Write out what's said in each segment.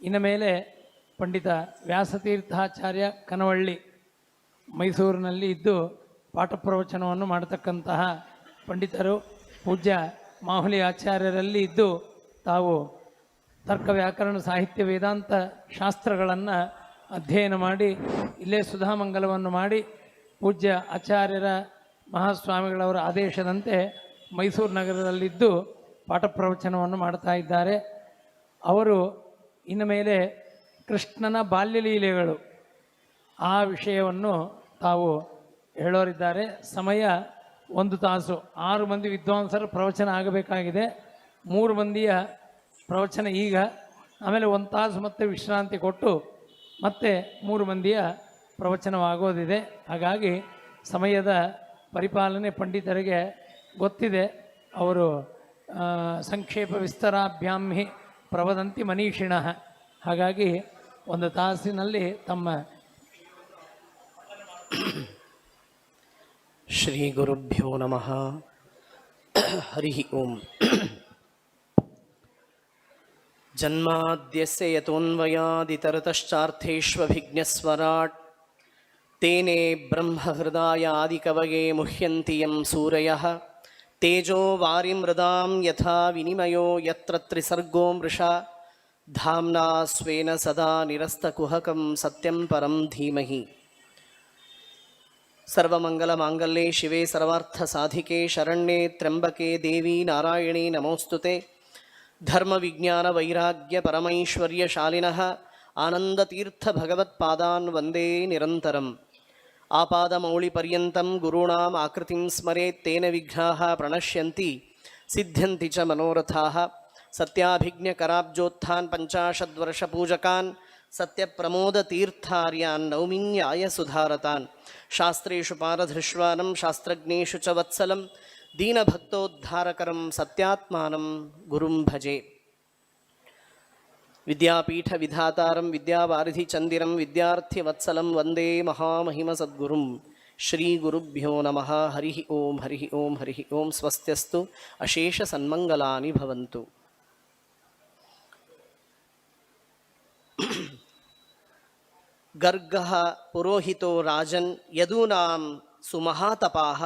ಇನ್ನು ಮೇಲೆ ಪಂಡಿತ ವ್ಯಾಸತೀರ್ಥಾಚಾರ್ಯ ಕನವಳ್ಳಿ ಮೈಸೂರಿನಲ್ಲಿ ಇದ್ದು ಪಾಠ ಪ್ರವಚನವನ್ನು ಮಾಡತಕ್ಕಂತಹ ಪಂಡಿತರು ಪೂಜ್ಯ ಮಾಹುಲಿ ಆಚಾರ್ಯರಲ್ಲಿ ಇದ್ದು ತಾವು ತರ್ಕ ವ್ಯಾಕರಣ ಸಾಹಿತ್ಯ ವೇದಾಂತ ಶಾಸ್ತ್ರಗಳನ್ನು ಅಧ್ಯಯನ ಮಾಡಿ ಇಲ್ಲೇ ಸುಧಾಮಂಗಲವನ್ನು ಮಾಡಿ ಪೂಜ್ಯ ಆಚಾರ್ಯರ ಮಹಾಸ್ವಾಮಿಗಳವರ ಆದೇಶದಂತೆ ಮೈಸೂರು ನಗರದಲ್ಲಿದ್ದು ಪಾಠ ಪ್ರವಚನವನ್ನು ಮಾಡ್ತಾ ಇದ್ದಾರೆ. ಅವರು ಇನ್ನು ಮೇಲೆ ಕೃಷ್ಣನ ಬಾಲ್ಯಲೀಲೆಗಳು ಆ ವಿಷಯವನ್ನು ತಾವು ಹೇಳೋರಿದ್ದಾರೆ. ಸಮಯ 1 ತಾಸು. 6 ಮಂದಿ ವಿದ್ವಾಂಸರ ಪ್ರವಚನ ಆಗಬೇಕಾಗಿದೆ. 3 ಮಂದಿಯ ಪ್ರವಚನ ಈಗ, ಆಮೇಲೆ 1 ತಾಸು ಮತ್ತೆ ವಿಶ್ರಾಂತಿ ಕೊಟ್ಟು ಮತ್ತೆ 3 ಮಂದಿಯ ಪ್ರವಚನವಾಗೋದಿದೆ. ಹಾಗಾಗಿ ಸಮಯದ ಪರಿಪಾಲನೆ ಪಂಡಿತರಿಗೆ ಗೊತ್ತಿದೆ. ಅವರು ಸಂಕ್ಷೇಪ ವಿಸ್ತರಾಭ್ಯಾಮಿ ಪ್ರವದಂತಿ ಮನೀಷಿಣಃ. ಹಾಗಾಗಿ 1 ತಾಸಿನಲ್ಲಿ ತಮ್ಮ ಶ್ರೀ ಗುರುಭ್ಯೋ ನಮಃ. ಹರಿ ಓಂ. ಜನ್ಮಾದ್ಯಸ್ಯ ಯತೋನ್ವಯಾದಿತರತಶ್ಚಾರ್ಥೇಷ್ವಭಿಘ್ನಸ್ವರಾಟ್ ತೇನೇ ಬ್ರಹ್ಮಹೃದಾಯಾದಿಕವಯೇ ಮುಹ್ಯಂತಿ ಯಂ ಸೂರಯಃ ತೇಜೋ ವಾರಿಮೃದಾಂ ಯಥಾ ವಿನಿಮಯೋ ಯತ್ರ ತ್ರಿಸರ್ಗೋ ಮೃಷಾ ಧಾಮ್ನಾ ಸ್ವೇನ ಸದಾ ನಿರಸ್ತಕುಹಕಂ ಸತ್ಯಂ ಪರಂ ಧೀಮಹಿ. ಸರ್ವಮಂಗಲಮಾಂಗಲ್ಯೆ ಶಿವೆ ಸರ್ವಾರ್ಥಸಾಧಿಕೆ ಶರಣ್ಯೆ ತ್ರ್ಯಂಬಕೆ ದೇವಿ ನಾರಾಯಣಿ ನಮೋಸ್ತುತೆ. ಧರ್ಮವಿಜ್ಞಾನ ವೈರಾಗ್ಯ ಪರಮೈಶ್ವರ್ಯಶಾಲಿನಃ ಆನಂದತೀರ್ಥ ಭಗವತ್ಪಾದಾನ್ ವಂದೇ ನಿರಂತರಂ. ಆಪಾದಮೌಳಿಪರ್ಯಂತಂ ಗುರುಣಾಂ ಆಕೃತಿಂ ಸ್ಮರೇತ್ ತೇನ ವಿಘ್ನಾಃ ಪ್ರಣಶ್ಯಂತಿ ಸಿದ್ಧ್ಯಂತಿ ಚ ಮನೋರಥಾಃ. ಸತ್ಯಾಭಿಜ್ಞಕರಾಬ್ಜೋತ್ಥಾನ್ ಪಂಚಾಶದ್ವರ್ಷಪೂಜಕಾನ್ ಸತ್ಯಪ್ರಮೋದತೀರ್ಥಾರ್ಯಾನ್ ನೌಮಿನ್ಯಾಯ ಸುಧಾರತಾನ್. ಶಾಸ್ತ್ರೇಷು ಪಾರಧೃಶ್ವಾನಂ ಶಾಸ್ತ್ರಜ್ಞೇಷು ಚ ವತ್ಸಲಂ ದೀನಭಕ್ತೋದ್ಧಾರಕರಂ ಸತ್ಯಾತ್ಮಾನಂ ಗುರುಂ ಭಜೆ. ವಿದ್ಯಾಪೀಠ ವಿಧಾತಾರಂ ವಿದ್ಯಾವಾರಿಧಿ ಚಂದಿರಂ ವಿದ್ಯಾರ್ಥಿವತ್ಸಲಂ ವಂದೇ ಮಹಾಮಹಿಮ ಸದ್ಗುರುಂ. ಶ್ರೀ ಗುರುಭ್ಯೋ ನಮಃ. ಹರಿ ಓಂ ಹರಿ ಓಂ ಹರಿ ಓಂ. ಸ್ವಸ್ತ್ಯಸ್ತು ಅಶೇಷ ಸನ್ಮಂಗಲಾನಿ ಭವಂತು. ಗರ್ಗಃ ಪುರೋಹಿತೋ ರಾಜನ್ ಯದೂನಾಂ ಸುಮಹಾತಪಾಃ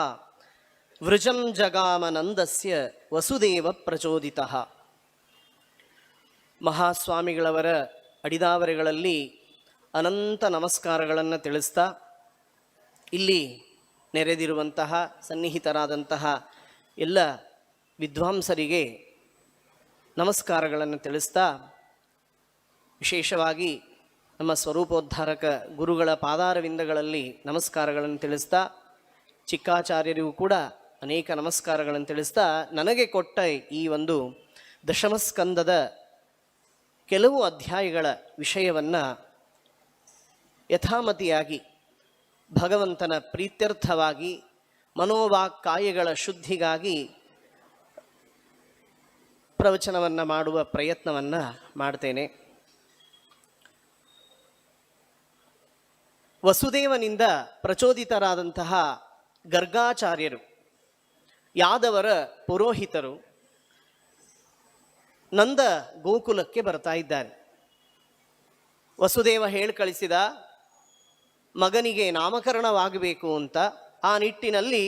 ವೃಜಂ ಜಗಾಮನಂದಸ್ಯ ವಸುದೇವ ಪ್ರಚೋದಿತಃ. ಮಹಾಸ್ವಾಮಿಗಳವರ ಅಡಿದಾವರೆಗಳಲ್ಲಿ ಅನಂತ ನಮಸ್ಕಾರಗಳನ್ನು ತಿಳಿಸ್ತಾ ಇಲ್ಲಿ ನೆರೆದಿರುವಂತಹ ಸನ್ನಿಹಿತರಾದಂತಹ ಎಲ್ಲ ವಿದ್ವಾಂಸರಿಗೆ ನಮಸ್ಕಾರಗಳನ್ನು ತಿಳಿಸ್ತಾ, ವಿಶೇಷವಾಗಿ ನಮ್ಮ ಸ್ವರೂಪೋದ್ಧಾರಕ ಗುರುಗಳ ಪಾದಾರವಿಂದಗಳಲ್ಲಿ ನಮಸ್ಕಾರಗಳನ್ನು ತಿಳಿಸ್ತಾ, ಚಿಕ್ಕಾಚಾರ್ಯರಿಗೂ ಕೂಡ ಅನೇಕ ನಮಸ್ಕಾರಗಳನ್ನು ತಿಳಿಸ್ತಾ, ನನಗೆ ಕೊಟ್ಟ ಈ ಒಂದು ದಶಮಸ್ಕಂದದ ಕೆಲವು ಅಧ್ಯಾಯಗಳ ವಿಷಯವನ್ನು ಯಥಾಮತಿಯಾಗಿ ಭಗವಂತನ ಪ್ರೀತ್ಯರ್ಥವಾಗಿ ಮನೋವಾಕ್ಕಾಯಗಳ ಶುದ್ಧಿಗಾಗಿ ಪ್ರವಚನವನ್ನು ಮಾಡುವ ಪ್ರಯತ್ನವನ್ನು ಮಾಡ್ತೇನೆ. ವಸುದೇವನಿಂದ ಪ್ರಚೋದಿತರಾದಂತಹ ಗರ್ಗಾಚಾರ್ಯರು ಯಾದವರ ಪುರೋಹಿತರು ನಂದ ಗೋಕುಲಕ್ಕೆ ಬರ್ತಾ ಇದ್ದಾರೆ. ವಸುದೇವ ಹೇಳಿ ಕಳಿಸಿದ ಮಗನಿಗೆ ನಾಮಕರಣವಾಗಬೇಕು ಅಂತ. ಆ ನಿಟ್ಟಿನಲ್ಲಿ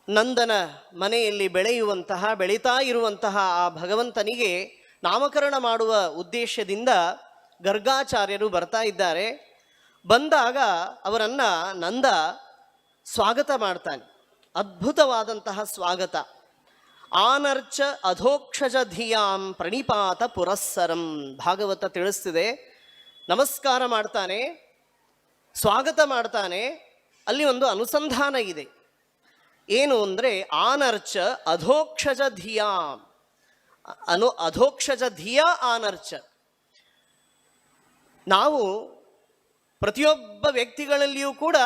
ನಂದನ ಮನೆಯಲ್ಲಿ ಬೆಳೀತಾ ಇರುವಂತಹ ಆ ಭಗವಂತನಿಗೆ ನಾಮಕರಣ ಮಾಡುವ ಉದ್ದೇಶದಿಂದ ಗರ್ಗಾಚಾರ್ಯರು ಬರ್ತಾ ಇದ್ದಾರೆ. ಬಂದಾಗ ಅವರನ್ನು ನಂದ ಸ್ವಾಗತ ಮಾಡ್ತಾನೆ. ಅದ್ಭುತವಾದಂತಹ ಸ್ವಾಗತ. ಆನರ್ಚ ಅಧೋಕ್ಷಜ ಧಿಯಾಂ ಪ್ರಣಿಪಾತ ಪುರಸ್ಸರಂ. ಭಾಗವತ ತಿಳಿಸ್ತಿದೆ. ನಮಸ್ಕಾರ ಮಾಡ್ತಾನೆ, ಸ್ವಾಗತ ಮಾಡ್ತಾನೆ. ಅಲ್ಲಿ ಒಂದು ಅನುಸಂಧಾನ ಇದೆ. ಏನು ಅಂದರೆ ಆನರ್ಚ ಅಧೋಕ್ಷಜ ಧಿಯಾಂ. ಅಧೋಕ್ಷಜ ಧಿಯಾ ಆನರ್ಚ. ನಾವು ಪ್ರತಿಯೊಬ್ಬ ವ್ಯಕ್ತಿಗಳಲ್ಲಿಯೂ ಕೂಡ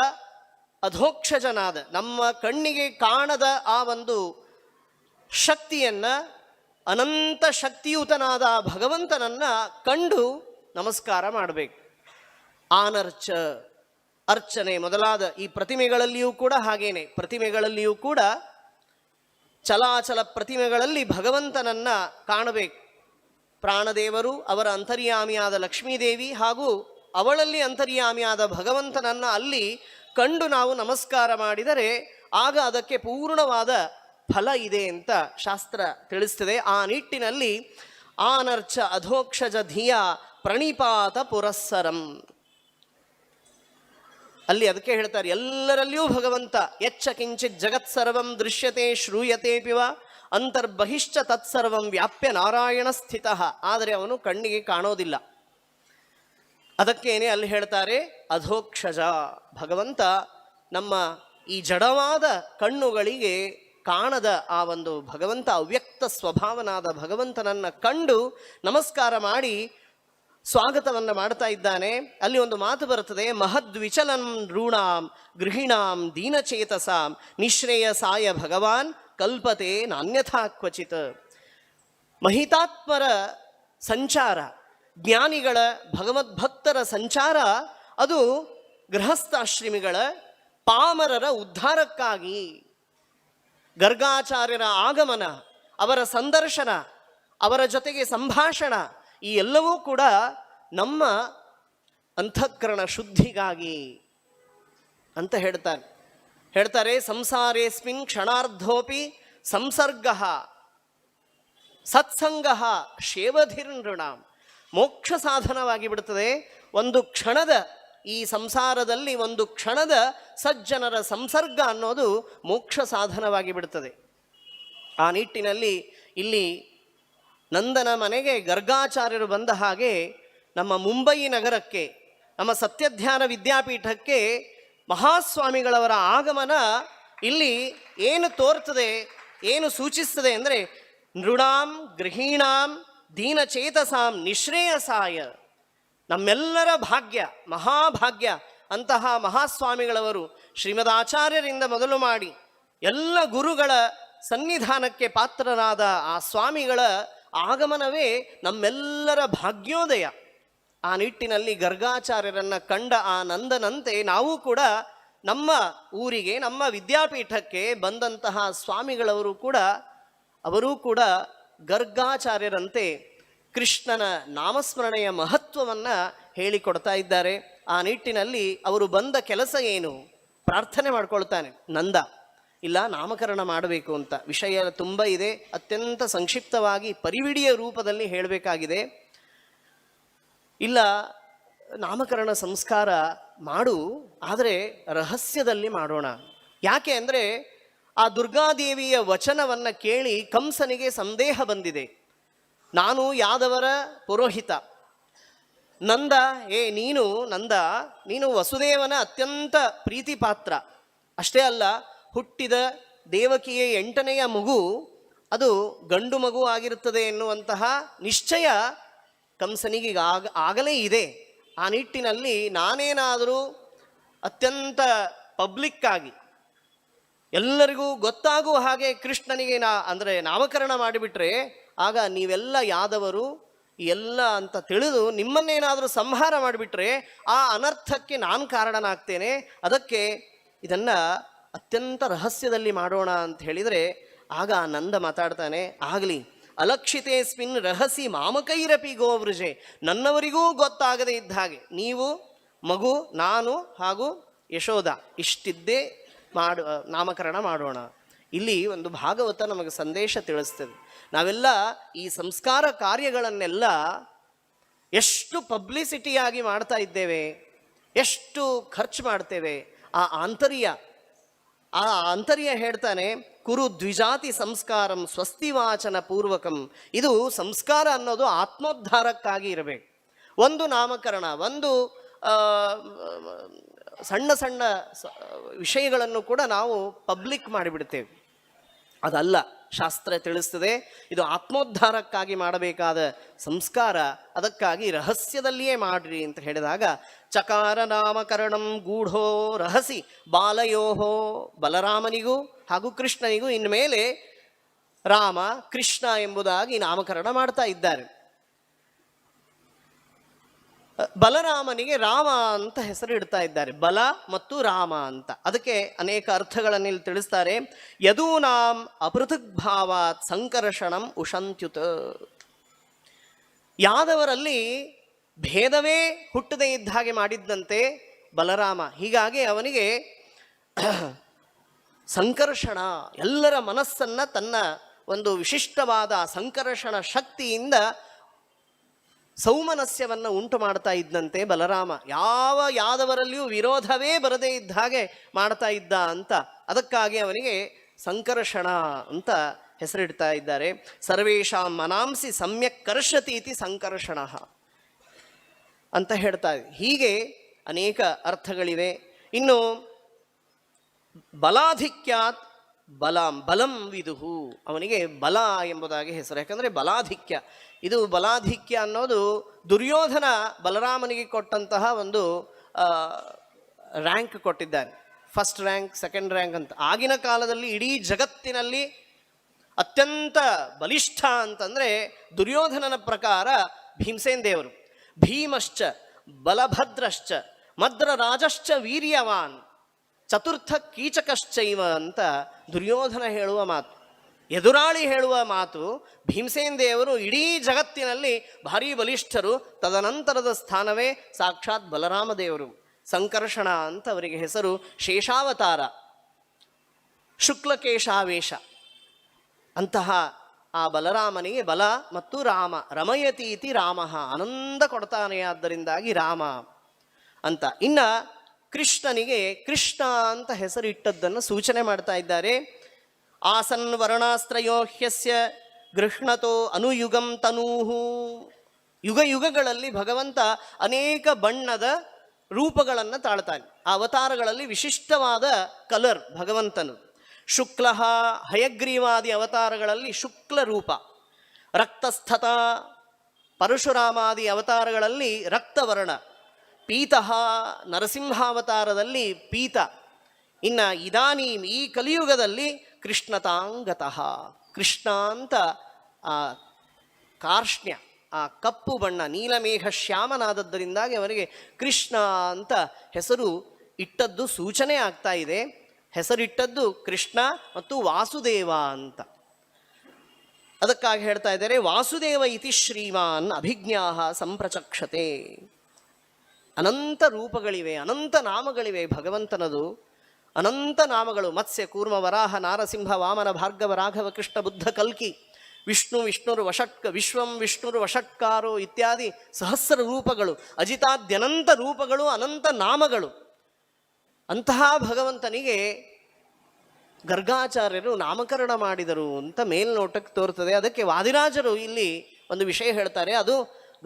ಅಧೋಕ್ಷಜನಾದ, ನಮ್ಮ ಕಣ್ಣಿಗೆ ಕಾಣದ ಆ ಒಂದು ಶಕ್ತಿಯನ್ನು, ಅನಂತ ಶಕ್ತಿಯುತನಾದ ಭಗವಂತನನ್ನು ಕಂಡು ನಮಸ್ಕಾರ ಮಾಡಬೇಕು. ಆನರ್ಚ, ಅರ್ಚನೆ ಮೊದಲಾದ ಈ ಪ್ರತಿಮೆಗಳಲ್ಲಿಯೂ ಕೂಡ ಹಾಗೇನೆ. ಪ್ರತಿಮೆಗಳಲ್ಲಿಯೂ ಕೂಡ ಚಲಾಚಲ ಪ್ರತಿಮೆಗಳಲ್ಲಿ ಭಗವಂತನನ್ನು ಕಾಣಬೇಕು. ಪ್ರಾಣದೇವರು, ಅವರ ಅಂತರ್ಯಾಮಿಯಾದ ಲಕ್ಷ್ಮೀದೇವಿ ಹಾಗೂ ಅವಳಲ್ಲಿ ಅಂತರ್ಯಾಮಿಯಾದ ಭಗವಂತನನ್ನು ಅಲ್ಲಿ ಕಂಡು ನಾವು ನಮಸ್ಕಾರ ಮಾಡಿದರೆ ಆಗ ಅದಕ್ಕೆ ಪೂರ್ಣವಾದ ಫಲ ಇದೆ ಅಂತ ಶಾಸ್ತ್ರ ತಿಳಿಸ್ತದೆ. ಆ ನಿಟ್ಟಿನಲ್ಲಿ ಆನರ್ಚ ಅಧೋಕ್ಷಜ ಧಿಯ ಪ್ರಣಿಪಾತ ಪುರಸ್ಸರಂ, ಅಲ್ಲಿ ಅದಕ್ಕೆ ಹೇಳ್ತಾರೆ ಎಲ್ಲರಲ್ಲಿಯೂ ಭಗವಂತ ಎಚ್ಚ ಕಿಂಚಿತ್ ಜಗತ್ಸರ್ವಂ ದೃಶ್ಯತೆ ಶ್ರೂಯತೆ ಪಿವ ಅಂತರ್ಬಹಿಶ್ಚ ತತ್ಸರ್ವಂ ವ್ಯಾಪ್ಯ ನಾರಾಯಣ ಸ್ಥಿತ, ಆದರೆ ಅವನು ಕಣ್ಣಿಗೆ ಕಾಣೋದಿಲ್ಲ. ಅದಕ್ಕೇನೆ ಅಲ್ಲಿ ಹೇಳ್ತಾರೆ ಅಧೋಕ್ಷಜ, ಭಗವಂತ ನಮ್ಮ ಈ ಜಡವಾದ ಕಣ್ಣುಗಳಿಗೆ ಕಾಣದ ಆ ಒಂದು ಭಗವಂತ ಅವ್ಯಕ್ತ ಸ್ವಭಾವನಾದ ಭಗವಂತನನ್ನು ಕಂಡು ನಮಸ್ಕಾರ ಮಾಡಿ ಸ್ವಾಗತವನ್ನು ಮಾಡ್ತಾ ಇದ್ದಾನೆ. ಅಲ್ಲಿ ಒಂದು ಮಾತು ಬರುತ್ತದೆ, ಮಹದ್ವಿಚಲನ್ ಋಣಾಂ ಗೃಹಿಣಾಂ ದೀನಚೇತಸಾಂ ನಿಶ್ರೇಯಸಾಯ ಭಗವಾನ್ ಕಲ್ಪತೆ ನಾನ್ಯಥಾ ಕ್ವಚಿತ್. ಮಹಿತಾತ್ಮರ ಸಂಚಾರ, ಜ್ಞಾನಿಗಳ ಭಗವದ್ಭಕ್ತರ ಸಂಚಾರ ಅದು ಗೃಹಸ್ಥಾಶ್ರಮಿಗಳ ಪಾಮರರ ಉದ್ಧಾರಕ್ಕಾಗಿ. ಗರ್ಗಾಚಾರ್ಯರ ಆಗಮನ, ಅವರ ಸಂದರ್ಶನ, ಅವರ ಜೊತೆಗೆ ಸಂಭಾಷಣ, ಈ ಎಲ್ಲವೂ ಕೂಡ ನಮ್ಮ ಅಂತಃಕರಣ ಶುದ್ಧಿಗಾಗಿ ಅಂತ ಹೇಳ್ತಾರೆ. ಸಂಸಾರೇಸ್ಮಿನ್ ಕ್ಷಣಾರ್ಧೋಪಿ ಸಂಸರ್ಗ ಸತ್ಸಂಗ ಶೇವಧಿರ್ನೃಣಾಂ, ಮೋಕ್ಷ ಸಾಧನವಾಗಿ ಬಿಡುತ್ತದೆ. ಒಂದು ಕ್ಷಣದ ಈ ಸಂಸಾರದಲ್ಲಿ ಒಂದು ಕ್ಷಣದ ಸಜ್ಜನರ ಸಂಸರ್ಗ ಅನ್ನೋದು ಮೋಕ್ಷ ಸಾಧನವಾಗಿ ಬಿಡುತ್ತದೆ. ಆ ನಿಟ್ಟಿನಲ್ಲಿ ಇಲ್ಲಿ ನಂದನ ಮನೆಗೆ ಗರ್ಗಾಚಾರ್ಯರು ಬಂದ ಹಾಗೆ ನಮ್ಮ ಮುಂಬೈ ನಗರಕ್ಕೆ, ನಮ್ಮ ಸತ್ಯಧ್ಯಾನ ವಿದ್ಯಾಪೀಠಕ್ಕೆ ಮಹಾಸ್ವಾಮಿಗಳವರ ಆಗಮನ ಇಲ್ಲಿ ಏನು ತೋರ್ತದೆ, ಏನು ಸೂಚಿಸ್ತದೆ ಅಂದರೆ ನೃಣಾಂ ಗೃಹೀಣಾಂ ದೀನಚೇತಸಾಂ ನಿಶ್ರೇಯಸಾಯ, ನಮ್ಮೆಲ್ಲರ ಭಾಗ್ಯ ಮಹಾಭಾಗ್ಯ. ಅಂತಹ ಮಹಾಸ್ವಾಮಿಗಳವರು ಶ್ರೀಮದಾಚಾರ್ಯರಿಂದ ಮೊದಲು ಮಾಡಿ ಎಲ್ಲ ಗುರುಗಳ ಸನ್ನಿಧಾನಕ್ಕೆ ಪಾತ್ರರಾದ ಆ ಸ್ವಾಮಿಗಳ ಆಗಮನವೇ ನಮ್ಮೆಲ್ಲರ ಭಾಗ್ಯೋದಯ. ಆ ನಿಟ್ಟಿನಲ್ಲಿ ಗರ್ಗಾಚಾರ್ಯರನ್ನು ಕಂಡ ಆ ನಂದನಂತೆ ನಾವು ಕೂಡ ನಮ್ಮ ಊರಿಗೆ, ನಮ್ಮ ವಿದ್ಯಾಪೀಠಕ್ಕೆ ಬಂದಂತಹ ಸ್ವಾಮಿಗಳವರು ಕೂಡ ಅವರೂ ಕೂಡ ಗರ್ಗಾಚಾರ್ಯರಂತೆ ಕೃಷ್ಣನ ನಾಮಸ್ಮರಣೆಯ ಮಹತ್ವವನ್ನು ಹೇಳಿಕೊಡ್ತಾ ಇದ್ದಾರೆ. ಆ ನಿಟ್ಟಿನಲ್ಲಿ ಅವರು ಬಂದ ಕೆಲಸ ಏನು, ಪ್ರಾರ್ಥನೆ ಮಾಡ್ಕೊಳ್ತಾನೆ ನಂದ, ಇಲ್ಲ ನಾಮಕರಣ ಮಾಡಬೇಕು ಅಂತ. ವಿಷಯ ತುಂಬ ಇದೆ, ಅತ್ಯಂತ ಸಂಕ್ಷಿಪ್ತವಾಗಿ ಪರಿವಿಡಿಯ ರೂಪದಲ್ಲಿ ಹೇಳಬೇಕಾಗಿದೆ. ಇಲ್ಲ ನಾಮಕರಣ ಸಂಸ್ಕಾರ ಮಾಡು, ಆದರೆ ರಹಸ್ಯದಲ್ಲಿ ಮಾಡೋಣ. ಯಾಕೆ ಅಂದರೆ ಆ ದುರ್ಗಾದೇವಿಯ ವಚನವನ್ನು ಕೇಳಿ ಕಂಸನಿಗೆ ಸಂದೇಹ ಬಂದಿದೆ. ನಾನು ಯಾದವರ ಪುರೋಹಿತ, ನಂದ ನೀನು ವಸುದೇವನ ಅತ್ಯಂತ ಪ್ರೀತಿ ಪಾತ್ರ. ಅಷ್ಟೇ ಅಲ್ಲ, ಹುಟ್ಟಿದ ದೇವಕಿಯ 8ನೆಯ ಮಗು ಅದು ಗಂಡು ಮಗು ಆಗಿರುತ್ತದೆ ಎನ್ನುವಂತಹ ನಿಶ್ಚಯ ಕಂಸನಿಗೆ ಆಗಲೇ ಇದೆ. ಆ ನಿಟ್ಟಿನಲ್ಲಿ ನಾನೇನಾದರೂ ಅತ್ಯಂತ ಪಬ್ಲಿಕ್ಕಾಗಿ ಎಲ್ಲರಿಗೂ ಗೊತ್ತಾಗುವ ಹಾಗೆ ಕೃಷ್ಣನಿಗೆ ನಾಮಕರಣ ಮಾಡಿಬಿಟ್ರೆ ಆಗ ನೀವೆಲ್ಲ ಯಾದವರು ಎಲ್ಲ ಅಂತ ತಿಳಿದು ನಿಮ್ಮನ್ನೇನಾದರೂ ಸಂಹಾರ ಮಾಡಿಬಿಟ್ರೆ ಆ ಅನರ್ಥಕ್ಕೆ ನಾನು ಕಾರಣನಾಗ್ತೇನೆ. ಅದಕ್ಕೆ ಇದನ್ನು ಅತ್ಯಂತ ರಹಸ್ಯದಲ್ಲಿ ಮಾಡೋಣ ಅಂತ ಹೇಳಿದರೆ ಆಗ ನಂದ ಮಾತಾಡ್ತಾನೆ, ಆಗಲಿ ಅಲಕ್ಷಿತೇಸ್ಮಿನ್ ರಹಸಿ ಮಾಮಕೈರಪಿ ಗೋವೃಜೆ, ನನ್ನವರಿಗೂ ಗೊತ್ತಾಗದೇ ಇದ್ದ ಹಾಗೆ ನೀವು, ಮಗು, ನಾನು ಹಾಗೂ ಯಶೋಧ ಇಷ್ಟಿದ್ದೇ ನಾಮಕರಣ ಮಾಡೋಣ. ಇಲ್ಲಿ ಒಂದು ಭಾಗವತ ನಮಗೆ ಸಂದೇಶ ತಿಳಿಸ್ತದೆ. ನಾವೆಲ್ಲ ಈ ಸಂಸ್ಕಾರ ಕಾರ್ಯಗಳನ್ನೆಲ್ಲ ಎಷ್ಟು ಪಬ್ಲಿಸಿಟಿಯಾಗಿ ಮಾಡ್ತಾ ಇದ್ದೇವೆ, ಎಷ್ಟು ಖರ್ಚು ಮಾಡ್ತೇವೆ. ಆ ಆಂತರ್ಯ ಹೇಳ್ತಾನೆ, ಕುರು ದ್ವಿಜಾತಿ ಸಂಸ್ಕಾರಂ ಸ್ವಸ್ತಿವಾಚನ ಪೂರ್ವಕಂ. ಇದು ಸಂಸ್ಕಾರ ಅನ್ನೋದು ಆತ್ಮೋದ್ಧಾರಕ್ಕಾಗಿ ಇರಬೇಕು. ಒಂದು ನಾಮಕರಣ, ಒಂದು ಸಣ್ಣ ಸಣ್ಣ ವಿಷಯಗಳನ್ನು ಕೂಡ ನಾವು ಪಬ್ಲಿಕ್ ಮಾಡಿಬಿಡ್ತೇವೆ. ಅದಲ್ಲ, ಶಾಸ್ತ್ರ ತಿಳಿಸ್ತದೆ ಇದು ಆತ್ಮೋದ್ಧಾರಕ್ಕಾಗಿ ಮಾಡಬೇಕಾದ ಸಂಸ್ಕಾರ, ಅದಕ್ಕಾಗಿ ರಹಸ್ಯದಲ್ಲಿಯೇ ಮಾಡ್ರಿ ಅಂತ ಹೇಳಿದಾಗ ಚಕಾರ ನಾಮಕರಣಂ ಗೂಢೋ ರಹಸಿ ಬಾಲಯೋಹೋ, ಬಲರಾಮನಿಗೂ ಹಾಗೂ ಕೃಷ್ಣನಿಗೂ ಇನ್ಮೇಲೆ ರಾಮ ಕೃಷ್ಣ ಎಂಬುದಾಗಿ ನಾಮಕರಣ ಮಾಡ್ತಾ ಇದ್ದಾರೆ. ಬಲರಾಮನಿಗೆ ರಾಮ ಅಂತ ಹೆಸರು ಇಡ್ತಾ ಇದ್ದಾರೆ, ಬಲ ಮತ್ತು ರಾಮ ಅಂತ. ಅದಕ್ಕೆ ಅನೇಕ ಅರ್ಥಗಳನ್ನು ಇಲ್ಲಿ ತಿಳಿಸ್ತಾರೆ. ಯದೂನಾಂ ಅಪೃಥಕ್ ಭಾವಾತ್ ಸಂಕರ್ಷಣಂ ಉಷಂತ್ಯುತ. ಯಾದವರಲ್ಲಿ ಭೇದವೇ ಹುಟ್ಟದೇ ಇದ್ದ ಹಾಗೆ ಮಾಡಿದ್ದಂತೆ ಬಲರಾಮ. ಹೀಗಾಗಿ ಅವನಿಗೆ ಸಂಕರ್ಷಣ, ಎಲ್ಲರ ಮನಸ್ಸನ್ನು ತನ್ನ ಒಂದು ವಿಶಿಷ್ಟವಾದ ಸಂಕರ್ಷಣ ಶಕ್ತಿಯಿಂದ ಸೌಮನಸ್ಯವನ್ನು ಉಂಟು ಮಾಡ್ತಾ ಇದ್ದಂತೆ ಬಲರಾಮ. ಯಾವ ಯಾದವರಲ್ಲಿಯೂ ವಿರೋಧವೇ ಬರದೇ ಇದ್ದ ಹಾಗೆ ಮಾಡ್ತಾ ಇದ್ದ ಅಂತ, ಅದಕ್ಕಾಗಿ ಅವನಿಗೆ ಸಂಕರ್ಷಣ ಅಂತ ಹೆಸರಿಡ್ತಾ ಇದ್ದಾರೆ. ಸರ್ವೇಷಾಂ ಮನಾಂಸಿ ಸಮ್ಯಕ್ ಕರ್ಷತಿ ಇತಿ ಸಂಕರ್ಷಣ ಅಂತ ಹೇಳ್ತಾ ಇದೆ. ಹೀಗೆ ಅನೇಕ ಅರ್ಥಗಳಿವೆ. ಇನ್ನು ಬಲಾಧಿಕ್ಯಾತ್ ಬಲಂ ವಿದುಹು, ಅವನಿಗೆ ಬಲ ಎಂಬುದಾಗಿ ಹೆಸರು. ಯಾಕಂದರೆ ಬಲಾಧಿಕ್ಯ, ಇದು ಬಲಾಧಿಕ್ಯ ಅನ್ನೋದು ದುರ್ಯೋಧನ ಬಲರಾಮನಿಗೆ ಕೊಟ್ಟಂತಹ ಒಂದು ರ್ಯಾಂಕ್ ಕೊಟ್ಟಿದ್ದಾನೆ. ಫಸ್ಟ್ ರ್ಯಾಂಕ್, ಸೆಕೆಂಡ್ ರ್ಯಾಂಕ್ ಅಂತ. ಆಗಿನ ಕಾಲದಲ್ಲಿ ಇಡೀ ಜಗತ್ತಿನಲ್ಲಿ ಅತ್ಯಂತ ಬಲಿಷ್ಠ ಅಂತಂದರೆ ದುರ್ಯೋಧನನ ಪ್ರಕಾರ ಭೀಮಸೇನ್ ದೇವರು. ಭೀಮಶ್ಚ ಬಲಭದ್ರಶ್ಚ ಮದ್ರರಾಜಶ್ಚ ವೀರ್ಯವಾನ್ ಚತುರ್ಥ ಕೀಚಕಶ್ಚೈವ ಅಂತ ದುರ್ಯೋಧನ ಹೇಳುವ ಮಾತು. ಎದುರಾಳಿ ಹೇಳುವ ಮಾತು, ಭೀಮಸೇನ್ ದೇವರು ಇಡೀ ಜಗತ್ತಿನಲ್ಲಿ ಭಾರೀ ಬಲಿಷ್ಠರು. ತದನಂತರದ ಸ್ಥಾನವೇ ಸಾಕ್ಷಾತ್ ಬಲರಾಮ ದೇವರು. ಸಂಕರ್ಷಣ ಅಂತ ಅವರಿಗೆ ಹೆಸರು. ಶೇಷಾವತಾರ, ಶುಕ್ಲಕೇಶಾವೇಶ ಅಂತಹ ಆ ಬಲರಾಮನಿಗೆ ಬಲ ಮತ್ತು ರಾಮ, ರಮಯತಿ ಇತಿ ರಾಮ, ಆನಂದ ಕೊಡ್ತಾನೆ, ಆದ್ದರಿಂದಾಗಿ ರಾಮ ಅಂತ. ಇನ್ನು ಕೃಷ್ಣನಿಗೆ ಕೃಷ್ಣ ಅಂತ ಹೆಸರಿಟ್ಟದ್ದನ್ನು ಸೂಚನೆ ಮಾಡ್ತಾ ಇದ್ದಾರೆ. ಆಸನ್ ವರ್ಣಾಸ್ತ್ರಯೋಹ್ಯಸ್ಯ ಗೃಹ್ಣತೋ ಅನುಯುಗಂ ತನೂಹು. ಯುಗ ಯುಗಗಳಲ್ಲಿ ಭಗವಂತ ಅನೇಕ ಬಣ್ಣದ ರೂಪಗಳನ್ನು ತಾಳ್ತಾನೆ. ಆ ಅವತಾರಗಳಲ್ಲಿ ವಿಶಿಷ್ಟವಾದ ಕಲರ್ ಭಗವಂತನು. ಶುಕ್ಲ ಹಯಗ್ರೀವಾದಿ ಅವತಾರಗಳಲ್ಲಿ ಶುಕ್ಲ ರೂಪ, ರಕ್ತಸ್ಥತ ಪರಶುರಾಮಾದಿ ಅವತಾರಗಳಲ್ಲಿ ರಕ್ತವರ್ಣ, ಪೀತಃ ನರಸಿಂಹಾವತಾರದಲ್ಲಿ ಪೀತ. ಇನ್ನು ಇದಾನೀಂ ಈ ಕಲಿಯುಗದಲ್ಲಿ ಕೃಷ್ಣತಾಂಗತಃ, ಕೃಷ್ಣ ಅಂತ ಆ ಕಾರ್ಷ್ಣ್ಯ, ಆ ಕಪ್ಪು ಬಣ್ಣ, ನೀಲಮೇಘ ಶ್ಯಾಮನಾದದ್ದರಿಂದಾಗಿ ಅವನಿಗೆ ಕೃಷ್ಣ ಅಂತ ಹೆಸರು ಇಟ್ಟದ್ದು ಸೂಚನೆ ಆಗ್ತಾ ಇದೆ. ಹೆಸರಿಟ್ಟದ್ದು ಕೃಷ್ಣ ಮತ್ತು ವಾಸುದೇವ ಅಂತ. ಅದಕ್ಕಾಗಿ ಹೇಳ್ತಾ ಇದ್ದಾರೆ, ವಾಸುದೇವ ಇತಿ ಶ್ರೀಮಾನ್ ಅಭಿಜ್ಞಾ ಸಂಪ್ರಚಕ್ಷತೆ. ಅನಂತ ರೂಪಗಳಿವೆ, ಅನಂತ ನಾಮಗಳಿವೆ ಭಗವಂತನದು. ಅನಂತ ನಾಮಗಳು. ಮತ್ಸ್ಯ, ಕೂರ್ಮ, ವರಾಹ, ನಾರಸಿಂಹ, ವಾಮನ, ಭಾರ್ಗವ, ರಾಘವ, ಕೃಷ್ಣ, ಬುದ್ಧ, ಕಲ್ಕಿ, ವಿಷ್ಣುರು ವಷಟ್ಕ, ವಿಶ್ವಂ ವಿಷ್ಣುರು ವಷಟ್ಕಾರೋ ಇತ್ಯಾದಿ ಸಹಸ್ರ ರೂಪಗಳು, ಅಜಿತಾದ್ಯನಂತ ರೂಪಗಳು, ಅನಂತ ನಾಮಗಳು. ಅಂತಹ ಭಗವಂತನಿಗೆ ಗರ್ಗಾಚಾರ್ಯರು ನಾಮಕರಣ ಮಾಡಿದರು ಅಂತ ಮೇಲ್ನೋಟಕ್ಕೆ ತೋರ್ತದೆ. ಅದಕ್ಕೆ ವಾದಿರಾಜರು ಇಲ್ಲಿ ಒಂದು ವಿಷಯ ಹೇಳ್ತಾರೆ, ಅದು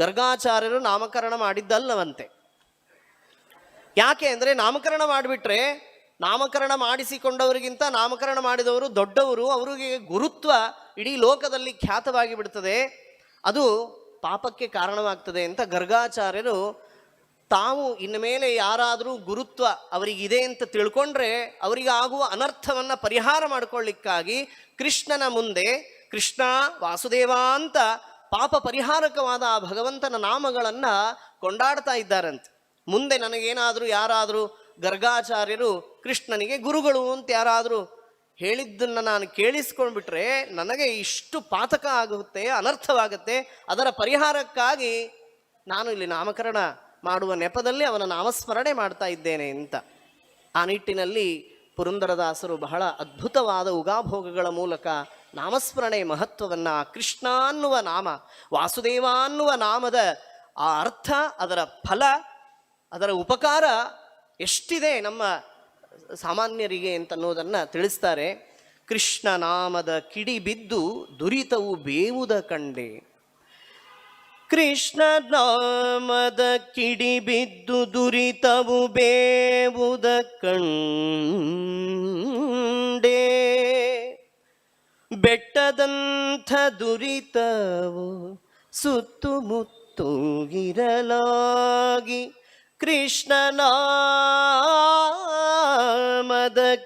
ಗರ್ಗಾಚಾರ್ಯರು ನಾಮಕರಣ ಮಾಡಿದ್ದಲ್ಲವಂತೆ. ಯಾಕೆ ಅಂದರೆ ನಾಮಕರಣ ಮಾಡಿಬಿಟ್ರೆ ನಾಮಕರಣ ಮಾಡಿಸಿಕೊಂಡವರಿಗಿಂತ ನಾಮಕರಣ ಮಾಡಿದವರು ದೊಡ್ಡವರು, ಅವರಿಗೆ ಗುರುತ್ವ ಇಡೀ ಲೋಕದಲ್ಲಿ ಖ್ಯಾತವಾಗಿ ಬಿಡ್ತದೆ, ಅದು ಪಾಪಕ್ಕೆ ಕಾರಣವಾಗ್ತದೆ ಅಂತ ಗರ್ಗಾಚಾರ್ಯರು ತಾವು ಇನ್ನು ಮೇಲೆ ಯಾರಾದರೂ ಗುರುತ್ವ ಅವರಿಗಿದೆ ಅಂತ ತಿಳ್ಕೊಂಡ್ರೆ ಅವರಿಗೆ ಆಗುವ ಅನರ್ಥವನ್ನು ಪರಿಹಾರ ಮಾಡಿಕೊಳ್ಳಿಕ್ಕಾಗಿ ಕೃಷ್ಣನ ಮುಂದೆ ಕೃಷ್ಣ ವಾಸುದೇವ ಅಂತ ಪಾಪ ಪರಿಹಾರಕವಾದ ಆ ಭಗವಂತನ ನಾಮಗಳನ್ನು ಕೊಂಡಾಡ್ತಾ ಇದ್ದಾರಂತೆ. ಮುಂದೆ ನನಗೇನಾದರೂ ಯಾರಾದರೂ ಗರ್ಗಾಚಾರ್ಯರು ಕೃಷ್ಣನಿಗೆ ಗುರುಗಳು ಅಂತ ಯಾರಾದರೂ ಹೇಳಿದ್ದನ್ನು ನಾನು ಕೇಳಿಸ್ಕೊಂಡ್ಬಿಟ್ರೆ ನನಗೆ ಇಷ್ಟು ಪಾತಕ ಆಗುತ್ತೆ, ಅನರ್ಥವಾಗುತ್ತೆ, ಅದರ ಪರಿಹಾರಕ್ಕಾಗಿ ನಾನು ಇಲ್ಲಿ ನಾಮಕರಣ ಮಾಡುವ ನೆಪದಲ್ಲಿ ಅವನ ನಾಮಸ್ಮರಣೆ ಮಾಡ್ತಾ ಇದ್ದೇನೆ ಅಂತ. ಆ ನಿಟ್ಟಿನಲ್ಲಿ ಪುರಂದರದಾಸರು ಬಹಳ ಅದ್ಭುತವಾದ ಉಗಾಭೋಗಗಳ ಮೂಲಕ ನಾಮಸ್ಮರಣೆ ಮಹತ್ವವನ್ನು, ಕೃಷ್ಣ ಅನ್ನುವ ನಾಮ, ವಾಸುದೇವ ಅನ್ನುವ ನಾಮದ ಆ ಅರ್ಥ, ಅದರ ಫಲ, ಅದರ ಉಪಕಾರ ಎಷ್ಟಿದೆ ನಮ್ಮ ಸಾಮಾನ್ಯರಿಗೆ ಅಂತನ್ನೋದನ್ನು ತಿಳಿಸ್ತಾರೆ. ಕೃಷ್ಣ ನಾಮದ ಕಿಡಿ ಬಿದ್ದು ದುರಿತವು ಬೇವುದ ಕಂಡೆ. ಕೃಷ್ಣ ನಾಮದ ಕಿಡಿ ಬಿದ್ದು ದುರಿತವು ಬೇವುದ ಕಂಡೆ. ಬೆಟ್ಟದಂಥ ದುರಿತವು ಸುತ್ತುಮುತ್ತು ಇರಲಾಗಿ ಕೃಷ್ಣ ನಾಮದ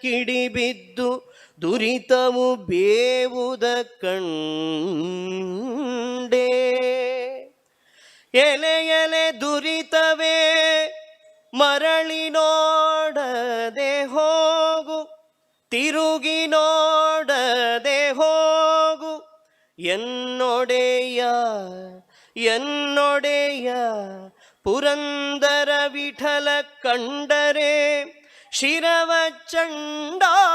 ಕಿಡಿ ಬಿದ್ದು ದುರಿತವು ಬೇವುದ ಕಂಡೆ. ಎಲೆ ಎಲೆ ದುರಿತವೇ ಮರಳಿ ನೋಡದೆ ಹೋಗು, ತಿರುಗಿ ನೋಡದೆ ಹೋಗು ಎನ್ನೊಡೆಯ ಎನ್ನೊಡೆಯ ಪುರಂದರ ವಿಠಲ ಕಂಡರೆ ಶಿರವ ಚಂಡಾಡುವನು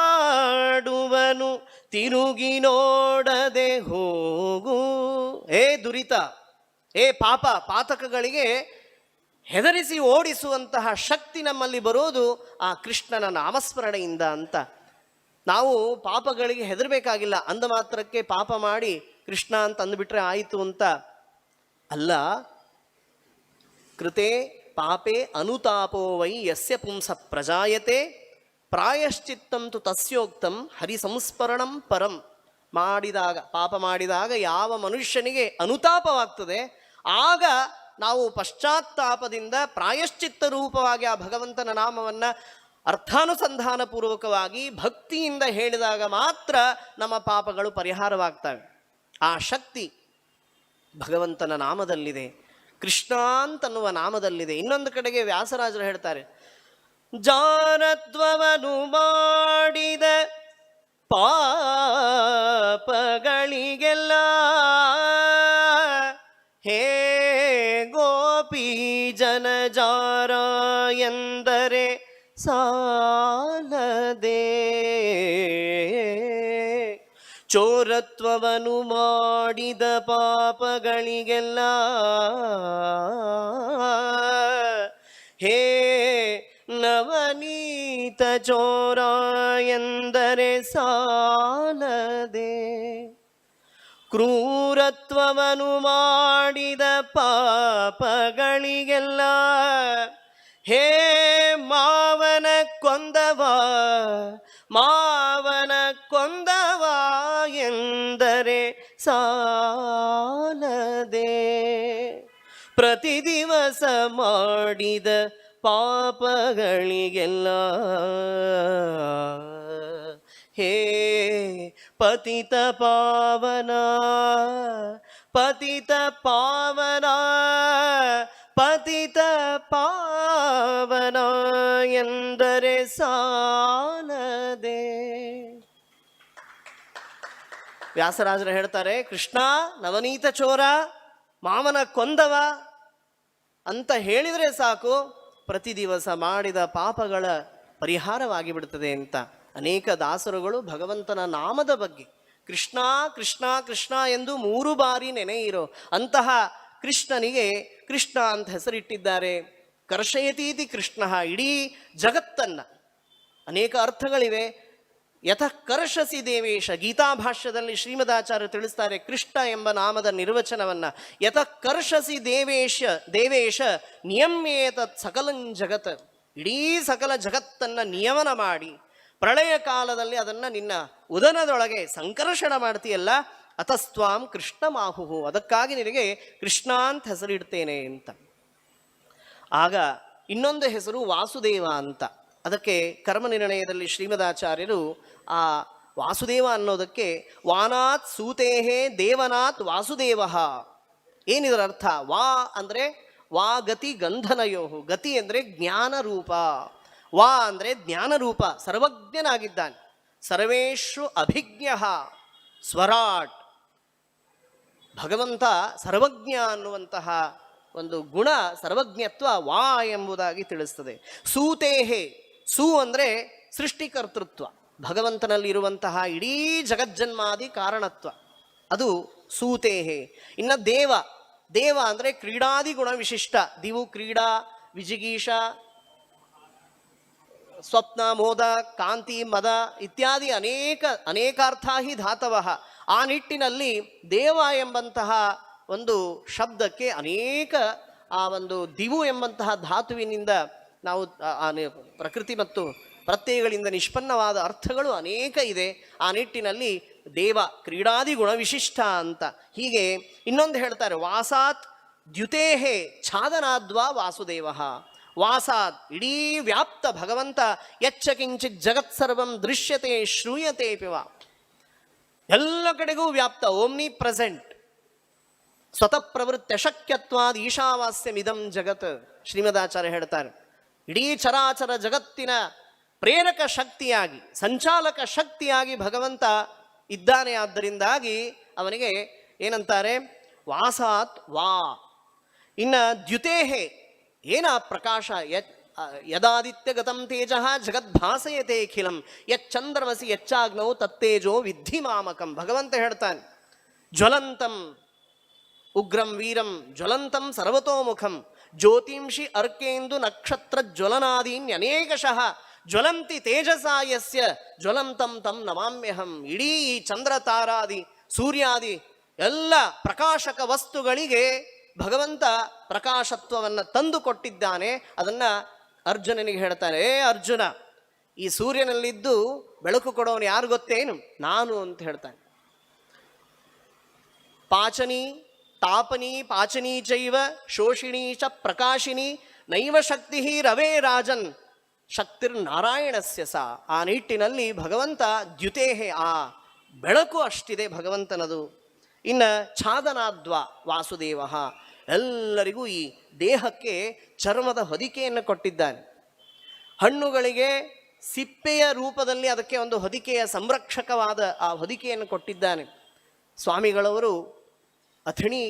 ತಿರುಗಿ ನೋಡದೆ ಹೋಗು. ಏ ದುರಿತ, ಏ ಪಾಪ ಪಾತಕಗಳಿಗೆ ಹೆದರಿಸಿ ಓಡಿಸುವಂತಹ ಶಕ್ತಿ ನಮ್ಮಲ್ಲಿ ಬರೋದು ಆ ಕೃಷ್ಣನ ನಾಮಸ್ಮರಣೆಯಿಂದ ಅಂತ. ನಾವು ಪಾಪಗಳಿಗೆ ಹೆದರಬೇಕಾಗಿಲ್ಲ, ಅಂದ ಮಾತ್ರಕ್ಕೆ ಪಾಪ ಮಾಡಿ ಕೃಷ್ಣ ಅಂತ ಅಂದುಬಿಟ್ರೆ ಆಯಿತು ಅಂತ ಅಲ್ಲ. ಕೃತೆ ಪಾಪೇ ಅನುತಾಪೋ ವೈ ಯಸ್ಯ ಪುಂಸ ಪ್ರಜಾಯತೆ ಪ್ರಾಯಶ್ಚಿತ್ತಂ ತು ತಸ್ಯೋಕ್ತಂ ಹರಿಸಂಸ್ಮರಣಂ ಪರಂ. ಮಾಡಿದಾಗ, ಪಾಪ ಮಾಡಿದಾಗ ಯಾವ ಮನುಷ್ಯನಿಗೆ ಅನುತಾಪವಾಗ್ತದೆ ಆಗ ನಾವು ಪಶ್ಚಾತ್ತಾಪದಿಂದ ಪ್ರಾಯಶ್ಚಿತ್ತ ರೂಪವಾಗಿ ಆ ಭಗವಂತನ ನಾಮವನ್ನು ಅರ್ಥಾನುಸಂಧಾನ ಪೂರ್ವಕವಾಗಿ ಭಕ್ತಿಯಿಂದ ಹೇಳಿದಾಗ ಮಾತ್ರ ನಮ್ಮ ಪಾಪಗಳು ಪರಿಹಾರವಾಗ್ತವೆ. ಆ ಶಕ್ತಿ ಭಗವಂತನ ನಾಮದಲ್ಲಿದೆ, ಕೃಷ್ಣ ಅಂತನ್ನುವ ನಾಮದಲ್ಲಿದೆ. ಇನ್ನೊಂದು ಕಡೆಗೆ ವ್ಯಾಸರಾಜರು ಹೇಳ್ತಾರೆ, ಜಾರತ್ವವನು ಮಾಡಿದ ಪಾಪಗಳಿಗೆಲ್ಲ ಹೇ ಗೋಪಿ ಜನಜಾರ ಎಂದರೆ ಸಾಲದೆ, ಚೋರತ್ವವನು ಮಾಡಿದ ಪಾಪಗಳಿಗೆಲ್ಲ ಹೇ ನವನೀತ ಚೋರ ಎಂದರೆ ಸಾಲದೆ, ಕ್ರೂರತ್ವವನು ಮಾಡಿದ ಪಾಪಗಳಿಗೆಲ್ಲ ಹೇ ಮಾವನ ಕೊಂದವ ಮಾವನ ಕೊಂದವ ಎಂದರೆ ಸಾಲದೆ, ಪ್ರತಿ ದಿವಸ ಮಾಡಿದ ಪಾಪಗಳಿಗೆಲ್ಲ ಹೇ ಪತಿತ ಪಾವನ ಪತಿತ ಪಾವನ ಪತಿತ ಪಾವನ ಎಂದರೆ ಸಾಲದೆ. ವ್ಯಾಸರಾಜರು ಹೇಳ್ತಾರೆ, ಕೃಷ್ಣ ನವನೀತ ಚೋರ, ಮಾವನ ಕೊಂದವ ಅಂತ ಹೇಳಿದರೆ ಸಾಕು, ಪ್ರತಿ ದಿವಸ ಮಾಡಿದ ಪಾಪಗಳ ಪರಿಹಾರವಾಗಿ ಬಿಡುತ್ತದೆ ಅಂತ. ಅನೇಕ ದಾಸರುಗಳು ಭಗವಂತನ ನಾಮದ ಬಗ್ಗೆ ಕೃಷ್ಣ ಕೃಷ್ಣ ಕೃಷ್ಣ ಎಂದು 3 ಬಾರಿ ನೆನೆಯಿರೋ ಅಂತಹ ಕೃಷ್ಣನಿಗೆ ಕೃಷ್ಣ ಅಂತ ಹೆಸರಿಟ್ಟಿದ್ದಾರೆ. ಕರ್ಷಯತೀತಿ ಕೃಷ್ಣ, ಇಡೀ ಜಗತ್ತನ್ನು, ಅನೇಕ ಅರ್ಥಗಳಿವೆ. ಯತಃ ಕರ್ಷಸಿ ದೇವೇಶ, ಗೀತಾಭಾಷ್ಯದಲ್ಲಿ ಶ್ರೀಮದಾಚಾರ್ಯರು ತಿಳಿಸ್ತಾರೆ ಕೃಷ್ಣ ಎಂಬ ನಾಮದ ನಿರ್ವಚನವನ್ನು. ಯತಃ ಕರ್ಷಸಿ ದೇವೇಶ ನಿಯಮ್ಯೇತತ್ ಸಕಲಂ ಜಗತ್, ಇಡೀ ಸಕಲ ಜಗತ್ತನ್ನು ನಿಯಮನ ಮಾಡಿ ಪ್ರಳಯ ಕಾಲದಲ್ಲಿ ಅದನ್ನು ನಿನ್ನ ಉದನದೊಳಗೆ ಸಂಕರ್ಷಣ ಮಾಡ್ತೀಯಲ್ಲ, ಅತಸ್ತ್ವಾಂ ಕೃಷ್ಣ ಮಾಹುಹು, ಅದಕ್ಕಾಗಿ ನಿನಗೆ ಕೃಷ್ಣ ಅಂತ ಹೆಸರಿಡ್ತೇನೆ ಅಂತ. ಆಗ ಇನ್ನೊಂದು ಹೆಸರು ವಾಸುದೇವ ಅಂತ. ಅದಕ್ಕೆ ಕರ್ಮನಿರ್ಣಯದಲ್ಲಿ ಶ್ರೀಮದಾಚಾರ್ಯರು ಆ ವಾಸುದೇವ ಅನ್ನೋದಕ್ಕೆ ವಾನಾತ್ ಸೂತೇಹೇ ದೇವನಾಥ್ ವಾಸುದೇವ, ಏನಿದರ ಅರ್ಥ? ವಾ ಅಂದರೆ ವಾ ಗತಿ ಗಂಧನಯೋಹು, ಗತಿ ಅಂದರೆ ಜ್ಞಾನ ರೂಪ, ವಾ ಅಂದರೆ ಜ್ಞಾನ ರೂಪ, ಸರ್ವಜ್ಞನಾಗಿದ್ದಾನೆ. ಸರ್ವೇಷು ಅಭಿಜ್ಞ ಸ್ವರಾಟ್, ಭಗವಂತ ಸರ್ವಜ್ಞ ಅನ್ನುವಂತಹ ಒಂದು ಗುಣ, ಸರ್ವಜ್ಞತ್ವ ವಾ ಎಂಬುದಾಗಿ ತಿಳಿಸ್ತದೆ. ಸೂತೇಹೇ, ಸೂ ಅಂದರೆ ಸೃಷ್ಟಿಕರ್ತೃತ್ವ, ಭಗವಂತನಲ್ಲಿರುವಂತಹ ಇಡೀ ಜಗಜ್ಜನ್ಮಾದಿ ಕಾರಣತ್ವ, ಅದು ಸೂತೇಹೇ. ಇನ್ನು ದೇವ, ದೇವ ಅಂದರೆ ಕ್ರೀಡಾದಿ ಗುಣ ವಿಶಿಷ್ಟ, ದಿವು ಕ್ರೀಡಾ ವಿಜಿಗೀಷ ಸ್ವಪ್ನ ಮೋದ ಕಾಂತಿ ಮದ ಇತ್ಯಾದಿ ಅನೇಕಾರ್ಥ ಹಿ ಧಾತವಃ. ಆ ನಿಟ್ಟಿನಲ್ಲಿ ದೇವ ಎಂಬಂತಹ ಒಂದು ಶಬ್ದಕ್ಕೆ ಅನೇಕ ಆ ಒಂದು ದಿವು ಎಂಬಂತಹ ಧಾತುವಿನಿಂದ ನಾವು ಪ್ರಕೃತಿ ಮತ್ತು ಪ್ರತ್ಯಯಗಳಿಂದ ನಿಷ್ಪನ್ನವಾದ ಅರ್ಥಗಳು ಅನೇಕ ಇದೆ. ಆ ನಿಟ್ಟಿನಲ್ಲಿ ದೇವ ಕ್ರೀಡಾದಿ ಗುಣವಿಶಿಷ್ಟ ಅಂತ. ಹೀಗೆ ಇನ್ನೊಂದು ಹೇಳ್ತಾರೆ, ವಾಸಾತ್ ದ್ಯುತೇಹೇ ಛಾದನಾದ್ವಾ ವಾಸುದೇವ, ವಾಸಾತ್ ಇಡೀ ವ್ಯಾಪ್ತ ಭಗವಂತ, ಯಚ್ಚ ಕಿಂಚಿತ್ ಜಗತ್ಸರ್ವಂ ದೃಶ್ಯತೆ ಶ್ರೂಯತೆ ಪಿವ, ಎಲ್ಲ ಕಡೆಗೂ ವ್ಯಾಪ್ತ, ಓಮ್ನಿ ಪ್ರೆಸೆಂಟ್, ಸ್ವತಃ ಪ್ರವೃತ್ತಿ ಶಕ್ಯತ್ವಾದ ಈಶಾವಾಸ್ಯಮಿದಂ ಜಗತ್. ಶ್ರೀಮದಾಚಾರ್ಯ ಹೇಳ್ತಾರೆ, ಇಡೀ ಚರಾಚರ ಜಗತ್ತಿನ ಪ್ರೇರಕ ಶಕ್ತಿಯಾಗಿ, ಸಂಚಾಲಕ ಶಕ್ತಿಯಾಗಿ ಭಗವಂತ ಇದ್ದಾನೆ. ಆದ್ದರಿಂದಾಗಿ ಅವನಿಗೆ ಏನಂತಾರೆ, ವಾಸಾತ್ ವಾ. ಇನ್ನು ದ್ಯುತೇಹೆ ಏನ ಪ್ರಕಾಶ ಯದಾದಿತ್ಯಗತಂ ತೇಜ ಜಗದ್ಭಾಸಯತೆ ಅಖಿಲಂ ಯಚ್ಚಂದ್ರಮಸಿ ಯಚ್ಚಾಗ್ನೌ ತತ್ತೇಜೋ ವಿದ್ಧಿ ಮಾಮಕಂ. ಭಗವಂತ ಹೇಳ್ತಾನೆ, ಜ್ವಲಂತಂ ಉಗ್ರಂ ವೀರಂ ಜ್ವಲಂತಂ ಸರ್ವತೋಮುಖಂ ಜ್ಯೋತಿಂಷಿ ಅರ್ಕೇಂದು ನಕ್ಷತ್ರ ಜ್ವಲನಾದೀನ್ಯನೇಕಶಃ ಜ್ವಲಂತಿ ತೇಜಸಾ ಯಸ್ಯ ಜ್ವಲಂತಂ ತಂ ನಮಾಮ್ಯಹಂ. ಇಡೀ ಚಂದ್ರ ತಾರಾದಿ ಸೂರ್ಯಾದಿ ಎಲ್ಲ ಪ್ರಕಾಶಕ ವಸ್ತುಗಳಿಗೆ ಭಗವಂತ ಪ್ರಕಾಶತ್ವವನ್ನು ತಂದು ಕೊಟ್ಟಿದ್ದಾನೆ. ಅದನ್ನು ಅರ್ಜುನನಿಗೆ ಹೇಳ್ತಾನೆ, ಏ ಅರ್ಜುನ, ಈ ಸೂರ್ಯನಲ್ಲಿದ್ದು ಬೆಳಕು ಕೊಡೋನು ಯಾರು ಗೊತ್ತೇನು? ನಾನು ಅಂತ ಹೇಳ್ತಾನೆ. ಪಾಚನಿ ತಾಪನಿ ಪಾಚನಿ ಚೈವ ಶೋಷಿಣಿ ಚ ಪ್ರಕಾಶಿನಿ ನೈವ ಶಕ್ತಿ ರವೇ ರಾಜನ್ ಶಕ್ತಿರ್ ನಾರಾಯಣಸ್ಯ ಸಾ. ಆ ನಿಟ್ಟಿನಲ್ಲಿ ಭಗವಂತ ದ್ಯುತೇಹೆ, ಆ ಬೆಳಕು ಅಷ್ಟಿದೆ ಭಗವಂತನದು. ಇನ್ನು ಛಾದನಾದ್ವಾ ವಾಸುದೇವ, ಎಲ್ಲರಿಗೂ ಈ ದೇಹಕ್ಕೆ ಚರ್ಮದ ಹೊದಿಕೆಯನ್ನು ಕೊಟ್ಟಿದ್ದಾನೆ. ಹಣ್ಣುಗಳಿಗೆ ಸಿಪ್ಪೆಯ ರೂಪದಲ್ಲಿ ಅದಕ್ಕೆ ಒಂದು ಹೊದಿಕೆಯ ಸಂರಕ್ಷಕವಾದ ಆ ಹೊದಿಕೆಯನ್ನು ಕೊಟ್ಟಿದ್ದಾನೆ. ಸ್ವಾಮಿಗಳವರು ಅಥಣಿ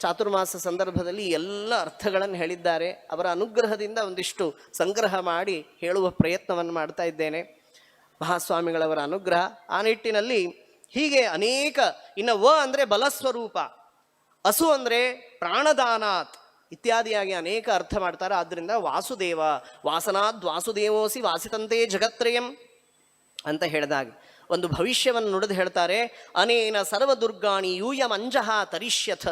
ಚಾತುರ್ಮಾಸ ಸಂದರ್ಭದಲ್ಲಿ ಎಲ್ಲ ಅರ್ಥಗಳನ್ನು ಹೇಳಿದ್ದಾರೆ. ಅವರ ಅನುಗ್ರಹದಿಂದ ಒಂದಿಷ್ಟು ಸಂಗ್ರಹ ಮಾಡಿ ಹೇಳುವ ಪ್ರಯತ್ನವನ್ನು ಮಾಡ್ತಾ ಇದ್ದೇನೆ. ಮಹಾಸ್ವಾಮಿಗಳವರ ಅನುಗ್ರಹ. ಆ ನಿಟ್ಟಿನಲ್ಲಿ ಹೀಗೆ ಅನೇಕ, ಇನ್ನು ವ ಅಂದರೆ ಬಲಸ್ವರೂಪ, ಅಸು ಅಂದರೆ ಪ್ರಾಣದಾನಾತ್ ಇತ್ಯಾದಿಯಾಗಿ ಅನೇಕ ಅರ್ಥ ಮಾಡ್ತಾರೆ. ಆದ್ದರಿಂದ ವಾಸುದೇವ, ವಾಸನಾದ್ ವಾಸುದೇವೋಸಿ ವಾಸಿತಂತೆ ಜಗತ್ರಯಂ ಅಂತ ಹೇಳಿದಾಗ ಒಂದು ಭವಿಷ್ಯವನ್ನು ನುಡಿದು ಹೇಳ್ತಾರೆ, ಅನೇನ ಸರ್ವದುರ್ಗಾಣಿ ಯೂಯಂ ಅಂಜಃ ತರಿಷ್ಯಥ.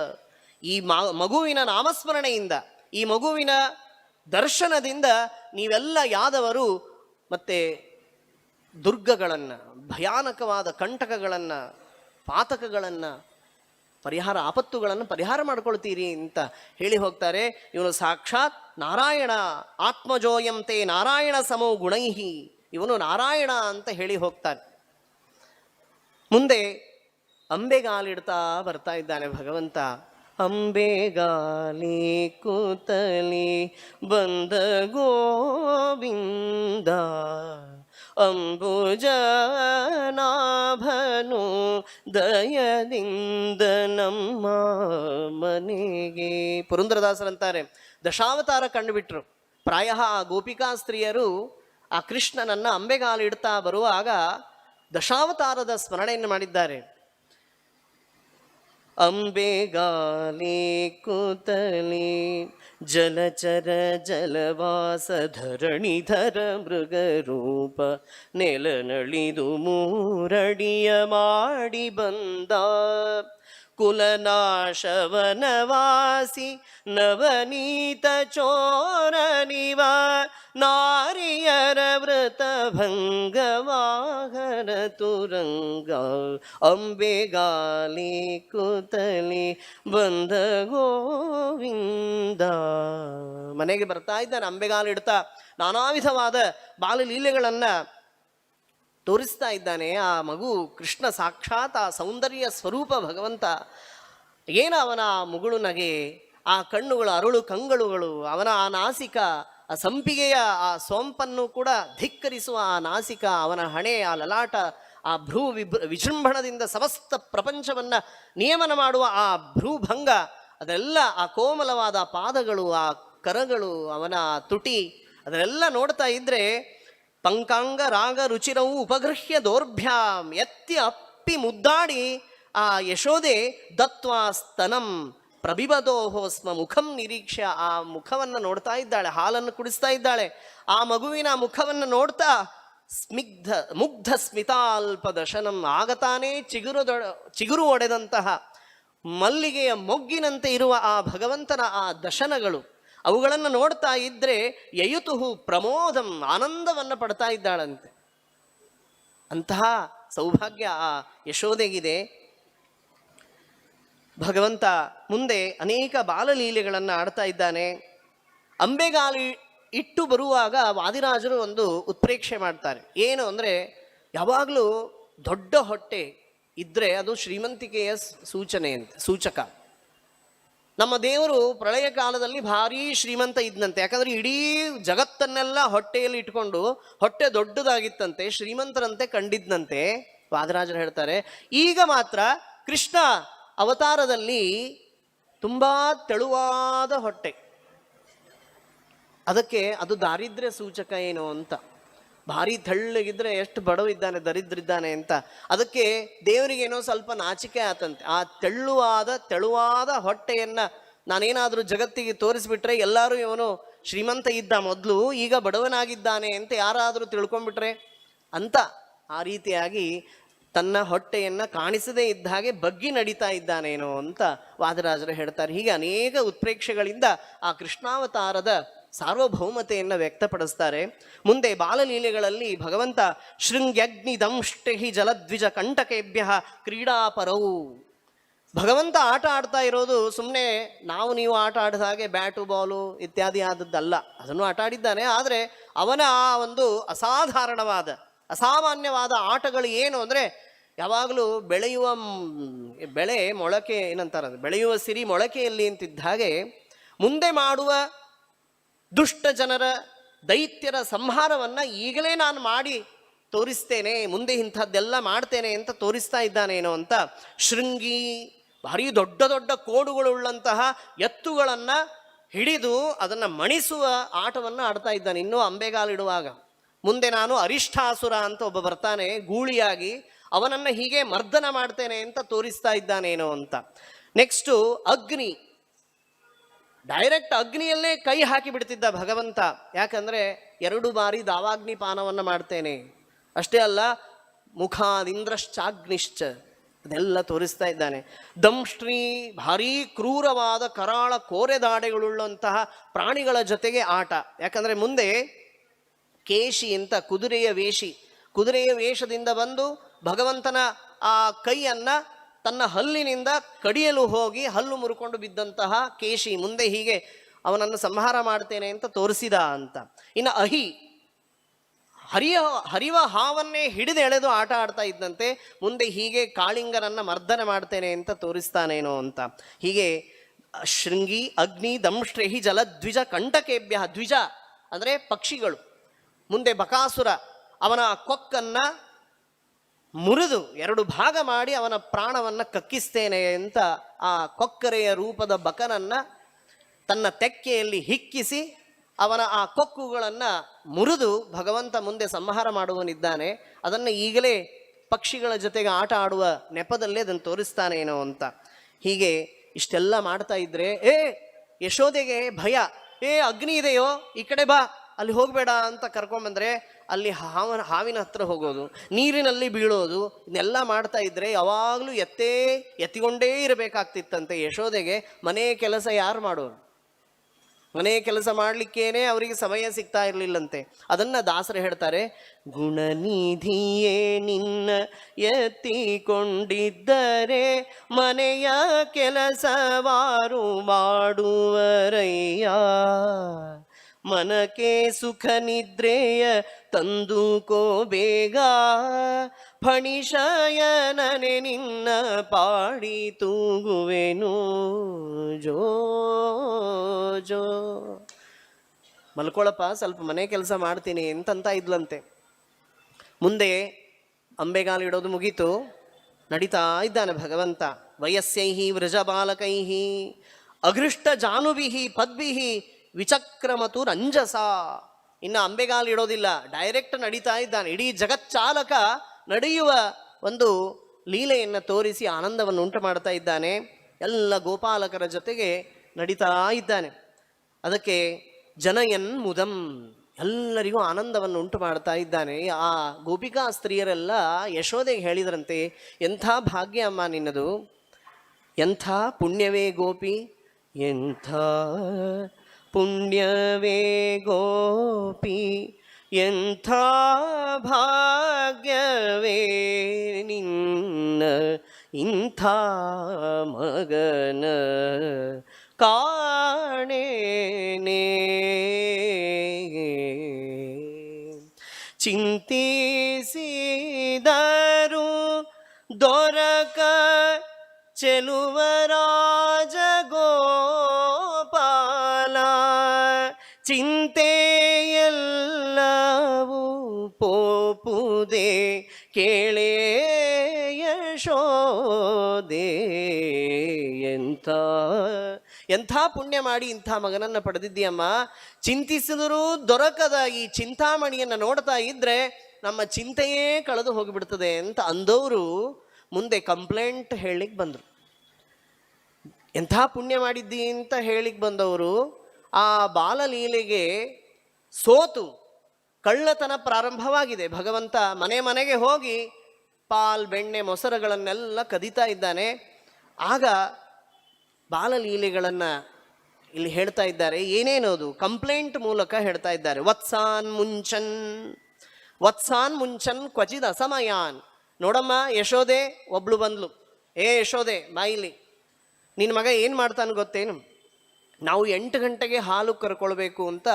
ಈ ಮಗುವಿನ ನಾಮಸ್ಮರಣೆಯಿಂದ, ಈ ಮಗುವಿನ ದರ್ಶನದಿಂದ ನೀವೆಲ್ಲ ಯಾದವರು ಮತ್ತೆ ದುರ್ಗಗಳನ್ನು, ಭಯಾನಕವಾದ ಕಂಟಕಗಳನ್ನು, ಪಾತಕಗಳನ್ನು ಪರಿಹಾರ, ಆಪತ್ತುಗಳನ್ನು ಪರಿಹಾರ ಮಾಡ್ಕೊಳ್ತೀರಿ ಅಂತ ಹೇಳಿ ಹೋಗ್ತಾರೆ. ಇವನು ಸಾಕ್ಷಾತ್ ನಾರಾಯಣ, ಆತ್ಮಜೋಯಂತೆ ನಾರಾಯಣ ಸಮೋ ಗುಣೈಹಿ, ಇವನು ನಾರಾಯಣ ಅಂತ ಹೇಳಿ ಹೋಗ್ತಾನೆ. ಮುಂದೆ ಅಂಬೆಗಾಲಿಡ್ತಾ ಬರ್ತಾ ಇದ್ದಾನೆ ಭಗವಂತ. ಅಂಬೆಗಾಲಿ ಕೂತಲಿ ಬಂದ ಗೋವಿಂದ ಅಂಬುಜನಾಭನು ದಯದಿಂದ ನಮ್ಮ ಮನೆಗೆ. ಪುರಂದರದಾಸರಂತಾರೆ, ದಶಾವತಾರ ಕಂಡುಬಿಟ್ರು. ಪ್ರಾಯ ಆ ಗೋಪಿಕಾ ಸ್ತ್ರೀಯರು ಆ ಕೃಷ್ಣನನ್ನು ಅಂಬೆಗಾಲಿಡ್ತಾ ಬರುವಾಗ ದಶಾವತಾರದ ಸ್ಮರಣೆಯನ್ನು ಮಾಡಿದ್ದಾರೆ. ಅಂಬೆಗಾಲಿ ಕೂತಲಿ ಜಲಚರ ಜಲವಾಸ ಧರಣಿಧರ ಮೃಗರೂಪ ನೆಲನಳಿದು ಮೂರಡಿಯ ಮಾಡಿ ಬಂದ ಕುಲನಾಶವನವಾಸಿ ನವನೀತ ಚೋರನಿವ ನಾರಿಯರ ವೃತ ಭಂಗವಾಹನ ತುರಂಗ ಅಂಬೆಗಾಲಿ ಕೂತಲಿ ಬಂದ ಗೋವಿಂದ. ಮನೆಗೆ ಬರ್ತಾ ಇದ್ದಾನೆ ಅಂಬೆಗಾಲಿಡ್ತಾ, ನಾನಾ ವಿಧವಾದ ಬಾಲಲೀಲೆಗಳನ್ನು ತೋರಿಸ್ತಾ ಇದ್ದಾನೆ. ಆ ಮಗು ಕೃಷ್ಣ ಸಾಕ್ಷಾತ್ ಆ ಸೌಂದರ್ಯ ಸ್ವರೂಪ ಭಗವಂತ. ಏನು ಅವನ ಆ ಮುಗುಳು ನಗೆ, ಆ ಕಣ್ಣುಗಳು ಅರಳು ಕಂಗಳುಗಳು, ಅವನ ಆ ನಾಸಿಕ, ಆ ಸಂಪಿಗೆಯ ಆ ಸೋಂಪನ್ನು ಕೂಡ ಧಿಕ್ಕರಿಸುವ ಆ ನಾಸಿಕ, ಅವನ ಹಣೆ, ಆ ಲಲಾಟ, ಆ ವಿಜೃಂಭಣದಿಂದ ಸಮಸ್ತ ಪ್ರಪಂಚವನ್ನು ನಿಯಮನ ಮಾಡುವ ಆ ಭ್ರೂಭಂಗ, ಅದೆಲ್ಲ ಆ ಕೋಮಲವಾದ ಪಾದಗಳು, ಆ ಕರಗಳು, ಅವನ ತುಟಿ, ಅದನ್ನೆಲ್ಲ ನೋಡ್ತಾ ಇದ್ರೆ ಪಂಕಾಂಗ ರಾಗ ರುಚಿರವು ಉಪಗೃಹ್ಯ ದೌರ್ಭ್ಯಾಂ ಎತ್ತಿ ಅಪ್ಪಿ ಮುದ್ದಾಡಿ ಆ ಯಶೋದೆ ದತ್ವಾ ಸ್ತನಂ ಪ್ರಬಿಬದೋಹೋ ಸ್ಮ ಮುಖಂ ನಿರೀಕ್ಷೆ. ಆ ಮುಖವನ್ನು ನೋಡ್ತಾ ಇದ್ದಾಳೆ, ಹಾಲನ್ನು ಕುಡಿಸ್ತಾ ಇದ್ದಾಳೆ. ಆ ಮಗುವಿನ ಮುಖವನ್ನು ನೋಡ್ತಾ ಸ್ಮಿಗ್ಧ ಮುಗ್ಧ ಸ್ಮಿತಾಲ್ಪ ದಶನಂ, ಆಗತಾನೇ ಚಿಗುರು ಒಡೆದಂತಹ ಮಲ್ಲಿಗೆಯ ಮೊಗ್ಗಿನಂತೆ ಇರುವ ಆ ಭಗವಂತನ ಆ ದಶನಗಳು, ಅವುಗಳನ್ನು ನೋಡ್ತಾ ಇದ್ರೆ ಯಯುತುಹು ಪ್ರಮೋದಂ, ಆನಂದವನ್ನು ಪಡ್ತಾ ಇದ್ದಾಳಂತೆ. ಅಂತಹ ಸೌಭಾಗ್ಯ ಆ ಯಶೋದೆಗಿದೆ. ಭಗವಂತ ಮುಂದೆ ಅನೇಕ ಬಾಲಲೀಲೆಗಳನ್ನು ಆಡ್ತಾ ಇದ್ದಾನೆ. ಅಂಬೆಗಾಲಿ ಇಟ್ಟು ಬರುವಾಗ ವಾದಿರಾಜರು ಒಂದು ಉತ್ಪ್ರೇಕ್ಷೆ ಮಾಡ್ತಾರೆ. ಏನು ಅಂದರೆ, ಯಾವಾಗಲೂ ದೊಡ್ಡ ಹೊಟ್ಟೆ ಇದ್ದರೆ ಅದು ಶ್ರೀಮಂತಿಕೆಯ ಸೂಚಕ. ನಮ್ಮ ದೇವರು ಪ್ರಳಯ ಕಾಲದಲ್ಲಿ ಭಾರೀ ಶ್ರೀಮಂತ ಇದ್ದಂತೆ. ಯಾಕಂದರೆ ಇಡೀ ಜಗತ್ತನ್ನೆಲ್ಲ ಹೊಟ್ಟೆಯಲ್ಲಿ ಇಟ್ಕೊಂಡು ಹೊಟ್ಟೆ ದೊಡ್ಡದಾಗಿತ್ತಂತೆ, ಶ್ರೀಮಂತರಂತೆ ಕಂಡಿದ್ದಂತೆ. ವಾದರಾಜರು ಹೇಳ್ತಾರೆ, ಈಗ ಮಾತ್ರ ಕೃಷ್ಣ ಅವತಾರದಲ್ಲಿ ತುಂಬ ತೆಳುವಾದ ಹೊಟ್ಟೆ, ಅದಕ್ಕೆ ಅದು ದಾರಿದ್ರ್ಯ ಸೂಚಕ ಏನು ಅಂತ. ಭಾರಿ ತೆಳ್ಳಗಿದ್ರೆ ಎಷ್ಟು ಬಡವಿದ್ದಾನೆ, ದರಿದ್ರಿದ್ದಾನೆ ಅಂತ. ಅದಕ್ಕೆ ದೇವರಿಗೇನೋ ಸ್ವಲ್ಪ ನಾಚಿಕೆ ಆತಂತೆ. ಆ ತೆಳುವಾದ ಹೊಟ್ಟೆಯನ್ನು ನಾನೇನಾದರೂ ಜಗತ್ತಿಗೆ ತೋರಿಸ್ಬಿಟ್ರೆ ಎಲ್ಲರೂ ಇವನು ಶ್ರೀಮಂತ ಇದ್ದ ಮೊದಲು, ಈಗ ಬಡವನಾಗಿದ್ದಾನೆ ಅಂತ ಯಾರಾದರೂ ತಿಳ್ಕೊಂಡ್ಬಿಟ್ರೆ ಅಂತ ಆ ರೀತಿಯಾಗಿ ತನ್ನ ಹೊಟ್ಟೆಯನ್ನು ಕಾಣಿಸದೇ ಇದ್ದ ಹಾಗೆ ಬಗ್ಗಿ ನಡೀತಾ ಇದ್ದಾನೇನೋ ಅಂತ ವಾದರಾಜರು ಹೇಳ್ತಾರೆ. ಹೀಗೆ ಅನೇಕ ಉತ್ಪ್ರೇಕ್ಷೆಗಳಿಂದ ಆ ಕೃಷ್ಣಾವತಾರದ ಸಾರ್ವಭೌಮತೆಯನ್ನು ವ್ಯಕ್ತಪಡಿಸ್ತಾರೆ. ಮುಂದೆ ಬಾಲಲೀಲೆಗಳಲ್ಲಿ ಭಗವಂತ ಶೃಂಗ್ಯಗ್ನಿ ದಂಷ್ಟಹಿ ಜಲದ್ವಿಜ ಕಂಟಕೇಭ್ಯ ಕ್ರೀಡಾಪರವು. ಭಗವಂತ ಆಟ ಆಡ್ತಾ ಇರೋದು ಸುಮ್ಮನೆ ನಾವು ನೀವು ಆಟ ಆಡಿದ ಹಾಗೆ ಬ್ಯಾಟು ಬಾಲು ಇತ್ಯಾದಿ ಆದದ್ದಲ್ಲ, ಅದನ್ನು ಆಟ ಆಡಿದ್ದಾನೆ. ಆದರೆ ಅವನ ಆ ಒಂದು ಅಸಾಮಾನ್ಯವಾದ ಆಟಗಳು ಏನು ಅಂದರೆ, ಯಾವಾಗಲೂ ಬೆಳೆ ಮೊಳಕೆ ಏನಂತಾರೆ, ಬೆಳೆಯುವ ಸಿರಿ ಮೊಳಕೆಯಲ್ಲಿ ಅಂತಿದ್ದ ಹಾಗೆ ಮುಂದೆ ಮಾಡುವ ದುಷ್ಟ ಜನರ ದೈತ್ಯರ ಸಂಹಾರವನ್ನು ಈಗಲೇ ನಾನು ಮಾಡಿ ತೋರಿಸ್ತೇನೆ, ಮುಂದೆ ಇಂಥದ್ದೆಲ್ಲ ಮಾಡ್ತೇನೆ ಅಂತ ತೋರಿಸ್ತಾ ಇದ್ದಾನೇನೋ ಅಂತ ಶೃಂಗಿ ಭಾರಿ ದೊಡ್ಡ ದೊಡ್ಡ ಕೋಡುಗಳುಳ್ಳಂತಹ ಎತ್ತುಗಳನ್ನು ಹಿಡಿದು ಅದನ್ನು ಮಣಿಸುವ ಆಟವನ್ನು ಆಡ್ತಾ ಇದ್ದಾನೆ ಇನ್ನೂ ಅಂಬೆಗಾಲಿಡುವಾಗ. ಮುಂದೆ ನಾನು ಅರಿಷ್ಠಾಸುರ ಅಂತ ಒಬ್ಬ ಬರ್ತಾನೆ ಗೂಳಿಯಾಗಿ, ಅವನನ್ನು ಹೀಗೆ ಮರ್ದನ ಮಾಡ್ತೇನೆ ಅಂತ ತೋರಿಸ್ತಾ ಇದ್ದಾನೇನೋ ಅಂತ. ನೆಕ್ಸ್ಟು ಅಗ್ನಿ, ಡೈರೆಕ್ಟ್ ಅಗ್ನಿಯಲ್ಲೇ ಕೈ ಹಾಕಿ ಬಿಡ್ತಿದ್ದ ಭಗವಂತ. ಯಾಕಂದರೆ 2 ಬಾರಿ ದಾವಾಗ್ನಿ ಪಾನವನ್ನು ಮಾಡ್ತೇನೆ, ಅಷ್ಟೇ ಅಲ್ಲ ಮುಖಾದಿಂದ್ರಶ್ಚಾಗ್ನಿಶ್ಚ ಅದೆಲ್ಲ ತೋರಿಸ್ತಾ ಇದ್ದಾನೆ. ದಂಷ್ಟ್ರಿ ಭಾರೀ ಕ್ರೂರವಾದ ಕರಾಳ ಕೋರೆದಾಡೆಗಳುಳ್ಳಂತಹ ಪ್ರಾಣಿಗಳ ಜೊತೆಗೆ ಆಟ. ಯಾಕಂದರೆ ಮುಂದೆ ಕೇಶಿ ಅಂತ ಕುದುರೆಯ ವೇಷದಿಂದ ಬಂದು ಭಗವಂತನ ಆ ಕೈಯನ್ನು ತನ್ನ ಹಲ್ಲಿನಿಂದ ಕಡಿಯಲು ಹೋಗಿ ಹಲ್ಲು ಮುರುಕೊಂಡು ಬಿದ್ದಂತಹ ಕೇಶಿ ಮುಂದೆ ಹೀಗೆ ಅವನನ್ನು ಸಂಹಾರ ಮಾಡ್ತೇನೆ ಅಂತ ತೋರಿಸಿದ ಅಂತ. ಇನ್ನು ಅಹಿ ಹರಿವ ಹಾವನ್ನೇ ಹಿಡಿದು ಎಳೆದು ಆಟ ಆಡ್ತಾ ಇದ್ದಂತೆ ಮುಂದೆ ಹೀಗೆ ಕಾಳಿಂಗನನ್ನು ಮರ್ದನ ಮಾಡ್ತೇನೆ ಅಂತ ತೋರಿಸ್ತಾನೇನೋ ಅಂತ. ಹೀಗೆ ಶೃಂಗಿ ಅಗ್ನಿ ದಂಷ್ಟ್ರೇಹಿ ಜಲದ್ವಿಜ ಕಂಟಕೇಭ್ಯ, ದ್ವಿಜ ಅಂದರೆ ಪಕ್ಷಿಗಳು. ಮುಂದೆ ಬಕಾಸುರ ಅವನ ಕೊಕ್ಕನ್ನು ಮುರಿದು 2 ಭಾಗ ಮಾಡಿ ಅವನ ಪ್ರಾಣವನ್ನು ಕಕ್ಕಿಸ್ತೇನೆ ಅಂತ ಆ ಕೊಕ್ಕರೆಯ ರೂಪದ ಬಕನನ್ನು ತನ್ನ ತೆಕ್ಕೆಯಲ್ಲಿ ಹಿಕ್ಕಿಸಿ ಅವನ ಆ ಕೊಕ್ಕುಗಳನ್ನು ಮುರಿದು ಭಗವಂತ ಮುಂದೆ ಸಂಹಾರ ಮಾಡುವನಿದ್ದಾನೆ. ಅದನ್ನು ಈಗಲೇ ಪಕ್ಷಿಗಳ ಜೊತೆಗೆ ಆಟ ಆಡುವ ನೆಪದಲ್ಲೇ ಅದನ್ನು ತೋರಿಸ್ತಾನೇನೋ ಅಂತ. ಹೀಗೆ ಇಷ್ಟೆಲ್ಲ ಮಾಡ್ತಾ ಇದ್ರೆ ಯಶೋದೆಗೆ ಭಯ, ಅಗ್ನಿ ಇದೆಯೋ ಈ ಕಡೆ ಬಾ, ಅಲ್ಲಿ ಹೋಗಬೇಡ ಅಂತ ಕರ್ಕೊಂಡ್ಬಂದ್ರೆ ಅಲ್ಲಿ ಹಾವಿನ ಹತ್ರ ಹೋಗೋದು, ನೀರಿನಲ್ಲಿ ಬೀಳೋದು, ಇದನ್ನೆಲ್ಲ ಮಾಡ್ತಾ ಇದ್ರೆ ಯಾವಾಗಲೂ ಎತ್ತಿಕೊಂಡೇ ಇರಬೇಕಾಗ್ತಿತ್ತಂತೆ ಯಶೋದೆಗೆ. ಮನೆ ಕೆಲಸ ಯಾರು ಮಾಡೋರು? ಮನೆ ಕೆಲಸ ಮಾಡಲಿಕ್ಕೇನೆ ಅವರಿಗೆ ಸಮಯ ಸಿಗ್ತಾ ಇರಲಿಲ್ಲಂತೆ. ಅದನ್ನು ದಾಸರು ಹೇಳ್ತಾರೆ, ಗುಣನಿಧಿಯೇ ನಿನ್ನ ಎತ್ತಿಕೊಂಡಿದ್ದರೆ ಮನೆಯ ಕೆಲಸವಾರು ಮಾಡುವರಯ್ಯ, ಮನಕ್ಕೆ ಸುಖ ನಿದ್ರೆಯ ತಂದುಕೋ ಬೇಗ, ಫಣಿಶಯನನೆ ನಿನ್ನ ಪಾಡಿ ತೂಗುವೆನು ಜೋ ಜೋ. ಮಲ್ಕೊಳಪ್ಪ, ಸ್ವಲ್ಪ ಮನೆ ಕೆಲಸ ಮಾಡ್ತೀನಿ ಅಂತಂತ ಇದ್ಲಂತೆ. ಮುಂದೆ ಅಂಬೆಗಾಲಿಡೋದು ಮುಗೀತು, ನಡೀತಾ ಇದ್ದಾನೆ ಭಗವಂತ. ವಯಸ್ಸೈಹಿ ವ್ರಜಬಾಲಕೈಹಿ ಅಘೃಷ್ಟ ಜಾನುಭಿಹಿ ಪದ್ಭಿಹಿ ವಿಚಕ್ರಮತು ರಂಜಸ. ಇನ್ನು ಅಂಬೆಗಾಲಿಡೋದಿಲ್ಲ, ಡೈರೆಕ್ಟ್ ನಡೀತಾ ಇದ್ದಾನೆ. ಇಡೀ ಜಗಚ್ಚಾಲಕ ನಡೆಯುವ ಒಂದು ಲೀಲೆಯನ್ನು ತೋರಿಸಿ ಆನಂದವನ್ನು ಉಂಟು ಮಾಡ್ತಾ ಇದ್ದಾನೆ. ಎಲ್ಲ ಗೋಪಾಲಕರ ಜೊತೆಗೆ ನಡೀತಾ ಇದ್ದಾನೆ. ಅದಕ್ಕೆ ಜನಯನ್ ಮುದಂ, ಎಲ್ಲರಿಗೂ ಆನಂದವನ್ನು ಉಂಟು ಮಾಡ್ತಾ ಇದ್ದಾನೆ. ಆ ಗೋಪಿಕಾ ಸ್ತ್ರೀಯರೆಲ್ಲ ಯಶೋದೆಗೆ ಹೇಳಿದ್ರಂತೆ, ಎಂಥ ಭಾಗ್ಯ ಅಮ್ಮ ನಿನ್ನದು, ಎಂಥ ಪುಣ್ಯವೇ ಗೋಪಿ, ಎಂಥ ಪುಣ್ಯವೇ ಗೋಪಿ, ಎಂಥ ಭಾಗ್ಯವೇ ನಿನ್ನ, ಇಂಥ ಮಗನ ಕಾಣೇನೆ. ಚಿಂತಿಸಿದರು ದೊರಕ ಚೆಲುವರಾಜ ಗೋಪಾಲ, ಚಿಂತೆಯೆಲ್ಲವೂ ಪೋಪುದೆ, で ಕೇಳೆ ಯಶೋದೆ. ಚಿಂತೆಯೆಲ್ಲವೂ ಪೋಪುದೆ, ಕೇಳೆ ಯಶೋದೆ. ಕೇಳೆ ಯಶೋದೆ. ಅಂತ. ಎಂಥ ಪುಣ್ಯ ಮಾಡಿ ಇಂಥ ಮಗನನ್ನು ಪಡೆದಿದ್ದೀಯಮ್ಮ. ಚಿಂತಿಸಿದರೂ ದೊರಕದ ಈ ಚಿಂತಾಮಣಿಯನ್ನು ನೋಡ್ತಾ ಇದ್ರೆ ನಮ್ಮ ಚಿಂತೆಯೇ ಕಳೆದು ಹೋಗಿಬಿಡ್ತದೆ ಅಂತ ಅಂದವರು ಮುಂದೆ ಕಂಪ್ಲೇಂಟ್ ಹೇಳಿಕ್ ಬಂದರು. ಎಂಥ ಪುಣ್ಯ ಮಾಡಿದ್ದಿ ಅಂತ ಹೇಳಿಕ್ ಬಂದವರು ಆ ಬಾಲಲೀಲೆಗೆ ಸೋತು ಕಳ್ಳತನ ಪ್ರಾರಂಭವಾಗಿದೆ. ಭಗವಂತ ಮನೆ ಮನೆಗೆ ಹೋಗಿ ಪಾಲ್ ಬೆಣ್ಣೆ ಮೊಸರುಗಳನ್ನೆಲ್ಲ ಕದೀತಾ ಇದ್ದಾನೆ. ಆಗ ಬಾಲಲೀಲೆಗಳನ್ನು ಇಲ್ಲಿ ಹೇಳ್ತಾ ಇದ್ದಾರೆ. ಏನೇನೋದು ಕಂಪ್ಲೇಂಟ್ ಮೂಲಕ ಹೇಳ್ತಾ ಇದ್ದಾರೆ. ವತ್ಸಾನ್ ಮುಂಚನ್ ಕ್ವಚಿದ್ ಅಸಮಯಾನ್. ನೋಡಮ್ಮ ಯಶೋದೆ ಒಬ್ಳು ಬಂದ್ಲು. ಏ ಯಶೋದೆ ಬಾಯಿಲಿ, ನಿನ್ನ ಮಗ ಏನು ಮಾಡ್ತಾನೆ ಗೊತ್ತೇನು? ನಾವು 8 ಗಂಟೆಗೆ ಹಾಲು ಕರ್ಕೊಳ್ಬೇಕು ಅಂತ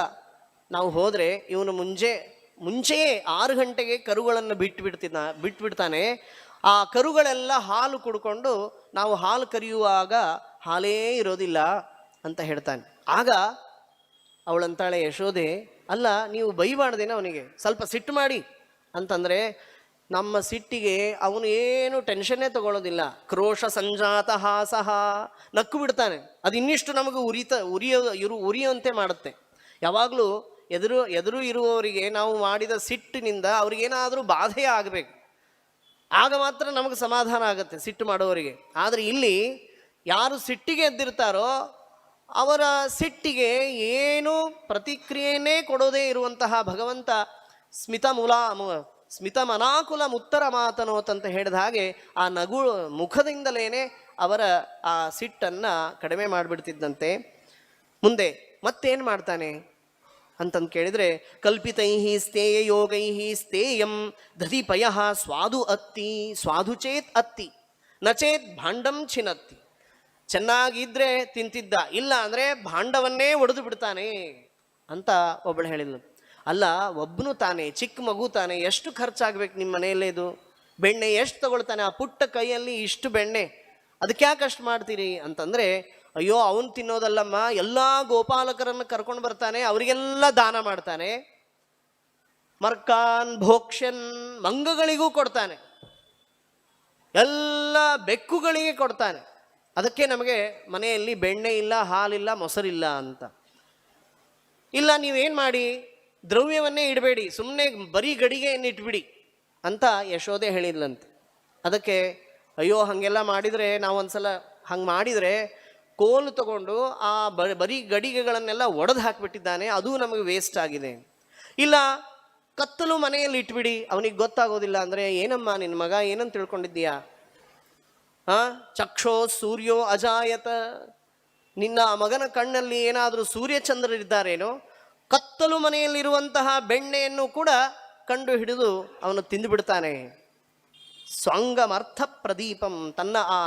ನಾವು ಹೋದರೆ ಇವನು ಮುಂಚೆಯೇ 6 ಗಂಟೆಗೆ ಕರುಗಳನ್ನು ಬಿಟ್ಬಿಡ್ತಾನೆ. ಆ ಕರುಗಳೆಲ್ಲ ಹಾಲು ಕುಡ್ಕೊಂಡು ನಾವು ಹಾಲು ಕರೆಯುವಾಗ ಹಾಲೇ ಇರೋದಿಲ್ಲ ಅಂತ ಹೇಳ್ತಾನೆ. ಆಗ ಅವಳಂತಾಳೆ ಯಶೋದೆ, ಅಲ್ಲ ನೀವು ಬೈಬಾರ್ದೇನೆ ಅವನಿಗೆ, ಸ್ವಲ್ಪ ಸಿಟ್ಟು ಮಾಡಿ ಅಂತಂದರೆ ನಮ್ಮ ಸಿಟ್ಟಿಗೆ ಅವನು ಏನು ಟೆನ್ಷನ್ನೇ ತಗೊಳ್ಳೋದಿಲ್ಲ. ಕ್ರೋಶ ಸಂಜಾತ ಹಾಸಹ, ನಕ್ಕು ಬಿಡ್ತಾನೆ. ಅದು ಇನ್ನಿಷ್ಟು ನಮಗೆ ಉರಿಯುವಂತೆ ಮಾಡುತ್ತೆ. ಯಾವಾಗಲೂ ಎದುರು ಇರುವವರಿಗೆ ನಾವು ಮಾಡಿದ ಸಿಟ್ಟಿನಿಂದ ಅವ್ರಿಗೇನಾದರೂ ಬಾಧೆ ಆಗಬೇಕು, ಆಗ ಮಾತ್ರ ನಮಗೆ ಸಮಾಧಾನ ಆಗುತ್ತೆ ಸಿಟ್ಟು ಮಾಡೋವರಿಗೆ. ಆದರೆ ಇಲ್ಲಿ ಯಾರು ಸಿಟ್ಟಿಗೆ ಎದ್ದಿರ್ತಾರೋ ಅವರ ಸಿಟ್ಟಿಗೆ ಏನು ಪ್ರತಿಕ್ರಿಯೆಯೇ ಕೊಡೋದೇ ಇರುವಂತಹ ಭಗವಂತ ಸ್ಮಿತ ಮನಾಕುಲ ಮುತ್ತರ ಮಾತನೋತಂತ ಹೇಳಿದ ಹಾಗೆ ಆ ನಗು ಮುಖದಿಂದಲೇ ಅವರ ಆ ಸಿಟ್ಟನ್ನು ಕಡಿಮೆ ಮಾಡಿಬಿಡ್ತಿದ್ದಂತೆ. ಮುಂದೆ ಮತ್ತೇನು ಮಾಡ್ತಾನೆ ಅಂತಂದು ಕೇಳಿದರೆ, ಕಲ್ಪಿತೈ ಸ್ಥೇಯ ಯೋಗೈ ಸ್ಥೇಯಂ ದಧಿಪಯ ಸ್ವಾದು ಚೇತ್ ಅತ್ತಿ ನಚೇತ್ ಭಾಂಡಂ ಚಿನತ್ತಿ. ಚೆನ್ನಾಗಿದ್ರೆ ತಿಂತಿದ್ದ, ಇಲ್ಲ ಅಂದರೆ ಭಾಂಡವನ್ನೇ ಒಡೆದು ಬಿಡ್ತಾನೆ ಅಂತ ಒಬ್ಬಳು ಹೇಳಿದ್ಲು. ಅಲ್ಲ, ಒಬ್ಬನು ತಾನೆ, ಚಿಕ್ಕ ಮಗು ತಾನೆ, ಎಷ್ಟು ಖರ್ಚಾಗಬೇಕು ನಿಮ್ಮ ಮನೆಯಲ್ಲೇ? ಇದು ಬೆಣ್ಣೆ ಎಷ್ಟು ತಗೊಳ್ತಾನೆ? ಆ ಪುಟ್ಟ ಕೈಯಲ್ಲಿ ಇಷ್ಟು ಬೆಣ್ಣೆ, ಅದಕ್ಕೆ ಯಾಕೆ ಅಷ್ಟು ಮಾಡ್ತೀರಿ ಅಂತಂದರೆ, ಅಯ್ಯೋ ಅವನು ತಿನ್ನೋದಲ್ಲಮ್ಮ, ಎಲ್ಲ ಗೋಪಾಲಕರನ್ನು ಕರ್ಕೊಂಡು ಬರ್ತಾನೆ, ಅವರಿಗೆಲ್ಲ ದಾನ ಮಾಡ್ತಾನೆ. ಮರ್ಕಾನ್ ಭೋಕ್ಷನ್, ಮಂಗಗಳಿಗೂ ಕೊಡ್ತಾನೆ, ಎಲ್ಲ ಬೆಕ್ಕುಗಳಿಗೆ ಕೊಡ್ತಾನೆ. ಅದಕ್ಕೆ ನಮಗೆ ಮನೆಯಲ್ಲಿ ಬೆಣ್ಣೆ ಇಲ್ಲ, ಹಾಲಿಲ್ಲ, ಮೊಸರಿಲ್ಲ ಅಂತ. ಇಲ್ಲ ನೀವೇನು ಮಾಡಿ, ದ್ರವ್ಯವನ್ನೇ ಇಡಬೇಡಿ, ಸುಮ್ಮನೆ ಬರೀ ಗಡಿಗೆಯನ್ನು ಇಟ್ಬಿಡಿ ಅಂತ ಯಶೋದೆ ಹೇಳಿದ್ಲಂತೆ. ಅದಕ್ಕೆ ಅಯ್ಯೋ ಹಾಗೆಲ್ಲ ಮಾಡಿದರೆ, ನಾವು ಒಂದ್ಸಲ ಹಂಗೆ ಮಾಡಿದರೆ ಕೋಲು ತಗೊಂಡು ಆ ಬರೀ ಗಡಿಗೆಗಳನ್ನೆಲ್ಲ ಒಡೆದು ಹಾಕಿಬಿಟ್ಟಿದ್ದಾನೆ, ಅದು ನಮಗೆ ವೇಸ್ಟ್ ಆಗಿದೆ. ಇಲ್ಲ ಕತ್ತಲು ಮನೆಯಲ್ಲಿ ಇಟ್ಬಿಡಿ, ಅವನಿಗೆ ಗೊತ್ತಾಗೋದಿಲ್ಲ ಅಂದರೆ, ಏನಮ್ಮ ನಿನ್ನ ಮಗ ಏನಂತ ತಿಳ್ಕೊಂಡಿದ್ದೀಯಾ? ಚಕ್ಷೋ ಸೂರ್ಯೋ ಅಜಾಯತ, ನಿನ್ನ ಮಗನ ಕಣ್ಣಲ್ಲಿ ಏನಾದರೂ ಸೂರ್ಯಚಂದ್ರರಿದ್ದಾರೇನೋ? ಕತ್ತಲು ಮನೆಯಲ್ಲಿರುವಂತಹ ಬೆಣ್ಣೆಯನ್ನು ಕೂಡ ಕಂಡು ಹಿಡಿದು ಅವನು ತಿಂದುಬಿಡ್ತಾನೆ. ಸ್ವಾಂಗಮರ್ಥ ಪ್ರದೀಪಂ, ತನ್ನ ಆ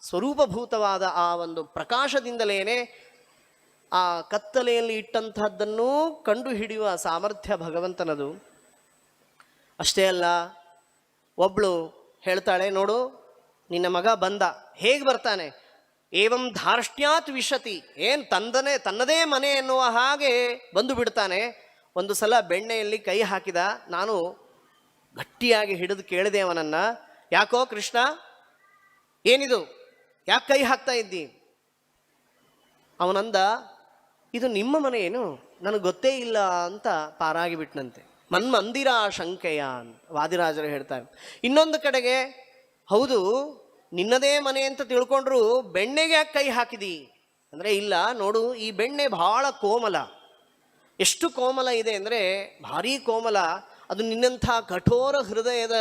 ಸ್ವರೂಪಭೂತವಾದ ಆ ಒಂದು ಪ್ರಕಾಶದಿಂದಲೇ ಆ ಕತ್ತಲೆಯಲ್ಲಿ ಇಟ್ಟಂತಹದ್ದನ್ನು ಕಂಡು ಹಿಡಿಯುವ ಸಾಮರ್ಥ್ಯ ಭಗವಂತನದು. ಅಷ್ಟೇ ಅಲ್ಲ, ಒಬ್ಬಳು ಹೇಳ್ತಾಳೆ, ನೋಡು ನಿನ್ನ ಮಗ ಬಂದ, ಹೇಗೆ ಬರ್ತಾನೆ? ಏವಂ ಧಾರ್ಷ್ಟ್ಯಾತ್ ವಿಶತಿ, ಏನು ತನ್ನದೇ ಮನೆ ಎನ್ನುವ ಹಾಗೆ ಬಂದು ಬಿಡ್ತಾನೆ. ಒಂದು ಸಲ ಬೆಣ್ಣೆಯಲ್ಲಿ ಕೈ ಹಾಕಿದ, ನಾನು ಗಟ್ಟಿಯಾಗಿ ಹಿಡಿದು ಕೇಳಿದೆ ಅವನನ್ನು, ಯಾಕೋ ಕೃಷ್ಣ ಏನಿದು, ಯಾಕೆ ಕೈ ಹಾಕ್ತಾ ಇದ್ದಿ? ಅವನಂದ, ಇದು ನಿಮ್ಮ ಮನೆ ಏನು, ನನಗೆ ಗೊತ್ತೇ ಇಲ್ಲ ಅಂತ ಪಾರಾಗಿ ಬಿಟ್ನಂತೆ. ಮನ್ಮಂದಿರ ಶಂಕೆಯ ಅಂತ ವಾದಿರಾಜರು ಹೇಳ್ತಾರೆ. ಇನ್ನೊಂದು ಕಡೆಗೆ, ಹೌದು ನಿನ್ನದೇ ಮನೆ ಅಂತ ತಿಳ್ಕೊಂಡ್ರು ಬೆಣ್ಣೆಗೆ ಯಾಕೆ ಕೈ ಹಾಕಿದಿ ಅಂದರೆ, ಇಲ್ಲ ನೋಡು ಈ ಬೆಣ್ಣೆ ಬಹಳ ಕೋಮಲ, ಎಷ್ಟು ಕೋಮಲ ಇದೆ ಅಂದರೆ ಭಾರೀ ಕೋಮಲ, ಅದು ನಿನ್ನಂಥ ಕಠೋರ ಹೃದಯದ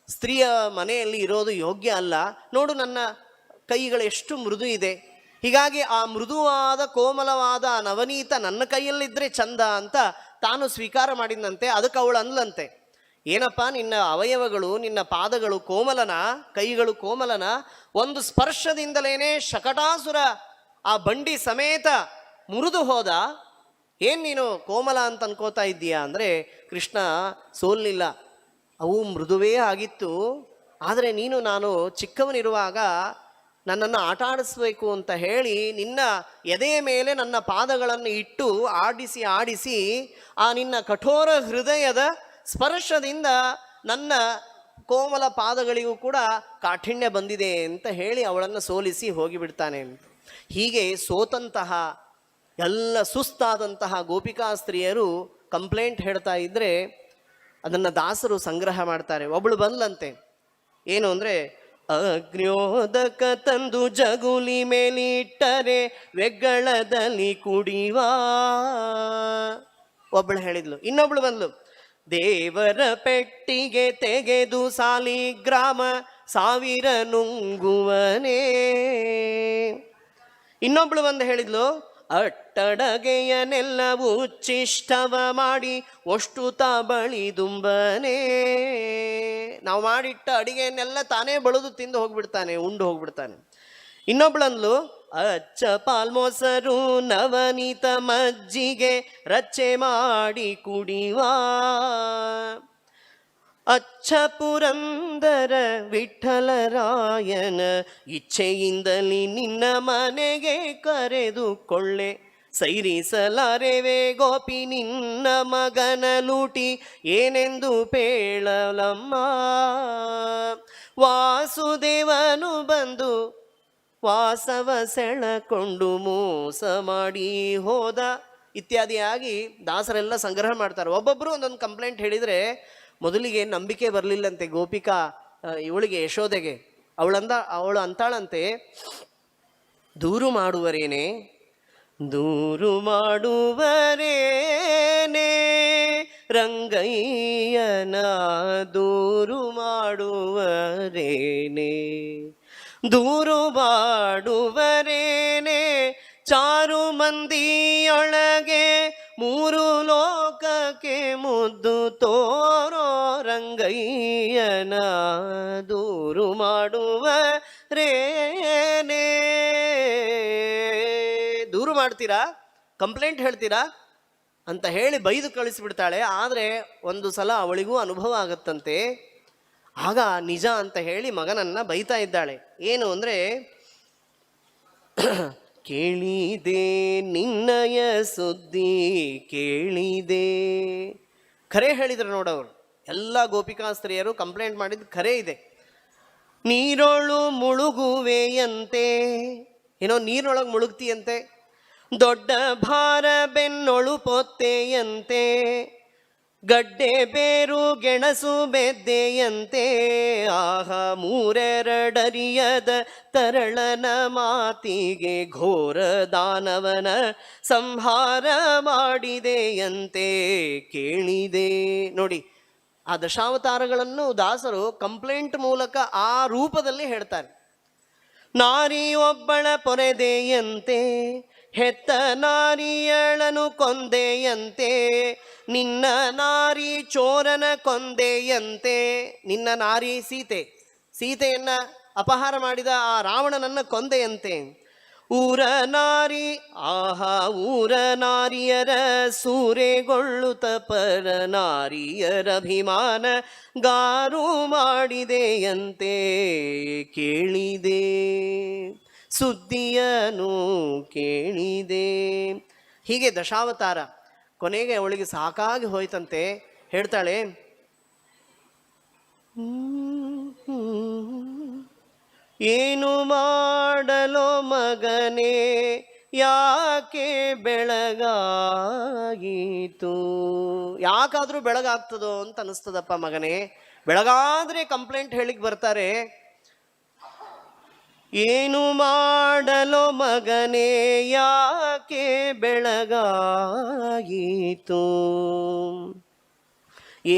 ಸ್ತ್ರೀಯ ಮನೆಯಲ್ಲಿ ಇರೋದು ಯೋಗ್ಯ ಅಲ್ಲ. ನೋಡು ನನ್ನ ಕೈಗಳು ಎಷ್ಟು ಮೃದು ಇದೆ, ಹೀಗಾಗಿ ಆ ಮೃದುವಾದ ಕೋಮಲವಾದ ನವನೀತ ನನ್ನ ಕೈಯಲ್ಲಿದ್ದರೆ ಚಂದ ಅಂತ ತಾನು ಸ್ವೀಕಾರ ಮಾಡಿದಂತೆ. ಅದಕ್ಕೆ ಅವಳು ಅಂದ್ಲಂತೆ, ಏನಪ್ಪ ನಿನ್ನ ಅವಯವಗಳು, ನಿನ್ನ ಪಾದಗಳು ಕೋಮಲನ, ಕೈಗಳು ಕೋಮಲನ, ಒಂದು ಸ್ಪರ್ಶದಿಂದಲೇ ಶಕಟಾಸುರ ಆ ಬಂಡಿ ಸಮೇತ ಮುರಿದು ಹೋದ, ಏನು ನೀನು ಕೋಮಲ ಅಂತ ಅನ್ಕೋತಾ ಇದ್ದೀಯಾ ಅಂದರೆ, ಕೃಷ್ಣ ಸೋಲಿಲ್ಲ, ಅವು ಮೃದುವೇ ಆಗಿತ್ತು, ಆದರೆ ನಾನು ಚಿಕ್ಕವನಿರುವಾಗ ನನ್ನನ್ನು ಆಟ ಆಡಿಸ್ಬೇಕು ಅಂತ ಹೇಳಿ ನಿನ್ನ ಎದೆಯ ಮೇಲೆ ನನ್ನ ಪಾದಗಳನ್ನು ಇಟ್ಟು ಆಡಿಸಿ ಆ ನಿನ್ನ ಕಠೋರ ಹೃದಯದ ಸ್ಪರ್ಶದಿಂದ ನನ್ನ ಕೋಮಲ ಪಾದಗಳಿಗೂ ಕೂಡ ಕಾಠಿಣ್ಯ ಬಂದಿದೆ ಅಂತ ಹೇಳಿ ಅವಳನ್ನು ಸೋಲಿಸಿ ಹೋಗಿಬಿಡ್ತಾನೆ ಅಂತ. ಹೀಗೆ ಸೋತಂತಹ ಎಲ್ಲ ಸುಸ್ತಾದಂತಹ ಗೋಪಿಕಾ ಸ್ತ್ರೀಯರು ಕಂಪ್ಲೇಂಟ್ ಹೇಳ್ತಾ ಇದ್ದರೆ ಅದನ್ನು ದಾಸರು ಸಂಗ್ರಹ ಮಾಡ್ತಾರೆ. ಒಬ್ಬಳು ಬಂದ್ಲಂತೆ, ಏನು ಅಂದರೆ, ಅಗ್ನ್ಯೋದಕ ತಂದು ಜಗುಲಿ ಮೇಲಿಟ್ಟರೆ ವೆಗ್ಗಳದಲ್ಲಿ ಕುಡಿವಾ. ಒಬ್ಬಳು ಹೇಳಿದ್ಲು. ಇನ್ನೊಬ್ಳು ಬಂದ್ಲು, ದೇವರ ಪೆಟ್ಟಿಗೆ ತೆಗೆದು ಸಾಲಿಗ್ರಾಮ 1000 ನುಂಗುವನೇ. ಇನ್ನೊಬ್ಳು ಬಂದು ಹೇಳಿದ್ಲು, ಅಟ್ಟಡಗೆಯನೆಲ್ಲವೂ ಉಚ್ಚಿಷ್ಟವ ಮಾಡಿ ಒಷ್ಟು ಬಳಿದುಂಬನೇ. ನಾವು ಮಾಡಿಟ್ಟ ಅಡಿಗೆಯನ್ನೆಲ್ಲ ತಾನೇ ಬಳಿದು ತಿಂದು ಹೋಗ್ಬಿಡ್ತಾನೆ, ಉಂಡು ಹೋಗ್ಬಿಡ್ತಾನೆ. ಇನ್ನೊಬ್ಳಂದ್ಲು, ಅಚ್ಚ ಪಾಲ್ಮೊಸರು ನವನೀತ ಮಜ್ಜಿಗೆ ರಚ್ಚೆ ಮಾಡಿ ಕುಡಿವಾ. ಅಚ್ಚ ಪುರಂದರ ವಿಠಲರಾಯನ ಇಚ್ಛೆಯಿಂದಲಿ ನಿನ್ನ ಮನೆಗೆ ಕರೆದುಕೊಳ್ಳೆ. ಸೈರಿಸಲಾರೆವೆ ಗೋಪಿ ನಿನ್ನ ಮಗನ ಲೂಟಿ ಏನೆಂದು ಪೇಳಲಮ್ಮ. ವಾಸುದೇವನು ಬಂದು ವಾಸವ ಸೆಳಕೊಂಡು ಮೋಸ ಮಾಡಿ ಹೋದ ಇತ್ಯಾದಿಯಾಗಿ ದಾಸರೆಲ್ಲ ಸಂಗ್ರಹ ಮಾಡ್ತಾರೆ. ಒಬ್ಬೊಬ್ಬರು ಒಂದೊಂದು ಕಂಪ್ಲೇಂಟ್ ಹೇಳಿದರೆ ಮೊದಲಿಗೆ ನಂಬಿಕೆ ಬರಲಿಲ್ಲಂತೆ ಗೋಪಿಕಾ ಇವಳಿಗೆ ಯಶೋದೆಗೆ. ಅವಳು ಅಂತಾಳಂತೆ, ದೂರು ಮಾಡುವರೇನೆ, ದೂರು ಮಾಡುವರೇನೆ ರಂಗಯ್ಯನ, ದೂರು ಮಾಡುವರೇನೆ, ದೂರು ಮಾಡುವರೇನೆ ಚಾರು ಮಂದಿಯೊಳಗೆ 3 ಲೋಕಕ್ಕೆ ಮುದ್ದು ತೋರೋ ರಂಗಯ್ಯನ, ದೂರು ಮಾಡುವರೇನೆ. ದೂರು ಮಾಡ್ತೀರಾ, ಕಂಪ್ಲೇಂಟ್ ಹೇಳ್ತೀರಾ ಅಂತ ಹೇಳಿ ಬೈದು ಕಳಿಸಿಬಿಡ್ತಾಳೆ. ಆದರೆ ಒಂದು ಸಲ ಅವಳಿಗೂ ಅನುಭವ ಆಗುತ್ತಂತೆ. ಆಗ ನಿಜ ಅಂತ ಹೇಳಿ ಮಗನನ್ನ ಬೈತಾ ಇದ್ದಾಳೆ. ಏನು ಅಂದರೆ, ಕೇಳಿದೆ ನಿನ್ನಯ ಸುದ್ದಿ ಕೇಳಿದೆ. ಖರೆ ಹೇಳಿದ್ರು ನೋಡವರು, ಎಲ್ಲ ಗೋಪಿಕಾ ಸ್ತ್ರೀಯರು ಕಂಪ್ಲೇಂಟ್ ಮಾಡಿದ್ದು ಖರೆ ಇದೆ. ನೀರೊಳು ಮುಳುಗುವೆಯಂತೆ, ಏನೋ ನೀರಿನೊಳಗೆ ಮುಳುಗ್ತೀಯಂತೆ. ದೊಡ್ಡ ಭಾರ ಬೆನ್ನೊಳು ಪೊತ್ತೆಯಂತೆ, ಗಡ್ಡೆ ಬೇರು ಗೆಣಸು ಬೆದ್ದೆಯಂತೆ. ಆಹ 3 ತರಳನ ಮಾತಿಗೆ ಘೋರ ದಾನವನ ಸಂಹಾರ ಮಾಡಿದೆಯಂತೆ ಕೇಳಿದೆ. ನೋಡಿ, ಆ ದಶಾವತಾರಗಳನ್ನು ದಾಸರು ಕಂಪ್ಲೇಂಟ್ ಮೂಲಕ ಆ ರೂಪದಲ್ಲಿ ಹೇಳ್ತಾರೆ. ನಾರಿ ಒಬ್ಬಳ ಪೊರೆದೆಯಂತೆ, ಹೆತ್ತ ನಾರಿಯಳನು ಕೊಂದೆಯಂತೆ. ನಿನ್ನ ನಾರಿ ಚೋರನ ಕೊಂದೆಯಂತೆ. ನಿನ್ನ ನಾರಿ ಸೀತೆಯನ್ನ ಅಪಹಾರ ಮಾಡಿದ ಆ ರಾವಣನನ್ನ ಕೊಂದೆಯಂತೆ. ಊರ ನಾರಿ, ಆಹಾ ಊರ ನಾರಿಯರ ಸೂರೆಗೊಳ್ಳುತ್ತ ಪರ ನಾರಿಯರ ಅಭಿಮಾನ ಗಾರು ಮಾಡಿದೆಯಂತೆ ಕೇಳಿದೆ. ಸುದ್ದಿಯನು ಕೇಳಿದೆ. ಹೀಗೆ ದಶಾವತಾರ. ಕೊನೆಗೆ ಅವಳಿಗೆ ಸಾಕಾಗಿ ಹೋಯ್ತಂತೆ. ಹೇಳ್ತಾಳೆ, ಏನು ಮಾಡಲೋ ಮಗನೇ ಯಾಕೆ ಬೆಳಗಾಯಿತು. ಯಾಕಾದ್ರೂ ಬೆಳಗಾಗ್ತದೋ ಅಂತ ಅನಿಸ್ತದಪ್ಪ ಮಗನೇ. ಬೆಳಗಾದ್ರೆ ಕಂಪ್ಲೇಂಟ್ ಹೇಳಿಕ್ ಬರ್ತಾರೆ. ಏನು ಮಾಡಲೋ ಮಗನೇ ಯಾಕೆ ಬೆಳಗಾಯಿತು.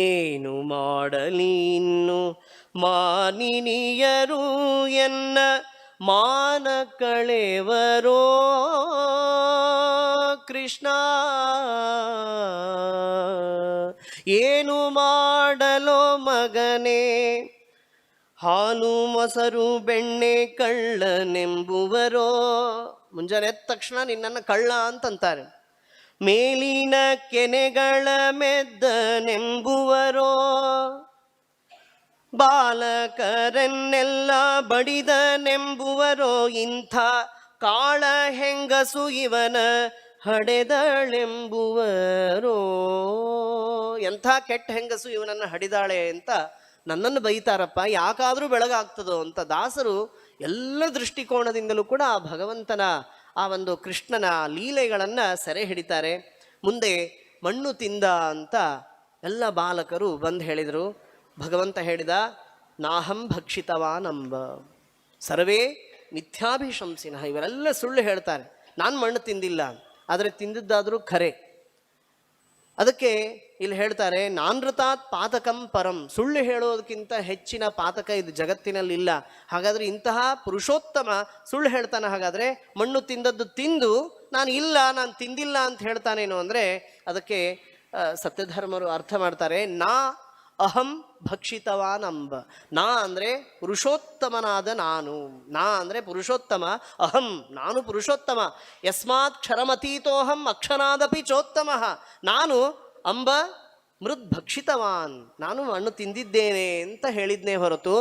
ಏನು ಮಾಡಲಿ ಇನ್ನು ಮಾನಿನಿಯರು ಎನ್ನ ಮಾನ ಕಳೆವರೋ. ಕೃಷ್ಣ ಏನು ಮಾಡಲೋ ಮಗನೇ. ಹಾಲು ಮೊಸರು ಬೆಣ್ಣೆ ಕಳ್ಳನೆಂಬುವರೋ. ಮುಂಜಾನೆ ಎದ್ದ ತಕ್ಷಣ ನಿನ್ನನ್ನು ಕಳ್ಳ ಅಂತಂತಾರೆ. ಮೇಲಿನ ಕೆನೆಗಳ ಮೆದ್ದನೆಂಬುವರೋ. ಬಾಲಕರನ್ನೆಲ್ಲ ಬಡಿದನೆಂಬುವರೋ. ಇಂಥ ಕಾಳ ಹೆಂಗಸು ಇವನ ಹಡೆದಳೆಂಬುವರೋ. ಎಂಥ ಕೆಟ್ಟ ಹೆಂಗಸು ಇವನನ್ನು ಹಡಿದಾಳೆ ಅಂತ ನನ್ನನ್ನು ಬೈತಾರಪ್ಪ. ಯಾಕಾದರೂ ಬೆಳಗಾಗ್ತದೋ ಅಂತ ದಾಸರು ಎಲ್ಲ ದೃಷ್ಟಿಕೋನದಿಂದಲೂ ಕೂಡ ಆ ಭಗವಂತನ ಆ ಒಂದು ಕೃಷ್ಣನ ಲೀಲೆಗಳನ್ನು ಸೆರೆ ಹಿಡಿತಾರೆ. ಮುಂದೆ ಮಣ್ಣು ತಿಂದ ಅಂತ ಎಲ್ಲ ಬಾಲಕರು ಬಂದು ಹೇಳಿದರು. ಭಗವಂತ ಹೇಳಿದ, ನಾಹಂ ಭಕ್ಷಿತವಾನಂಬ ಸರ್ವೇ ಮಿಥ್ಯಾಭಿಶಂಸಿನಃ. ಇವರೆಲ್ಲ ಸುಳ್ಳು ಹೇಳ್ತಾರೆ, ನಾನು ಮಣ್ಣು ತಿಂದಿಲ್ಲ, ಆದರೆ ತಿಂದಿದ್ದಾದರೂ ಖರೆ. ಅದಕ್ಕೆ ಇಲ್ಲಿ ಹೇಳ್ತಾರೆ, ನಾನೃತಾತ್ ಪಾತಕಂ ಪರಂ. ಸುಳ್ಳು ಹೇಳೋದಕ್ಕಿಂತ ಹೆಚ್ಚಿನ ಪಾತಕ ಇದು ಜಗತ್ತಿನಲ್ಲಿಲ್ಲ. ಹಾಗಾದರೆ ಇಂತಹ ಪುರುಷೋತ್ತಮ ಸುಳ್ಳು ಹೇಳ್ತಾನೆ. ಹಾಗಾದರೆ ಮಣ್ಣು ತಿಂದದ್ದು ತಿಂದು ನಾನು ತಿಂದಿಲ್ಲ ಅಂತ ಹೇಳ್ತಾನೇನು ಅಂದರೆ, ಅದಕ್ಕೆ ಸತ್ಯಧರ್ಮರು ಅರ್ಥ ಮಾಡ್ತಾರೆ, ನಾ ಅಹಂ ಭಕ್ಷಿತವಾನಂಬ. ನಾ ಅಂದರೆ ಪುರುಷೋತ್ತಮನಾದ ನಾನು, ನಾ ಅಂದರೆ ಪುರುಷೋತ್ತಮ, ಅಹಂ ನಾನು ಪುರುಷೋತ್ತಮ, ಯಸ್ಮಾತ್ ಕ್ಷರಮತೀತೋಹಂ ಅಕ್ಷರಾದಪಿ ಚೋತ್ತಮ. ನಾನು ಅಂಬ ಮೃದ್ ಭಕ್ಷಿತವಾನ್, ನಾನು ಹಣ್ಣು ತಿಂದಿದ್ದೇನೆ ಅಂತ ಹೇಳಿದ್ನೇ ಹೊರತು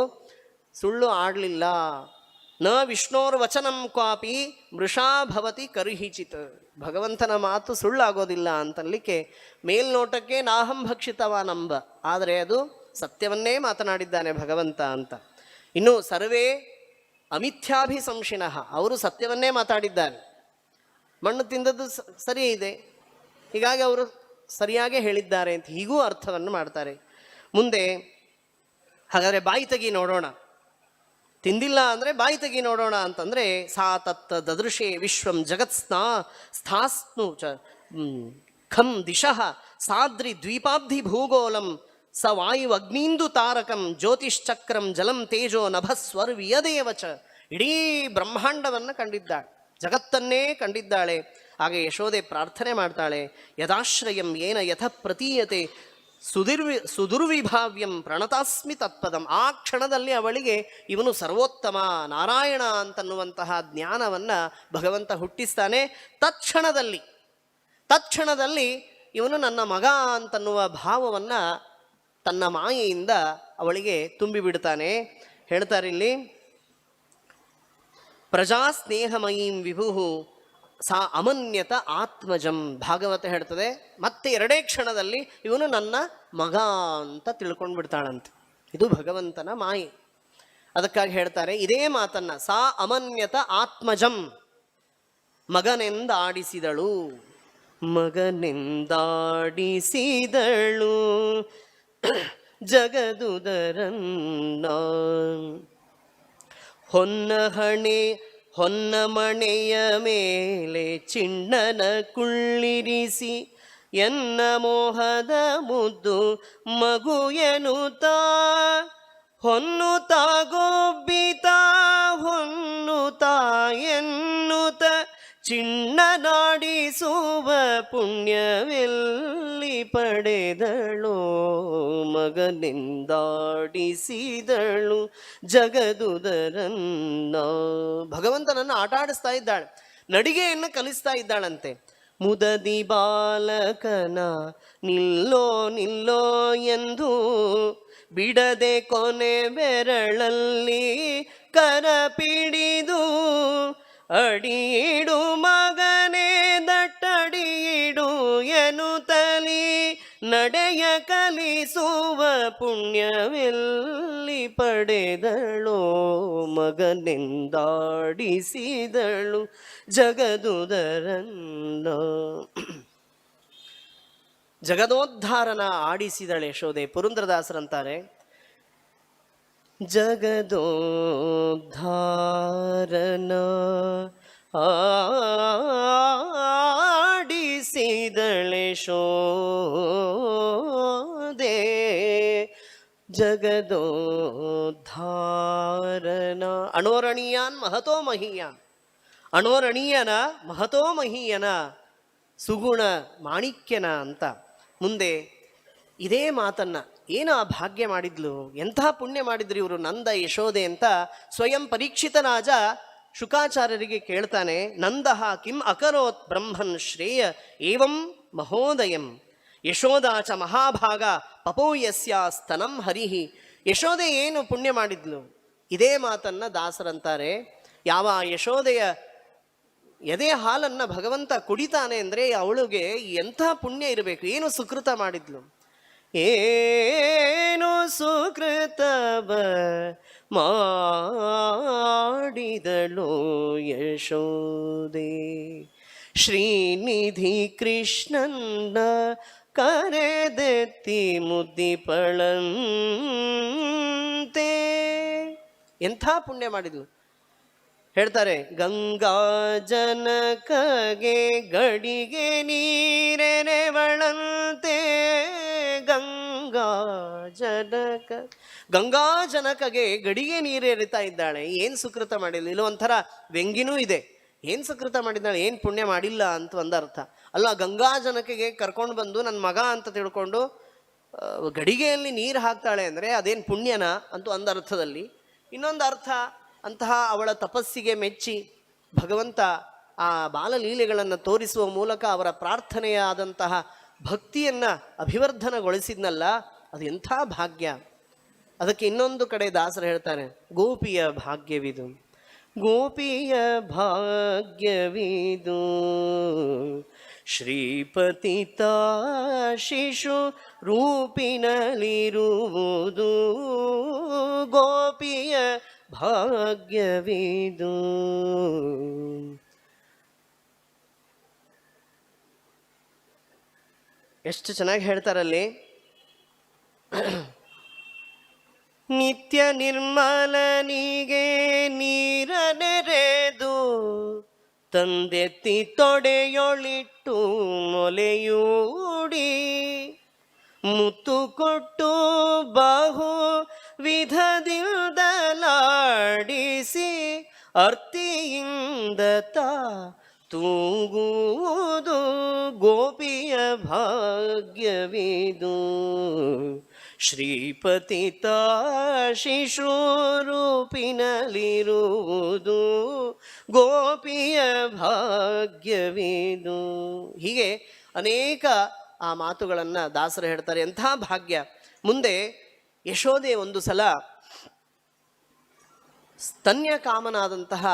ಸುಳ್ಳು ಆಡಲಿಲ್ಲ. ನ ವಿಷ್ಣೋರ್ ವಚನಂ ಕ್ವಾಪಿ ಮೃಷಾ ಭವತಿ ಕರ್ಹಿಚಿತ್. ಭಗವಂತನ ಮಾತು ಸುಳ್ಳಾಗೋದಿಲ್ಲ ಅಂತನ್ಲಿಕ್ಕೆ ಮೇಲ್ನೋಟಕ್ಕೆ ನಾಹಂ ಭಕ್ಷಿತವಾನಂಬ, ಆದರೆ ಅದು ಸತ್ಯವನ್ನೇ ಮಾತನಾಡಿದ್ದಾನೆ ಭಗವಂತ ಅಂತ. ಇನ್ನು ಸರ್ವೇ ಅಮಿಥ್ಯಾಭಿಸಂಶಿನಃ, ಅವರು ಸತ್ಯವನ್ನೇ ಮಾತಾಡಿದ್ದಾರೆ. ಮಣ್ಣು ತಿಂದದ್ದು ಸರಿ ಇದೆ, ಹೀಗಾಗಿ ಅವರು ಸರಿಯಾಗೇ ಹೇಳಿದ್ದಾರೆ ಅಂತ ಹೀಗೂ ಅರ್ಥವನ್ನು ಮಾಡ್ತಾರೆ. ಮುಂದೆ ಹಾಗಾದರೆ ಬಾಯಿ ತೆಗಿ ನೋಡೋಣ, ತಿಂದಿಲ್ಲ ಅಂದರೆ ಬಾಯಿ ತೆಗಿ ನೋಡೋಣ ಅಂತಂದರೆ, ಸಾ ತತ್ ದದೃಶೇ ವಿಶ್ವಂ ಜಗತ್ ಸ್ಥಾಸ್ನು ಚ ಖಂ ದಿಶಃ ಸಾದ್ರಿ ದ್ವೀಪಾಬ್ಧಿ ಭೂಗೋಲಂ ಸ ವಾಯು ಅಗ್ನೀಂದು ತಾರಕಂ ಜ್ಯೋತಿಶ್ಚಕ್ರಂ ಜಲಂ ತೇಜೋ ನಭಸ್ವರ್ವಿಯದೇವ ಚ. ಇಡೀ ಬ್ರಹ್ಮಾಂಡವನ್ನು ಕಂಡಿದ್ದಾಳೆ, ಜಗತ್ತನ್ನೇ ಕಂಡಿದ್ದಾಳೆ. ಹಾಗೆ ಯಶೋದೆ ಪ್ರಾರ್ಥನೆ ಮಾಡ್ತಾಳೆ, ಯದಾಶ್ರಯಂ ಏನ ಯಥ ಪ್ರತೀಯತೆ ಸುದುರ್ವಿಭಾವ್ಯಂ ಪ್ರಣತಾಸ್ಮಿ ತತ್ಪದಂ. ಆ ಕ್ಷಣದಲ್ಲಿ ಅವಳಿಗೆ ಇವನು ಸರ್ವೋತ್ತಮ ನಾರಾಯಣ ಅಂತನ್ನುವಂತಹ ಜ್ಞಾನವನ್ನು ಭಗವಂತ ಹುಟ್ಟಿಸ್ತಾನೆ. ತತ್ಕ್ಷಣದಲ್ಲಿ ಇವನು ನನ್ನ ಮಗ ಅಂತನ್ನುವ ಭಾವವನ್ನು ತನ್ನ ಮಾಯೆಯಿಂದ ಅವಳಿಗೆ ತುಂಬಿಬಿಡ್ತಾನೆ. ಹೇಳ್ತಾರೆ ಇಲ್ಲಿ, ಪ್ರಜಾಸ್ನೇಹಮಯೀಂ ವಿಭು ಸಾ ಅಮನ್ಯತ ಆತ್ಮಜಂ. ಭಾಗವತ ಹೇಳ್ತದೆ, ಮತ್ತೆ 2 ಕ್ಷಣದಲ್ಲಿ ಇವನು ನನ್ನ ಮಗ ಅಂತ ತಿಳ್ಕೊಂಡು ಬಿಡ್ತಾಳಂತೆ. ಇದು ಭಗವಂತನ ಮಾಯೆ. ಅದಕ್ಕಾಗಿ ಹೇಳ್ತಾರೆ ಇದೇ ಮಾತನ್ನ, ಸಾ ಅಮನ್ಯತ ಆತ್ಮಜಂ, ಮಗನೆಂದಾಡಿಸಿದಳು. ಮಗನೆಂದಾಡಿಸಿದಳು ಜಗದುದರನ್ನ. ಹೊನ್ನ ಮಣೆಯ ಮೇಲೆ ಚಿಣ್ಣನ ಕುಳ್ಳಿರಿಸಿ ಎನ್ನ ಮೋಹದ ಮುದ್ದು ಮಗು ಎನ್ನುತ್ತ ಹೊನ್ನುತ್ತಾ ಗೊಬ್ಬಿತ ಹೊನ್ನುತ್ತಾ ಎನ್ನುತ್ತ ಚಿಣ್ಣನಾಡಿಸುವ ಪುಣ್ಯವೆಲ್ಲಿ ಪಡೆದಳೋ. ಮಗನೆಂದಾಡಿಸಿದಳು ಜಗದುದರನ್ನ. ಭಗವಂತನನ್ನು ಆಟ ಆಡಿಸ್ತಾ ಇದ್ದಾಳೆ, ನಡಿಗೆಯನ್ನು ಕಲಿಸ್ತಾ ಇದ್ದಾಳಂತೆ. ಮುದದಿ ಬಾಲಕನ ನಿಲ್ಲೋ ನಿಲ್ಲೋ ಎಂದು ಬಿಡದೆ ಕೊನೆ ಬೆರಳಲ್ಲಿ ಕರ ಪಿಡಿದು ಅಡಿಯಿಡು ಮಗನೇ ದಟ್ಟಡಿಯಿಡು ಎನ್ನುತ್ತಲಿ ನಡೆಯ ಕಲಿಸುವ ಪುಣ್ಯವೆಲ್ಲಿ ಪಡೆದಳೋ. ಮಗನೆಂದಾಡಿಸಿದಳು ಜಗದುದರನ್ನ. ಜಗದೋದ್ಧಾರನ ಆಡಿಸಿದಳೆ ಯಶೋದೆ. ಪುರಂದರದಾಸರಂತಾರೆ, ಜಗದೋದ್ಧಾರನ ಆಡಿಸಿದಳೆ ಯಶೋದೆ. ಜಗದೋದ್ಧಾರನ ಅಣೋರಣೀಯಾನ್ ಮಹತೋ ಮಹೀಯಾನ್. ಅಣೋರಣೀಯನ ಮಹತೋ ಮಹೀಯನ ಸುಗುಣ ಮಾಣಿಕ್ಯನ ಅಂತ. ಮುಂದೆ ಇದೇ ಮಾತನ್ನ, ಏನು ಆ ಭಾಗ್ಯ ಮಾಡಿದ್ಲು, ಎಂಥ ಪುಣ್ಯ ಮಾಡಿದ್ರು ಇವರು ನಂದ ಯಶೋದೆ ಅಂತ ಸ್ವಯಂ ಪರೀಕ್ಷಿತ ರಾಜ ಶುಕಾಚಾರ್ಯರಿಗೆ ಕೇಳ್ತಾನೆ. ನಂದಃ ಕಿಂ ಅಕರೋತ್ ಬ್ರಹ್ಮನ್ ಶ್ರೇಯ ಏವಂ ಮಹೋದಯಂ ಯಶೋದಾಚ ಮಹಾಭಾಗ ಪಪೋಯಸ್ಯ ಸ್ತನಂ ಹರಿಹಿ. ಯಶೋದೆ ಏನು ಪುಣ್ಯ ಮಾಡಿದ್ಲು? ಇದೇ ಮಾತನ್ನ ದಾಸರಂತಾರೆ, ಯಾವ ಯಶೋದೆಯ ಎದೆ ಹಾಲನ್ನು ಭಗವಂತ ಕುಡಿತಾನೆ ಅಂದರೆ ಅವಳಿಗೆ ಎಂಥ ಪುಣ್ಯ ಇರಬೇಕು, ಏನು ಸುಕೃತ ಮಾಡಿದ್ಲು, ಏನು ಸುಕೃತವ ಮಾಡಿದಳು ಯಶೋದೆ. ಶ್ರೀನಿಧಿ ಕೃಷ್ಣನ್ನ ಕರೆದೆತ್ತಿ ಮುದ್ದಿಪಳಂತೆ. ಎಂಥ ಪುಣ್ಯ ಮಾಡಿದ್ಲು ಹೇಳ್ತಾರೆ. ಗಂಗಾ ಜನಕಗೆ ಗಡಿಗೆ ನೀರೆನೆವಳಂತೆ. ಗಂಗಾ ಜನಕಗೆ ಗಡಿಗೆ ನೀರೆರಿತಾ ಇದ್ದಾಳೆ. ಏನು ಸುಕೃತ ಮಾಡಿಲ್ಲ, ಇಲ್ಲ ಒಂಥರ ವ್ಯಂಗಿನೂ ಇದೆ. ಏನು ಸುಕೃತ ಮಾಡಿದ್ದಾಳೆ, ಏನು ಪುಣ್ಯ ಮಾಡಿಲ್ಲ ಅಂತ ಒಂದರ್ಥ ಅಲ್ಲ. ಗಂಗಾ ಜನಕಗೆ ಕರ್ಕೊಂಡು ಬಂದು ನನ್ನ ಮಗ ಅಂತ ತಿಳ್ಕೊಂಡು ಗಡಿಗೆಯಲ್ಲಿ ನೀರು ಹಾಕ್ತಾಳೆ ಅಂದರೆ ಅದೇನು ಪುಣ್ಯನ ಅಂತೂ ಒಂದರ್ಥದಲ್ಲಿ. ಇನ್ನೊಂದು ಅರ್ಥ, ಅಂತಹ ಅವಳ ತಪಸ್ಸಿಗೆ ಮೆಚ್ಚಿ ಭಗವಂತ ಆ ಬಾಲಲೀಲೆಗಳನ್ನು ತೋರಿಸುವ ಮೂಲಕ ಅವರ ಪ್ರಾರ್ಥನೆಯಾದಂತಹ ಭಕ್ತಿಯನ್ನು ಅಭಿವರ್ಧನಗೊಳಿಸಿದ್ನಲ್ಲ, ಅದು ಎಂಥ ಭಾಗ್ಯ. ಅದಕ್ಕೆ ಇನ್ನೊಂದು ಕಡೆ ದಾಸರು ಹೇಳ್ತಾರೆ, ಗೋಪಿಯ ಭಾಗ್ಯವಿದು, ಗೋಪಿಯ ಭಾಗ್ಯವಿದು, ಶ್ರೀಪತಿತ ಶಿಶು ರೂಪಿನಲ್ಲಿರುವುದು, ಗೋಪಿಯ ಭಾಗ್ಯವಿದು. ಎಷ್ಟು ಚೆನ್ನಾಗಿ ಹೇಳ್ತಾರಲ್ಲಿ. ನಿತ್ಯ ನಿರ್ಮಲನಿಗೆ ನೀರನೆರೆದು ತಂದೆತ್ತಿ ತೊಡೆಯೊಳಿಟ್ಟು ಮೊಲೆಯೂಡಿ ಮುತ್ತು ಕೊಟ್ಟು ಬಹು ವಿಧದಿಂದಲಾಡಿಸಿ ಅರ್ತಿಯಿಂದ ತೂಗುವುದು, ಗೋಪಿಯ ಭಾಗ್ಯವಿದು, ಶ್ರೀಪತಿತ ಶಿಶು ರೂಪಿನಲ್ಲಿರುವುದು, ಗೋಪಿಯ ಭಾಗ್ಯವಿದು. ಹೀಗೆ ಅನೇಕ ಆ ಮಾತುಗಳನ್ನು ದಾಸರು ಹೇಳ್ತಾರೆ. ಎಂಥ ಭಾಗ್ಯ. ಮುಂದೆ ಯಶೋದೆ ಒಂದು ಸಲ ಸ್ತನ್ಯಕಾಮನಾದಂತಹ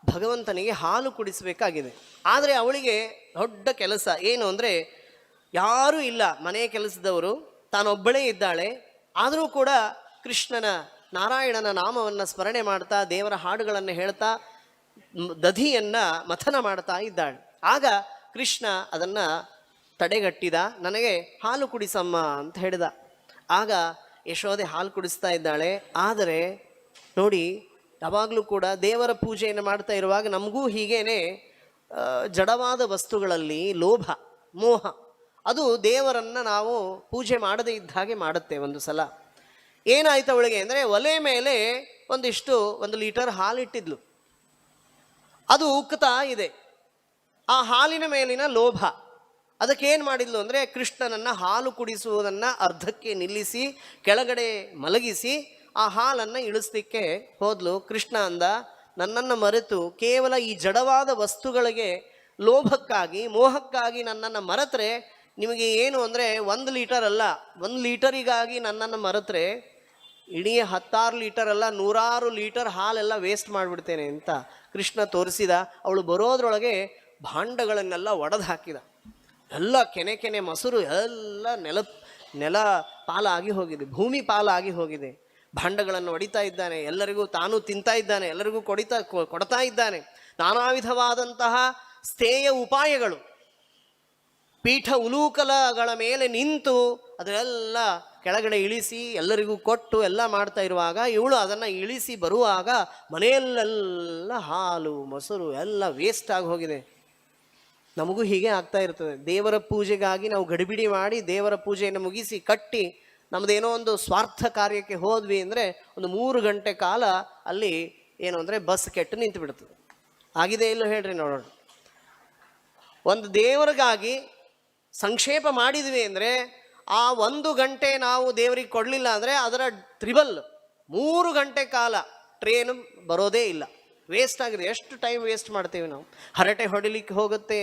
ಭಗವಂತನಿಗೆ ಹಾಲು ಕುಡಿಸಬೇಕಾಗಿದೆ. ಆದರೆ ಅವಳಿಗೆ ದೊಡ್ಡ ಕೆಲಸ ಏನು ಅಂದರೆ, ಯಾರೂ ಇಲ್ಲ ಮನೆ ಕೆಲಸದವರು, ತಾನೊಬ್ಬಳೇ ಇದ್ದಾಳೆ. ಆದರೂ ಕೂಡ ಕೃಷ್ಣನ ನಾರಾಯಣನ ನಾಮವನ್ನು ಸ್ಮರಣೆ ಮಾಡ್ತಾ ದೇವರ ಹಾಡುಗಳನ್ನು ಹೇಳ್ತಾ ದಧಿಯನ್ನು ಮಥನ ಮಾಡ್ತಾ ಇದ್ದಾಳೆ. ಆಗ ಕೃಷ್ಣ ಅದನ್ನು ತಡೆಗಟ್ಟಿದ. ನನಗೆ ಹಾಲು ಕುಡಿಸಮ್ಮ ಅಂತ ಹೇಳಿದ. ಆಗ ಯಶೋದೆ ಹಾಲು ಕುಡಿಸ್ತಾ ಇದ್ದಾಳೆ. ಆದರೆ ನೋಡಿ, ಯಾವಾಗಲೂ ಕೂಡ ದೇವರ ಪೂಜೆಯನ್ನು ಮಾಡ್ತಾ ಇರುವಾಗ ನಮಗೂ ಹೀಗೇನೆ ಜಡವಾದ ವಸ್ತುಗಳಲ್ಲಿ ಲೋಭ, ಮೋಹ, ಅದು ದೇವರನ್ನು ನಾವು ಪೂಜೆ ಮಾಡದೇ ಇದ್ದ ಹಾಗೆ ಮಾಡುತ್ತೆ. ಒಂದು ಸಲ ಏನಾಯ್ತು ಅವಳಿಗೆ ಅಂದರೆ, ಒಲೆ ಮೇಲೆ ಒಂದು ಲೀಟರ್ ಹಾಲಿಟ್ಟಿದ್ಲು. ಅದು ಉಕ್ಕುತ್ತಾ ಇದೆ. ಆ ಹಾಲಿನ ಮೇಲಿನ ಲೋಭ, ಅದಕ್ಕೇನು ಮಾಡಿದ್ಲು ಅಂದರೆ, ಕೃಷ್ಣನನ್ನು ಹಾಲು ಕುಡಿಸುವುದನ್ನು ಅರ್ಧಕ್ಕೆ ನಿಲ್ಲಿಸಿ ಕೆಳಗಡೆ ಮಲಗಿಸಿ ಆ ಹಾಲನ್ನು ಇಳಿಸ್ಲಿಕ್ಕೆ ಹೋದ್ಲು. ಕೃಷ್ಣ ಅಂದ, ನನ್ನನ್ನು ಮರೆತು ಕೇವಲ ಈ ಜಡವಾದ ವಸ್ತುಗಳಿಗೆ ಲೋಭಕ್ಕಾಗಿ ಮೋಹಕ್ಕಾಗಿ ನನ್ನನ್ನು ಮರೆತರೆ ನಿಮಗೆ ಏನು ಅಂದರೆ 1 ಲೀಟರ್ ಅಲ್ಲ, 1 ಲೀಟರಿಗಾಗಿ ನನ್ನನ್ನು ಮರೆತರೆ ಇಡೀ 16 ಲೀಟರ್ ಅಲ್ಲ 100 ಲೀಟರ್ ಹಾಲೆಲ್ಲ ವೇಸ್ಟ್ ಮಾಡಿಬಿಡ್ತೇನೆ ಅಂತ ಕೃಷ್ಣ ತೋರಿಸಿದ. ಅವಳು ಬರೋದ್ರೊಳಗೆ ಭಾಂಡಗಳನ್ನೆಲ್ಲ ಒಡೆದು ಹಾಕಿದ. ಎಲ್ಲ ಕೆನೆ ಮೊಸರು ಎಲ್ಲ ನೆಲ ಪಾಲಾಗಿ ಹೋಗಿದೆ, ಭೂಮಿ ಪಾಲಾಗಿ ಹೋಗಿದೆ. ಭಾಂಡಗಳನ್ನು ಒಡಿತಾ ಇದ್ದಾನೆ, ಎಲ್ಲರಿಗೂ ತಾನು ತಿಂತಾ ಇದ್ದಾನೆ, ಎಲ್ಲರಿಗೂ ಕೊಡ್ತಾ ಇದ್ದಾನೆ. ನಾನಾ ವಿಧವಾದಂತಹ ಸ್ಥೇಯ ಉಪಾಯಗಳು, ಪೀಠ ಉಲೂಕಲಗಳ ಮೇಲೆ ನಿಂತು ಅದನ್ನೆಲ್ಲ ಕೆಳಗಡೆ ಇಳಿಸಿ ಎಲ್ಲರಿಗೂ ಕೊಟ್ಟು ಎಲ್ಲ ಮಾಡ್ತಾ ಇರುವಾಗ ಇವಳು ಅದನ್ನು ಇಳಿಸಿ ಬರುವಾಗ ಮನೆಯಲ್ಲೆಲ್ಲ ಹಾಲು ಮೊಸರು ಎಲ್ಲ ವೇಸ್ಟ್ ಆಗಿ ಹೋಗಿದೆ. ನಮಗೂ ಹೀಗೆ ಆಗ್ತಾ ಇರ್ತದೆ. ದೇವರ ಪೂಜೆಗಾಗಿ ನಾವು ಗಡಿಬಿಡಿ ಮಾಡಿ ದೇವರ ಪೂಜೆಯನ್ನು ಮುಗಿಸಿ ಕಟ್ಟಿ ನಮ್ಮದೇನೋ ಒಂದು ಸ್ವಾರ್ಥ ಕಾರ್ಯಕ್ಕೆ ಹೋದ್ವಿ ಅಂದರೆ ಒಂದು 3 ಗಂಟೆ ಕಾಲ ಅಲ್ಲಿ ಏನು ಅಂದರೆ ಬಸ್ ಕೆಟ್ಟು ನಿಂತು ಬಿಡ್ತದೆ. ಆಗಿದೆ ಇಲ್ಲೋ ಹೇಳ್ರಿ ನೋಡೋಣ. ಒಂದು ದೇವರಿಗಾಗಿ ಸಂಕ್ಷೇಪ ಮಾಡಿದ್ವಿ ಅಂದರೆ ಆ 1 ಗಂಟೆ ನಾವು ದೇವರಿಗೆ ಕೊಡಲಿಲ್ಲ ಅಂದರೆ ಅದರ ತ್ರಿಬಲ್ 3 ಗಂಟೆ ಕಾಲ ಟ್ರೇನು ಬರೋದೇ ಇಲ್ಲ, ವೇಸ್ಟ್ ಆಗಿದೆ. ಎಷ್ಟು ಟೈಮ್ ವೇಸ್ಟ್ ಮಾಡ್ತೀವಿ ನಾವು. ಹರಟೆ ಹೊಡಿಲಿಕ್ಕೆ ಹೋಗುತ್ತೆ,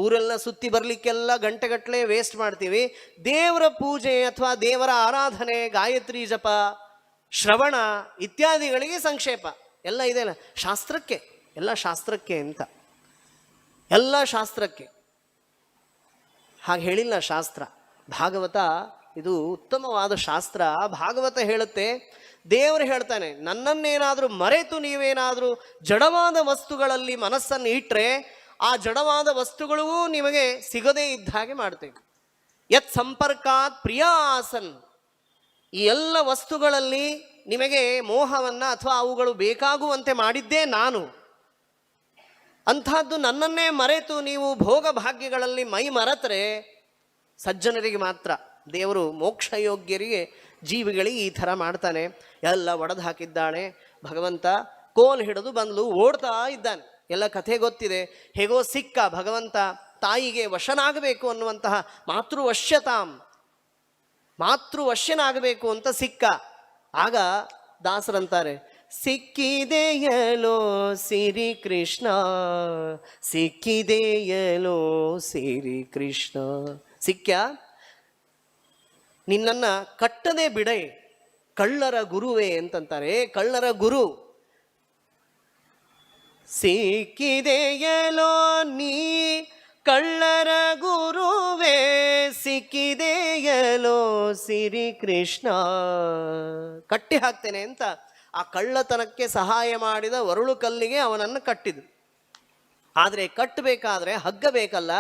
ಊರೆಲ್ಲ ಸುತ್ತಿ ಬರಲಿಕ್ಕೆಲ್ಲ ಗಂಟೆಗಟ್ಟಲೆ ವೇಸ್ಟ್ ಮಾಡ್ತೀವಿ. ದೇವರ ಪೂಜೆ ಅಥವಾ ದೇವರ ಆರಾಧನೆ, ಗಾಯತ್ರಿ ಜಪ, ಶ್ರವಣ ಇತ್ಯಾದಿಗಳಿಗೆ ಸಂಕ್ಷೇಪ ಎಲ್ಲ ಇದೆಯಲ್ಲ, ಶಾಸ್ತ್ರಕ್ಕೆ, ಎಲ್ಲ ಶಾಸ್ತ್ರಕ್ಕೆ ಅಂತ, ಎಲ್ಲ ಶಾಸ್ತ್ರಕ್ಕೆ. ಹಾಗೆ ಹೇಳಿಲ್ಲ ಶಾಸ್ತ್ರ. ಭಾಗವತ ಇದು ಉತ್ತಮವಾದ ಶಾಸ್ತ್ರ. ಭಾಗವತ ಹೇಳುತ್ತೆ, ದೇವರು ಹೇಳ್ತಾನೆ, ನನ್ನನ್ನೇನಾದರೂ ಮರೆತು ನೀವೇನಾದರೂ ಜಡವಾದ ವಸ್ತುಗಳಲ್ಲಿ ಮನಸ್ಸನ್ನು ಇಟ್ಟರೆ ಆ ಜಡವಾದ ವಸ್ತುಗಳೂ ನಿಮಗೆ ಸಿಗದೇ ಇದ್ದ ಹಾಗೆ ಮಾಡ್ತೇವೆ. ಯತ್ ಸಂಪರ್ಕಾತ್ ಪ್ರಿಯ ಆಸನ್, ಈ ಎಲ್ಲ ವಸ್ತುಗಳಲ್ಲಿ ನಿಮಗೆ ಮೋಹವನ್ನು ಅಥವಾ ಅವುಗಳು ಬೇಕಾಗುವಂತೆ ಮಾಡಿದ್ದೇ ನಾನು. ಅಂಥದ್ದು ನನ್ನನ್ನೇ ಮರೆತು ನೀವು ಭೋಗ ಭಾಗ್ಯಗಳಲ್ಲಿ ಮೈ ಮರೆತರೆ ಸಜ್ಜನರಿಗೆ ಮಾತ್ರ. ದೇವರು ಮೋಕ್ಷಯೋಗ್ಯರಿಗೆ ಜೀವಿಗಳಿಗೆ ಈ ಥರ ಮಾಡ್ತಾನೆ. ಎಲ್ಲ ಒಡೆದು ಹಾಕಿದ್ದಾಳೆ. ಭಗವಂತ ಕೋಲ್ ಹಿಡಿದು ಬಂದು ಓಡ್ತಾ ಇದ್ದಾನೆ. ಎಲ್ಲ ಕಥೆ ಗೊತ್ತಿದೆ. ಹೇಗೋ ಸಿಕ್ಕ ಭಗವಂತ ತಾಯಿಗೆ ವಶನಾಗಬೇಕು ಅನ್ನುವಂತಹ ಮಾತೃವಶ್ಯನಾಗಬೇಕು ಅಂತ ಸಿಕ್ಕ. ಆಗ ದಾಸರಂತಾರೆ, ಸಿಕ್ಕಿದೆಯಲೋ ಸಿರಿ ಕೃಷ್ಣ, ಸಿಕ್ಕಿದೆಯಲೋ ಸಿರಿ ಕೃಷ್ಣ. ಸಿಕ್ಕ್ಯ, ನಿನ್ನನ್ನು ಕಟ್ಟದೆ ಬಿಡೆ ಕಳ್ಳರ ಗುರುವೇ ಅಂತಂತಾರೆ. ಕಳ್ಳರ ಗುರು ಸಿಕ್ಕಿದೆಯಲೋ ನೀ ಕಳ್ಳರ ಗುರುವೇ, ಸಿಕ್ಕಿದೆಯಲೋ ಸಿರಿ ಕೃಷ್ಣ. ಕಟ್ಟಿ ಹಾಕ್ತೇನೆ ಅಂತ ಆ ಕಳ್ಳತನಕ್ಕೆ ಸಹಾಯ ಮಾಡಿದ ಒರಳು ಕಲ್ಲಿಗೆ ಅವನನ್ನು ಕಟ್ಟಿದ್ರು. ಆದರೆ ಕಟ್ಟಬೇಕಾದ್ರೆ ಹಗ್ಗ ಬೇಕಲ್ಲ,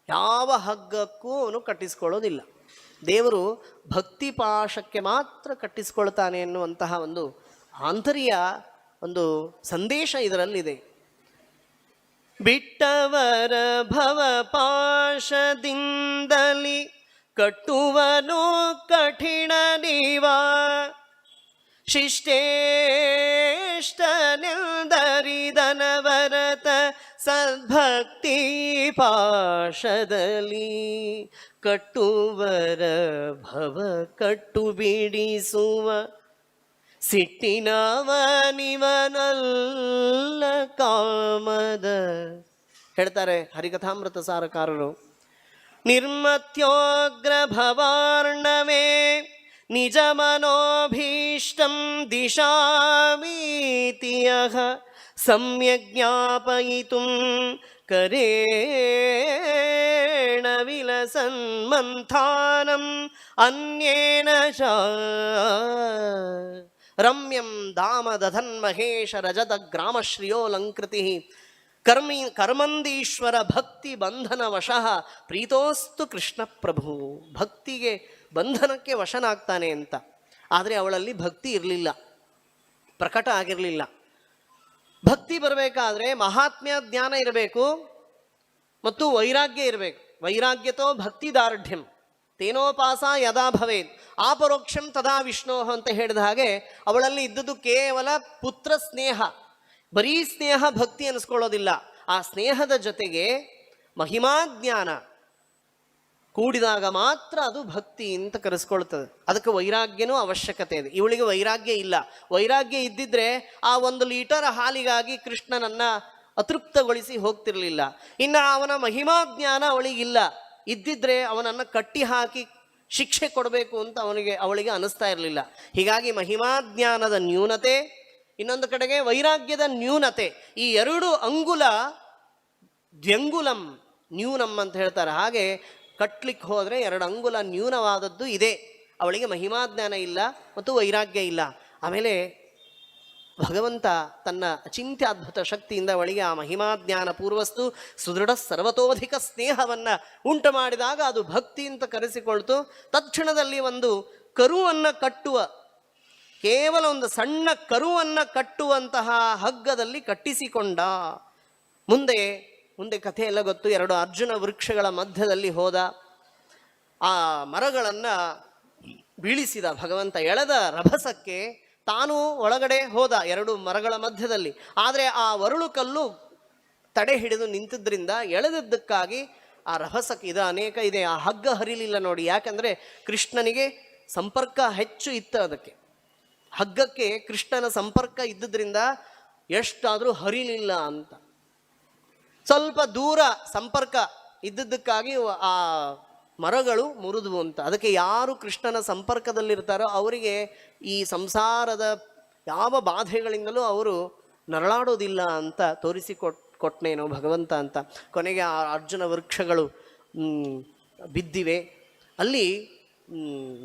ಯಾವ ಹಗ್ಗಕ್ಕೂ ಅವನು ಕಟ್ಟಿಸ್ಕೊಳ್ಳೋದಿಲ್ಲ. ದೇವರು ಭಕ್ತಿ ಪಾಶಕ್ಕೆ ಮಾತ್ರ ಕಟ್ಟಿಸ್ಕೊಳ್ತಾನೆ ಎನ್ನುವಂತಹ ಒಂದು ಆಂತರ್ಯ ಒಂದು ಸಂದೇಶ ಇದರಲ್ಲಿದೆ. ಬಿಟ್ಟವರ ಭವ ಪಾಶದಿಂದಲಿ ಕಟ್ಟುವನು ಕಠಿಣ ನೀವ, ಶಿಷ್ಟೇಷ್ಟನೆಂದರಿದನವರತ ಸದ್ಭಕ್ತಿ ಪಾಶದಲ್ಲಿ. ಕಟ್ಟುವರ ಭವ ಕಟ್ಟು ಬಿಡಿಸುವ ಸಿಟ್ಟಿನವನಿವನಲ್ಲ ಕಾಮದ. ಹೇಳ್ತಾರೆ ಹರಿಕಥಾಮೃತ ಸಾರಕಾರರು, ನಿರ್ಮತ್ಯೋಗ್ರ ಭವಾರ್ಣವೇ ನಿಜ ಮನೋಭೀಷ್ಟಂ ದಿಶಾಮೀತಿಯಃ ಸಮ್ಯಕ್ ಜ್ಞಾಪಯಿತುಂ ಕರೇಣ ವಿಲಸನ್ಮಂಥಾನಂ ಅನ್ಯೇನ ಚ ರಮ್ಯಂ ಧಾಮ ದಧನ್ ಮಹೇಶ ರಜತ ಗ್ರಾಮಶ್ರಿಯೋಲಂಕೃತಿ ಕರ್ಮಂದೀಶ್ವರ ಭಕ್ತಿ ಬಂಧನ ವಶಃ ಪ್ರೀತೋಸ್ತು ಕೃಷ್ಣ ಪ್ರಭು. ಭಕ್ತಿಗೆ ಬಂಧನಕ್ಕೆ ವಶನಾಗ್ತಾನೆ ಅಂತ. ಆದರೆ ಅವಳಲ್ಲಿ ಭಕ್ತಿ ಇರಲಿಲ್ಲ, ಪ್ರಕಟ ಆಗಿರಲಿಲ್ಲ. ಭಕ್ತಿ ಬರಬೇಕಾದ್ರೆ ಮಹಾತ್ಮ್ಯ ಜ್ಞಾನ ಇರಬೇಕು ಮತ್ತು ವೈರಾಗ್ಯ ಇರಬೇಕು. ವೈರಾಗ್ಯತೋ ಭಕ್ತಿ ದಾರ್ಢ್ಯಂ ತೇನೋಪಾಸ ಯದಾ ಭವೇತ್ ಆಪರೋಕ್ಷಂ ತದಾ ವಿಷ್ಣೋ ಅಂತ ಹೇಳಿದ ಹಾಗೆ ಅವಳಲ್ಲಿ ಇದ್ದುದು ಕೇವಲ ಪುತ್ರ ಸ್ನೇಹ. ಬರೀ ಸ್ನೇಹ ಭಕ್ತಿ ಅನಿಸ್ಕೊಳ್ಳೋದಿಲ್ಲ. ಆ ಸ್ನೇಹದ ಜೊತೆಗೆ ಮಹಿಮಾಜ್ಞಾನ ಕೂಡಿದಾಗ ಮಾತ್ರ ಅದು ಭಕ್ತಿ ಅಂತ ಕರೆಸ್ಕೊಳ್ತದೆ. ಅದಕ್ಕೆ ವೈರಾಗ್ಯನೂ ಅವಶ್ಯಕತೆ ಇದೆ. ಇವಳಿಗೆ ವೈರಾಗ್ಯ ಇಲ್ಲ. ವೈರಾಗ್ಯ ಇದ್ದಿದ್ರೆ ಆ 1 ಲೀಟರ್ ಹಾಲಿಗಾಗಿ ಕೃಷ್ಣನನ್ನ ಅತೃಪ್ತಗೊಳಿಸಿ ಹೋಗ್ತಿರ್ಲಿಲ್ಲ. ಇನ್ನು ಅವನ ಮಹಿಮಾಜ್ಞಾನ ಅವಳಿಗಿಲ್ಲ. ಇದ್ದಿದ್ರೆ ಅವನನ್ನು ಕಟ್ಟಿ ಹಾಕಿ ಶಿಕ್ಷೆ ಕೊಡಬೇಕು ಅಂತ ಅವಳಿಗೆ ಅನಿಸ್ತಾ ಇರಲಿಲ್ಲ. ಹೀಗಾಗಿ ಮಹಿಮಾಜ್ಞಾನದ ನ್ಯೂನತೆ, ಇನ್ನೊಂದು ಕಡೆಗೆ ವೈರಾಗ್ಯದ ನ್ಯೂನತೆ, ಈ 2 ಅಂಗುಲ ದ್ಯಂಗುಲಂ ನ್ಯೂನಂ ಅಂತ ಹೇಳ್ತಾರೆ. ಹಾಗೆ ಕಟ್ಲಿಕ್ಕೆ ಹೋದರೆ 2 ಅಂಗುಲ ನ್ಯೂನವಾದದ್ದು ಇದೆ. ಅವಳಿಗೆ ಮಹಿಮಾಜ್ಞಾನ ಇಲ್ಲ ಮತ್ತು ವೈರಾಗ್ಯ ಇಲ್ಲ. ಆಮೇಲೆ ಭಗವಂತ ತನ್ನ ಅಚಿಂತ್ಯದ್ಭುತ ಶಕ್ತಿಯಿಂದ ಅವಳಿಗೆ ಆ ಮಹಿಮಾಜ್ಞಾನ ಪೂರ್ವಸ್ತು ಸುದೃಢ ಸರ್ವತೋಧಿಕ ಸ್ನೇಹವನ್ನು ಉಂಟು ಮಾಡಿದಾಗ ಅದು ಭಕ್ತಿ ಅಂತ ಕರೆಸಿಕೊಳ್ತು. ತಕ್ಷಣದಲ್ಲಿ ಒಂದು ಕರುವನ್ನು ಕಟ್ಟುವ, ಕೇವಲ ಒಂದು ಸಣ್ಣ ಕರುವನ್ನು ಕಟ್ಟುವಂತಹ ಹಗ್ಗದಲ್ಲಿ ಕಟ್ಟಿಸಿಕೊಂಡ. ಮುಂದೆ ಕಥೆ ಎಲ್ಲ ಗೊತ್ತು. 2 ಅರ್ಜುನ ವೃಕ್ಷಗಳ ಮಧ್ಯದಲ್ಲಿ ಹೋದ. ಆ ಮರಗಳನ್ನು ಬೀಳಿಸಿದ ಭಗವಂತ. ಎಳೆದ ರಭಸಕ್ಕೆ ತಾನು ಒಳಗಡೆ ಹೋದ 2 ಮರಗಳ ಮಧ್ಯದಲ್ಲಿ. ಆದರೆ ಆ ಒರಳು ಕಲ್ಲು ತಡೆ ಹಿಡಿದು ನಿಂತಿದ್ದರಿಂದ ಎಳೆದದ್ದಕ್ಕಾಗಿ ಆ ರಭಸಕ್ಕೆ ಇದು ಅನೇಕ ಇದೆ. ಆ ಹಗ್ಗ ಹರಿಲಿಲ್ಲ ನೋಡಿ. ಯಾಕಂದರೆ ಕೃಷ್ಣನಿಗೆ ಸಂಪರ್ಕ ಹೆಚ್ಚು ಇತ್ತು. ಅದಕ್ಕೆ ಹಗ್ಗಕ್ಕೆ ಕೃಷ್ಣನ ಸಂಪರ್ಕ ಇದ್ದುದರಿಂದ ಎಷ್ಟಾದರೂ ಹರಿಲಿಲ್ಲ ಅಂತ. ಸ್ವಲ್ಪ ದೂರ ಸಂಪರ್ಕ ಇದ್ದದ್ದಕ್ಕಾಗಿ ಆ ಮರಗಳು ಮುರಿದ್ವು ಅಂತ. ಅದಕ್ಕೆ ಯಾರು ಕೃಷ್ಣನ ಸಂಪರ್ಕದಲ್ಲಿರ್ತಾರೋ ಅವರಿಗೆ ಈ ಸಂಸಾರದ ಯಾವ ಬಾಧೆಗಳಿಂದಲೂ ಅವರು ನರಳಾಡೋದಿಲ್ಲ ಅಂತ ಕೊಟ್ಟನೇನೋ ಭಗವಂತ ಅಂತ. ಕೊನೆಗೆ ಆ ಅರ್ಜುನ ವೃಕ್ಷಗಳು ಬಿದ್ದಿವೆ. ಅಲ್ಲಿ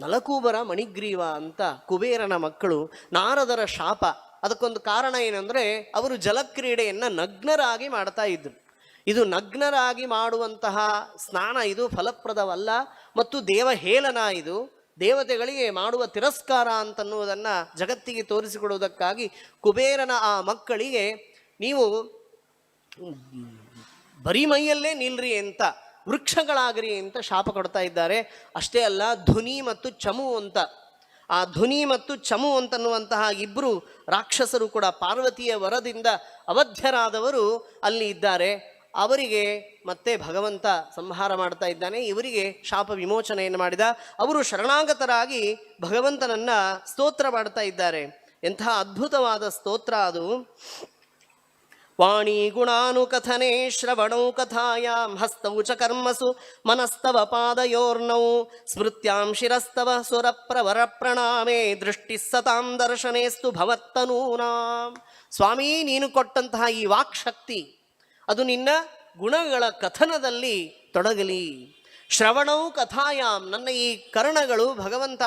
ನಲಕೂಬರ ಮಣಿಗ್ರೀವ ಅಂತ ಕುಬೇರನ ಮಕ್ಕಳು, ನಾರದರ ಶಾಪ. ಅದಕ್ಕೊಂದು ಕಾರಣ ಏನಂದರೆ ಅವರು ಜಲಕ್ರೀಡೆಯನ್ನು ನಗ್ನರಾಗಿ ಮಾಡ್ತಾ ಇದ್ರು. ಇದು ನಗ್ನರಾಗಿ ಮಾಡುವಂತಹ ಸ್ನಾನ ಇದು ಫಲಪ್ರದವಲ್ಲ ಮತ್ತು ದೇವಹೇಳನ, ಇದು ದೇವತೆಗಳಿಗೆ ಮಾಡುವ ತಿರಸ್ಕಾರ ಅಂತನ್ನುವುದನ್ನು ಜಗತ್ತಿಗೆ ತೋರಿಸಿಕೊಡುವುದಕ್ಕಾಗಿ ಕುಬೇರನ ಆ ಮಕ್ಕಳಿಗೆ ನೀವು ಬರೀ ಮೈಯಲ್ಲೇ ನಿಲ್ರಿ ಅಂತ, ವೃಕ್ಷಗಳಾಗ್ರಿ ಅಂತ ಶಾಪ ಕೊಡ್ತಾ ಇದ್ದಾರೆ. ಅಷ್ಟೇ ಅಲ್ಲ, ಧುನಿ ಮತ್ತು ಚಮು ಅಂತ, ಆ ಧುನಿ ಮತ್ತು ಚಮು ಅಂತನ್ನುವಂತಹ ಇಬ್ಬರು ರಾಕ್ಷಸರು ಕೂಡ ಪಾರ್ವತಿಯ ವರದಿಂದ ಅವಧ್ಯರಾದವರು ಅಲ್ಲಿ ಇದ್ದಾರೆ. ಅವರಿಗೆ ಮತ್ತೆ ಭಗವಂತ ಸಂಹಾರ ಮಾಡ್ತಾ ಇದ್ದಾನೆ. ಇವರಿಗೆ ಶಾಪ ವಿಮೋಚನೆಯನ್ನು ಮಾಡಿದ. ಅವರು ಶರಣಾಗತರಾಗಿ ಭಗವಂತನನ್ನ ಸ್ತೋತ್ರ ಮಾಡ್ತಾ ಇದ್ದಾರೆ. ಎಂಥ ಅದ್ಭುತವಾದ ಸ್ತೋತ್ರ ಅದು. ವಾಣಿ ಗುಣಾನುಕಥನೆ ಶ್ರವಣೌ ಕಥಾಯಾಂ ಹಸ್ತೌ ಚ ಕರ್ಮಸು ಮನಸ್ತವ ಪಾದಯೋರ್ನೌ ಸ್ಮೃತ್ಯಾಂ ಶಿರಸ್ತವ ಸುರಪ್ರವರ ಪ್ರಣಾಮೇ ದೃಷ್ಟಿ ಸತಾಂ ದರ್ಶನೇಸ್ತು ಭವತ್ತನೂನಾಂ. ಸ್ವಾಮಿ, ನೀನು ಕೊಟ್ಟಂತಹ ಈ ವಾಕ್ಶಕ್ತಿ ಅದು ನಿನ್ನ ಗುಣಗಳ ಕಥನದಲ್ಲಿ ತೊಡಗಲಿ. ಶ್ರವಣೌ ಕಥಾಯಾಮ್, ನನ್ನ ಈ ಕರ್ಣಗಳು ಭಗವಂತ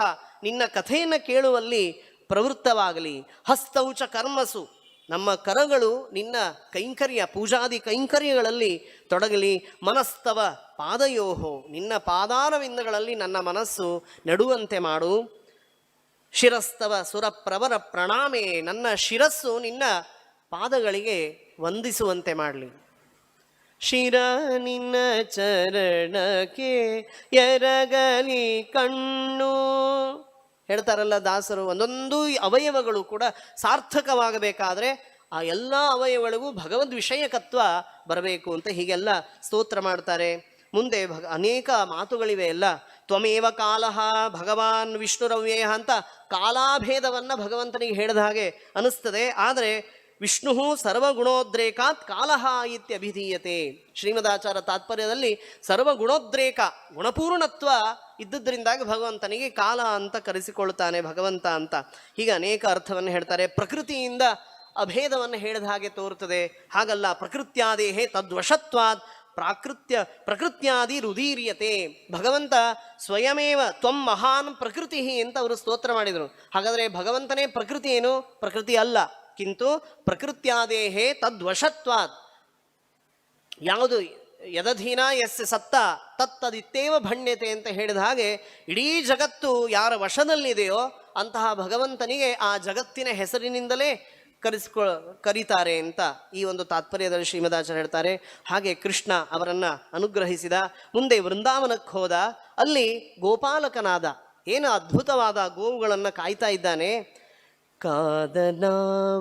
ನಿನ್ನ ಕಥೆಯನ್ನು ಕೇಳುವಲ್ಲಿ ಪ್ರವೃತ್ತವಾಗಲಿ. ಹಸ್ತೌ ಚ ಕರ್ಮಸು, ನಮ್ಮ ಕರಗಳು ನಿನ್ನ ಕೈಂಕರ್ಯ ಪೂಜಾದಿ ಕೈಂಕರ್ಯಗಳಲ್ಲಿ ತೊಡಗಲಿ. ಮನಸ್ತವ ಪಾದಯೋಹೋ, ನಿನ್ನ ಪಾದಾರವಿಂದಗಳಲ್ಲಿ ನನ್ನ ಮನಸ್ಸು ನೆಡುವಂತೆ ಮಾಡು. ಶಿರಸ್ತವ ಸುರಪ್ರವರ ಪ್ರಣಾಮೆ, ನನ್ನ ಶಿರಸ್ಸು ನಿನ್ನ ಪಾದಗಳಿಗೆ ವಂದಿಸುವಂತೆ ಮಾಡಲಿ. ಶಿರ ನಿನ್ನ ಚರಣಕ್ಕೆ ಎರಗಲಿ ಕಣ್ಣು. ಹೇಳ್ತಾರಲ್ಲ ದಾಸರು, ಒಂದೊಂದು ಅವಯವಗಳು ಕೂಡ ಸಾರ್ಥಕವಾಗಬೇಕಾದ್ರೆ ಆ ಎಲ್ಲ ಅವಯವಗಳಿಗೂ ಭಗವದ್ ವಿಷಯಕತ್ವ ಬರಬೇಕು ಅಂತ ಹೀಗೆಲ್ಲ ಸ್ತೋತ್ರ ಮಾಡ್ತಾರೆ. ಮುಂದೆ ಅನೇಕ ಮಾತುಗಳಿವೆ ಎಲ್ಲ. ತ್ವಮೇವ ಕಾಲಃ ಭಗವಾನ್ ವಿಷ್ಣುರವ್ಯಯ ಅಂತ ಕಾಲಾಭೇದವನ್ನು ಭಗವಂತನಿಗೆ ಹೇಳಿದ ಹಾಗೆ ಅನಿಸ್ತದೆ. ಆದರೆ ವಿಷ್ಣು ಸರ್ವಗುಣೋದ್ರೇಕಾತ್ ಕಾಲಃ ಇತ್ಯಭಿಧೀಯತೆ. ಶ್ರೀಮದಾಚಾರ್ಯ ತಾತ್ಪರ್ಯದಲ್ಲಿ ಸರ್ವಗುಣೋದ್ರೇಕ, ಗುಣಪೂರ್ಣತ್ವ ಇದ್ದುದರಿಂದಾಗಿ ಭಗವಂತನಿಗೆ ಕಾಲ ಅಂತ ಕರೆಸಿಕೊಳ್ತಾನೆ ಭಗವಂತ ಅಂತ. ಹೀಗೆ ಅನೇಕ ಅರ್ಥವನ್ನು ಹೇಳ್ತಾರೆ. ಪ್ರಕೃತಿಯಿಂದ ಅಭೇದವನ್ನು ಹೇಳಿದ ಹಾಗೆ ತೋರುತ್ತದೆ. ಹಾಗಲ್ಲ, ಪ್ರಕೃತ್ಯಾದೇಹೇ ತದ್ವಶತ್ವಾತ್ ಪ್ರಕೃತ್ಯಾದಿ ರುದೀರ್ಯತೆ. ಭಗವಂತ ಸ್ವಯಮೇವ ತ್ವಂ ಮಹಾನ್ ಪ್ರಕೃತಿ ಅಂತ ಅವರು ಸ್ತೋತ್ರ ಮಾಡಿದರು. ಹಾಗಾದರೆ ಭಗವಂತನೇ ಪ್ರಕೃತಿ ಏನು? ಪ್ರಕೃತಿ ಅಲ್ಲ. ಕಿಂತು ಪ್ರಕೃತ್ಯಾದೇಹೇ ತದ್ವಶತ್ವಾತ್, ಯಾವುದು ಯದಧೀನ ಯಸ್ಯ ಸತ್ತ ತತ್ತದಿತ್ತೇವ ಭಣ್ಯತೆ ಅಂತ ಹೇಳಿದ ಹಾಗೆ ಇಡೀ ಜಗತ್ತು ಯಾರ ವಶದಲ್ಲಿದೆಯೋ ಅಂತಹ ಭಗವಂತನಿಗೆ ಆ ಜಗತ್ತಿನ ಹೆಸರಿನಿಂದಲೇ ಕರೀತಾರೆ ಅಂತ ಈ ಒಂದು ತಾತ್ಪರ್ಯದಲ್ಲಿ ಶ್ರೀಮದಾಚಾರ್ಯ ಹೇಳ್ತಾರೆ. ಹಾಗೆ ಕೃಷ್ಣ ಅವರನ್ನು ಅನುಗ್ರಹಿಸಿದ. ಮುಂದೆ ವೃಂದಾವನಕ್ಕೆ ಹೋದ. ಅಲ್ಲಿ ಗೋಪಾಲಕನಾದ. ಏನು ಅದ್ಭುತವಾದ ಗೋವುಗಳನ್ನು ಕಾಯ್ತಾ ಇದ್ದಾನೆ. ಕಾದನ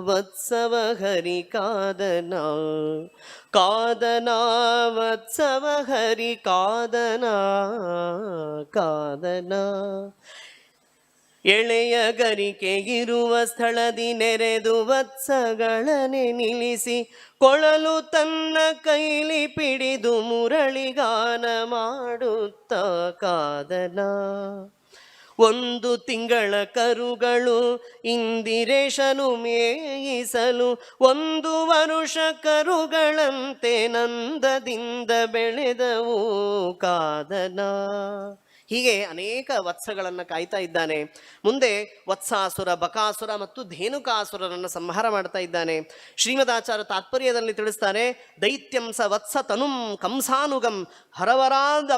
ವತ್ಸವ ಹರಿ ಕಾದನ, ಕಾದನ ವತ್ಸವ ಹರಿ ಕಾದನ, ಕಾದನ ಎಳೆಯ ಗರಿಕೆ ಇರುವ ಸ್ಥಳದಿ ನೆರೆದು ವತ್ಸಗಳನೆ ನಿಲ್ಲಿಸಿ ಕೊಳಲು ತನ್ನ ಕೈಲಿ ಪಿಡಿದು ಮುರಳಿಗಾನ ಮಾಡುತ್ತ ಕಾದನ. ಒಂದು ತಿಂಗಳ ಕರುಗಳು ಇಂದಿರೇಶನು ಮೇಯಿಸಲು, ಒಂದು ವರುಷ ಕರುಗಳಂತೆ ನಂದದಿಂದ ಬೆಳೆದವು ಕಾದನ. ಹೀಗೆ ಅನೇಕ ವತ್ಸಗಳನ್ನು ಕಾಯ್ತಾ ಇದ್ದಾನೆ. ಮುಂದೆ ವತ್ಸಾಸುರ, ಬಕಾಸುರ ಮತ್ತು ಧೇನುಕಾಸುರರನ್ನು ಸಂಹಾರ ಮಾಡ್ತಾ ಇದ್ದಾನೆ. ಶ್ರೀಮದಾಚಾರ್ಯ ತಾತ್ಪರ್ಯದಲ್ಲಿ ತಿಳಿಸ್ತಾರೆ, ದೈತ್ಯಂ ಸ ವತ್ಸ ತನುಂ ಕಂಸಾನುಗಂ ಹರವರಾದ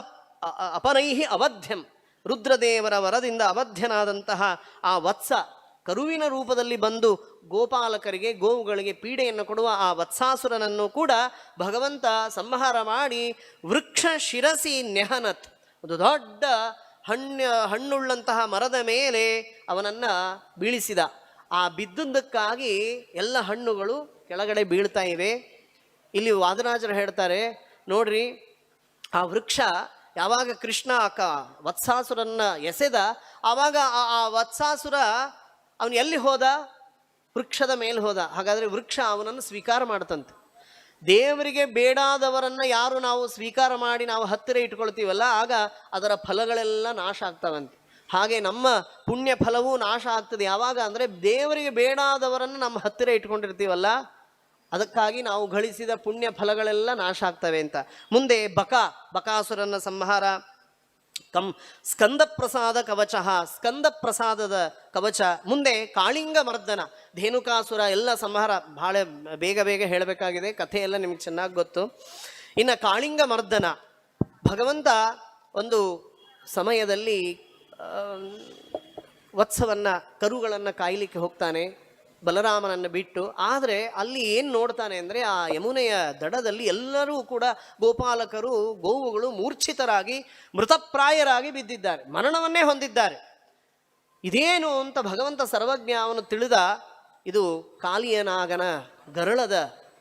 ಅಪನೈಹಿ ಅವಧ್ಯಂ. ರುದ್ರದೇವರ ವರದಿಂದ ಅವಧ್ಯನಾದಂತಹ ಆ ವತ್ಸ ಕರುವಿನ ರೂಪದಲ್ಲಿ ಬಂದು ಗೋಪಾಲಕರಿಗೆ, ಗೋವುಗಳಿಗೆ ಪೀಡೆಯನ್ನು ಕೊಡುವ ಆ ವತ್ಸಾಸುರನನ್ನು ಕೂಡ ಭಗವಂತ ಸಂಹಾರ ಮಾಡಿ ವೃಕ್ಷ ಶಿರಸಿ ನೆಹನತ್, ಒಂದು ದೊಡ್ಡ ಹಣ್ಣುಳ್ಳಂತಹ ಮರದ ಮೇಲೆ ಅವನನ್ನು ಬೀಳಿಸಿದ. ಆ ಬಿದ್ದುದಕ್ಕಾಗಿ ಎಲ್ಲ ಹಣ್ಣುಗಳು ಕೆಳಗಡೆ ಬೀಳ್ತಾ ಇವೆ. ಇಲ್ಲಿ ವಾದರಾಜರು ಹೇಳ್ತಾರೆ, ನೋಡ್ರಿ, ಆ ವೃಕ್ಷ ಯಾವಾಗ ಕೃಷ್ಣ ವತ್ಸಾಸುರನ್ನ ಎಸೆದ, ಆವಾಗ ಆ ವತ್ಸಾಸುರ ಅವನು ಎಲ್ಲಿ ಹೋದ? ವೃಕ್ಷದ ಮೇಲೆ ಹೋದ. ಹಾಗಾದರೆ ವೃಕ್ಷ ಅವನನ್ನು ಸ್ವೀಕಾರ ಮಾಡ್ತಂತೆ. ದೇವರಿಗೆ ಬೇಡಾದವರನ್ನು ಯಾರು ನಾವು ಸ್ವೀಕಾರ ಮಾಡಿ ನಾವು ಹತ್ತಿರ ಇಟ್ಕೊಳ್ತೀವಲ್ಲ, ಆಗ ಅದರ ಫಲಗಳೆಲ್ಲ ನಾಶ ಆಗ್ತವಂತೆ. ಹಾಗೆ ನಮ್ಮ ಪುಣ್ಯ ಫಲವೂ ನಾಶ ಆಗ್ತದೆ. ಯಾವಾಗ ಅಂದರೆ ದೇವರಿಗೆ ಬೇಡಾದವರನ್ನು ನಮ್ಮ ಹತ್ತಿರ ಇಟ್ಕೊಂಡಿರ್ತೀವಲ್ಲ, ಅದಕ್ಕಾಗಿ ನಾವು ಗಳಿಸಿದ ಪುಣ್ಯ ಫಲಗಳೆಲ್ಲ ನಾಶ ಆಗ್ತವೆ ಅಂತ. ಮುಂದೆ ಬಕಾಸುರನ ಸಂಹಾರ. ಸ್ಕಂದ ಪ್ರಸಾದ ಕವಚ, ಸ್ಕಂದ ಪ್ರಸಾದದ ಕವಚ. ಮುಂದೆ ಕಾಳಿಂಗ ಮರ್ದನ, ಧೇನುಕಾಸುರ ಎಲ್ಲ ಸಂಹಾರ. ಭಾಳ ಬೇಗ ಬೇಗ ಹೇಳಬೇಕಾಗಿದೆ, ಕಥೆ ಎಲ್ಲ ನಿಮ್ಗೆ ಚೆನ್ನಾಗಿ ಗೊತ್ತು. ಇನ್ನು ಕಾಳಿಂಗ ಮರ್ದನ, ಭಗವಂತ ಒಂದು ಸಮಯದಲ್ಲಿ ವತ್ಸವನ್ನು, ಕರುಗಳನ್ನು ಕಾಯಲಿಕ್ಕೆ ಹೋಗ್ತಾನೆ ಬಲರಾಮನನ್ನು ಬಿಟ್ಟು. ಆದರೆ ಅಲ್ಲಿ ಏನು ನೋಡ್ತಾನೆ ಅಂದರೆ, ಆ ಯಮುನೆಯ ದಡದಲ್ಲಿ ಎಲ್ಲರೂ ಕೂಡ ಗೋಪಾಲಕರು, ಗೋವುಗಳು ಮೂರ್ಛಿತರಾಗಿ ಮೃತಪ್ರಾಯರಾಗಿ ಬಿದ್ದಿದ್ದಾರೆ, ಮರಣವನ್ನೇ ಹೊಂದಿದ್ದಾರೆ. ಇದೇನು ಅಂತ ಭಗವಂತ ಸರ್ವಜ್ಞ ಅವನು ತಿಳಿದ. ಇದು ಕಾಲಿಯನಾಗನ ಗರಳದ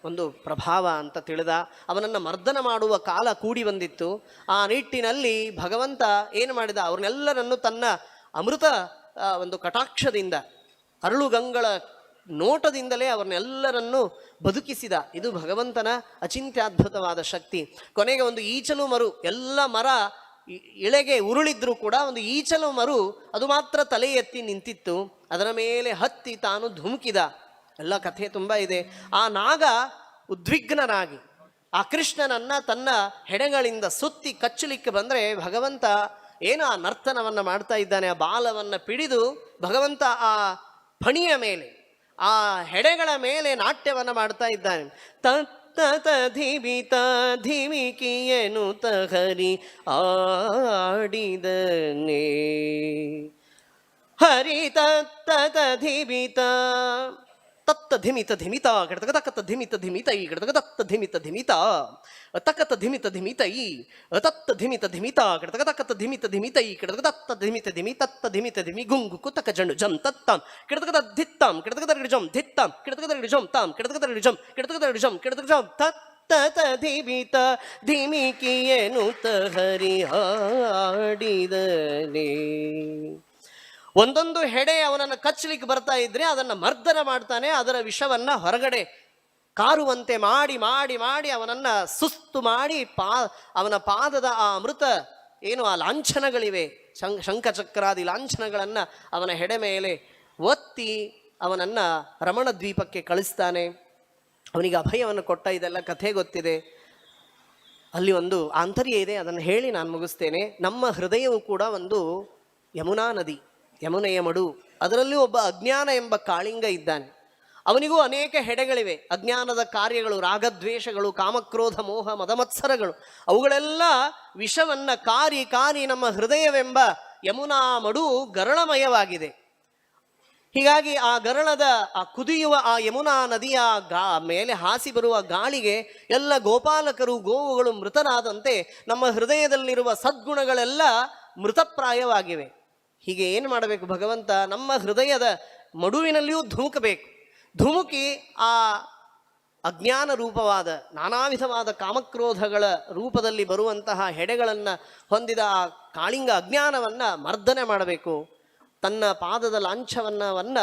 ಒಂದು ಪ್ರಭಾವ ಅಂತ ತಿಳಿದ. ಅವನನ್ನು ಮರ್ದನ ಮಾಡುವ ಕಾಲ ಕೂಡಿ ಬಂದಿತ್ತು. ಆ ನಿಟ್ಟಿನಲ್ಲಿ ಭಗವಂತ ಏನು ಮಾಡಿದ, ಅವ್ರನ್ನೆಲ್ಲರನ್ನು ತನ್ನ ಅಮೃತ ಒಂದು ಕಟಾಕ್ಷದಿಂದ, ಅರಳುಗಂಗಳ ನೋಟದಿಂದಲೇ ಅವರನ್ನೆಲ್ಲರನ್ನು ಬದುಕಿಸಿದ. ಇದು ಭಗವಂತನ ಅಚಿಂತ್ಯದ್ಭುತವಾದ ಶಕ್ತಿ. ಕೊನೆಗೆ ಒಂದು ಈಚಲು ಮರು, ಎಲ್ಲ ಮರ ಇಳೆಗೆ ಉರುಳಿದ್ರೂ ಕೂಡ ಒಂದು ಈಚಲು ಮರು ಅದು ಮಾತ್ರ ತಲೆ ಎತ್ತಿ ನಿಂತಿತ್ತು. ಅದರ ಮೇಲೆ ಹತ್ತಿ ತಾನು ಧುಮುಕಿದ. ಎಲ್ಲ ಕಥೆ ತುಂಬ ಇದೆ. ಆ ನಾಗ ಉದ್ವಿಗ್ನನಾಗಿ ಆ ಕೃಷ್ಣನನ್ನು ತನ್ನ ಹೆಡೆಗಳಿಂದ ಸುತ್ತಿ ಕಚ್ಚಲಿಕ್ಕೆ ಬಂದರೆ, ಭಗವಂತ ಏನು ಆ ನರ್ತನವನ್ನು ಮಾಡ್ತಾ ಇದ್ದಾನೆ. ಆ ಬಾಲವನ್ನು ಪಿಡಿದು ಭಗವಂತ ಆ ಫಣಿಯ ಮೇಲೆ, ಆ ಹೆಡೆಗಳ ಮೇಲೆ ನಾಟ್ಯವನ್ನು ಮಾಡ್ತಾ ಇದ್ದಾನೆ. ತತ್ತ ಧಿಮಿತ ಧಿಮಿಕಿಯನು ತಹರಿ ಆಡಿದನೇ, ಹರಿ ತತ್ತ ಧಿಮಿತ ತತ್ತ ಧಿಮಿತ ಧಿಮಿತ ಗಿಡತಕ ತಕ್ಕತ್ತ ಧಿಮಿತ ಧಿಮಿತ ಈ ಗಿಡತಕ ತತ್ತ ಧಿಮಿತ ಧಿಮಿತ ತಕ್ಕತ್ತ ಧಿಮಿತ ಧಿಮಿತ ಈ ತತ್ತ ಧಿಮಿತ ಧಿಮಿತ ಗಿಡತಕ ತಕ್ಕತ್ತ ಧಿಮಿತ ಧಿಮಿತ ಈ ಗಿಡತಕ ತತ್ತ ಧಿಮಿತ ಧಿಮಿ ತತ್ತ ಧಿಮಿತ ಧಿಮಿ ಗುಂಗು ಕುತಕ ಜಂಡು ಜಂ ತತ್ತಾಂ ಗಿಡತಕ ಧಿತ್ತಾಂ ಗಿಡತಕ ರಿಜಂ ಧಿತ್ತಾಂ ಗಿಡತಕ ರಿಜಂ ತಾಂ ಗಿಡತಕ ರಿಜಂ ಗಿಡತಕ ರಿಜಂ ಗಿಡತಕ ಜಂ ತತ್ತ ಧಿಮಿತ ಧಿಮಿಕಿಯೇನು ತಹರಿ ಹಾಡಿದನೇ. ಒಂದೊಂದು ಹೆಡೆ ಅವನನ್ನು ಕಚ್ಚಲಿಕ್ಕೆ ಬರ್ತಾ ಇದ್ರೆ ಅದನ್ನು ಮರ್ದನ ಮಾಡ್ತಾನೆ. ಅದರ ವಿಷವನ್ನು ಹೊರಗಡೆ ಕಾರುವಂತೆ ಮಾಡಿ ಮಾಡಿ ಮಾಡಿ ಅವನನ್ನು ಸುಸ್ತು ಮಾಡಿ ಅವನ ಪಾದದ ಆ ಅಮೃತ ಏನು ಆ ಲಾಂಛನಗಳಿವೆ, ಶಂಖಚಕ್ರಾದಿ ಲಾಂಛನಗಳನ್ನು ಅವನ ಹೆಡೆ ಮೇಲೆ ಒತ್ತಿ ಅವನನ್ನು ರಮಣ ದ್ವೀಪಕ್ಕೆ ಕಳಿಸ್ತಾನೆ. ಅವನಿಗೆ ಅಭಯವನ್ನು ಕೊಟ್ಟ. ಇದೆಲ್ಲ ಕಥೆ ಗೊತ್ತಿದೆ. ಅಲ್ಲಿ ಒಂದು ಆಂತರ್ಯ ಇದೆ, ಅದನ್ನು ಹೇಳಿ ನಾನು ಮುಗಿಸ್ತೇನೆ. ನಮ್ಮ ಹೃದಯವು ಕೂಡ ಒಂದು ಯಮುನಾ ನದಿ, ಯಮುನೆಯ ಮಡು. ಅದರಲ್ಲಿ ಒಬ್ಬ ಅಜ್ಞಾನ ಎಂಬ ಕಾಳಿಂಗ ಇದ್ದಾನೆ. ಅವನಿಗೂ ಅನೇಕ ಹೆಡೆಗಳಿವೆ. ಅಜ್ಞಾನದ ಕಾರ್ಯಗಳು, ರಾಗದ್ವೇಷಗಳು, ಕಾಮಕ್ರೋಧ ಮೋಹ ಮದಮತ್ಸರಗಳು, ಅವುಗಳೆಲ್ಲ ವಿಷವನ್ನು ಕಾರಿ ಕಾರಿ ನಮ್ಮ ಹೃದಯವೆಂಬ ಯಮುನಾ ಮಡು ಗರಳಮಯವಾಗಿದೆ. ಹೀಗಾಗಿ ಆ ಗರಳದ ಆ ಕುದಿಯುವ ಆ ಯಮುನಾ ನದಿಯ ಮೇಲೆ ಹಾಸಿ ಬರುವ ಗಾಳಿಗೆ ಎಲ್ಲ ಗೋಪಾಲಕರು, ಗೋವುಗಳು ಮೃತನಾದಂತೆ ನಮ್ಮ ಹೃದಯದಲ್ಲಿರುವ ಸದ್ಗುಣಗಳೆಲ್ಲ ಮೃತಪ್ರಾಯವಾಗಿವೆ. ಹೀಗೆ ಏನು ಮಾಡಬೇಕು ಭಗವಂತ? ನಮ್ಮ ಹೃದಯದ ಮಡುವಿನಲ್ಲಿಯೂ ಧುಮುಕಬೇಕು. ಧುಮುಕಿ ಆ ಅಜ್ಞಾನ ರೂಪವಾದ, ನಾನಾ ವಿಧವಾದ ಕಾಮಕ್ರೋಧಗಳ ರೂಪದಲ್ಲಿ ಬರುವಂತಹ ಹೆಡೆಗಳನ್ನು ಹೊಂದಿದ ಆ ಕಾಳಿಂಗ ಅಜ್ಞಾನವನ್ನು ಮರ್ದನೆ ಮಾಡಬೇಕು. ತನ್ನ ಪಾದದ ಲಾಂಛವನ್ನ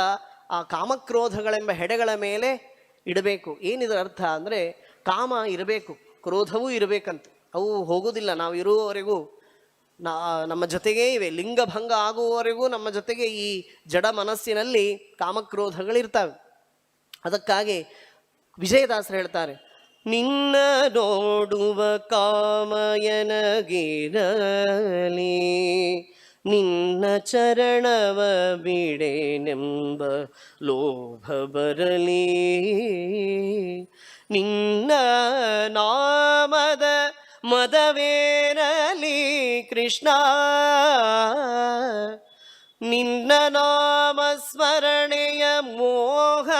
ಆ ಕಾಮಕ್ರೋಧಗಳೆಂಬ ಹೆಡೆಗಳ ಮೇಲೆ ಇಡಬೇಕು. ಏನಿದರ ಅರ್ಥ ಅಂದರೆ, ಕಾಮ ಇರಬೇಕು, ಕ್ರೋಧವೂ ಇರಬೇಕಂತ. ಅವು ಹೋಗುವುದಿಲ್ಲ. ನಾವು ಇರುವವರೆಗೂ ನಮ್ಮ ಜೊತೆಗೇ ಇವೆ. ಲಿಂಗಭಂಗ ಆಗುವವರೆಗೂ ನಮ್ಮ ಜೊತೆಗೆ ಈ ಜಡ ಮನಸ್ಸಿನಲ್ಲಿ ಕಾಮಕ್ರೋಧಗಳಿರ್ತವೆ. ಅದಕ್ಕಾಗಿ ವಿಜಯದಾಸರು ಹೇಳ್ತಾರೆ, ನಿನ್ನ ನೋಡುವ ಕಾಮಯನಗಿರಲಿ, ನಿನ್ನ ಚರಣವ ಬಿಡೆನೆಂಬ ಲೋಭ ಬರಲಿ, ನಿನ್ನ ನಾಮದ ಮದವೇರಲಿ ಕೃಷ್ಣ, ನಿನ್ನ ನಾಮ ಸ್ಮರಣೆಯ ಮೋಹವೆನಗಿರಲಿ,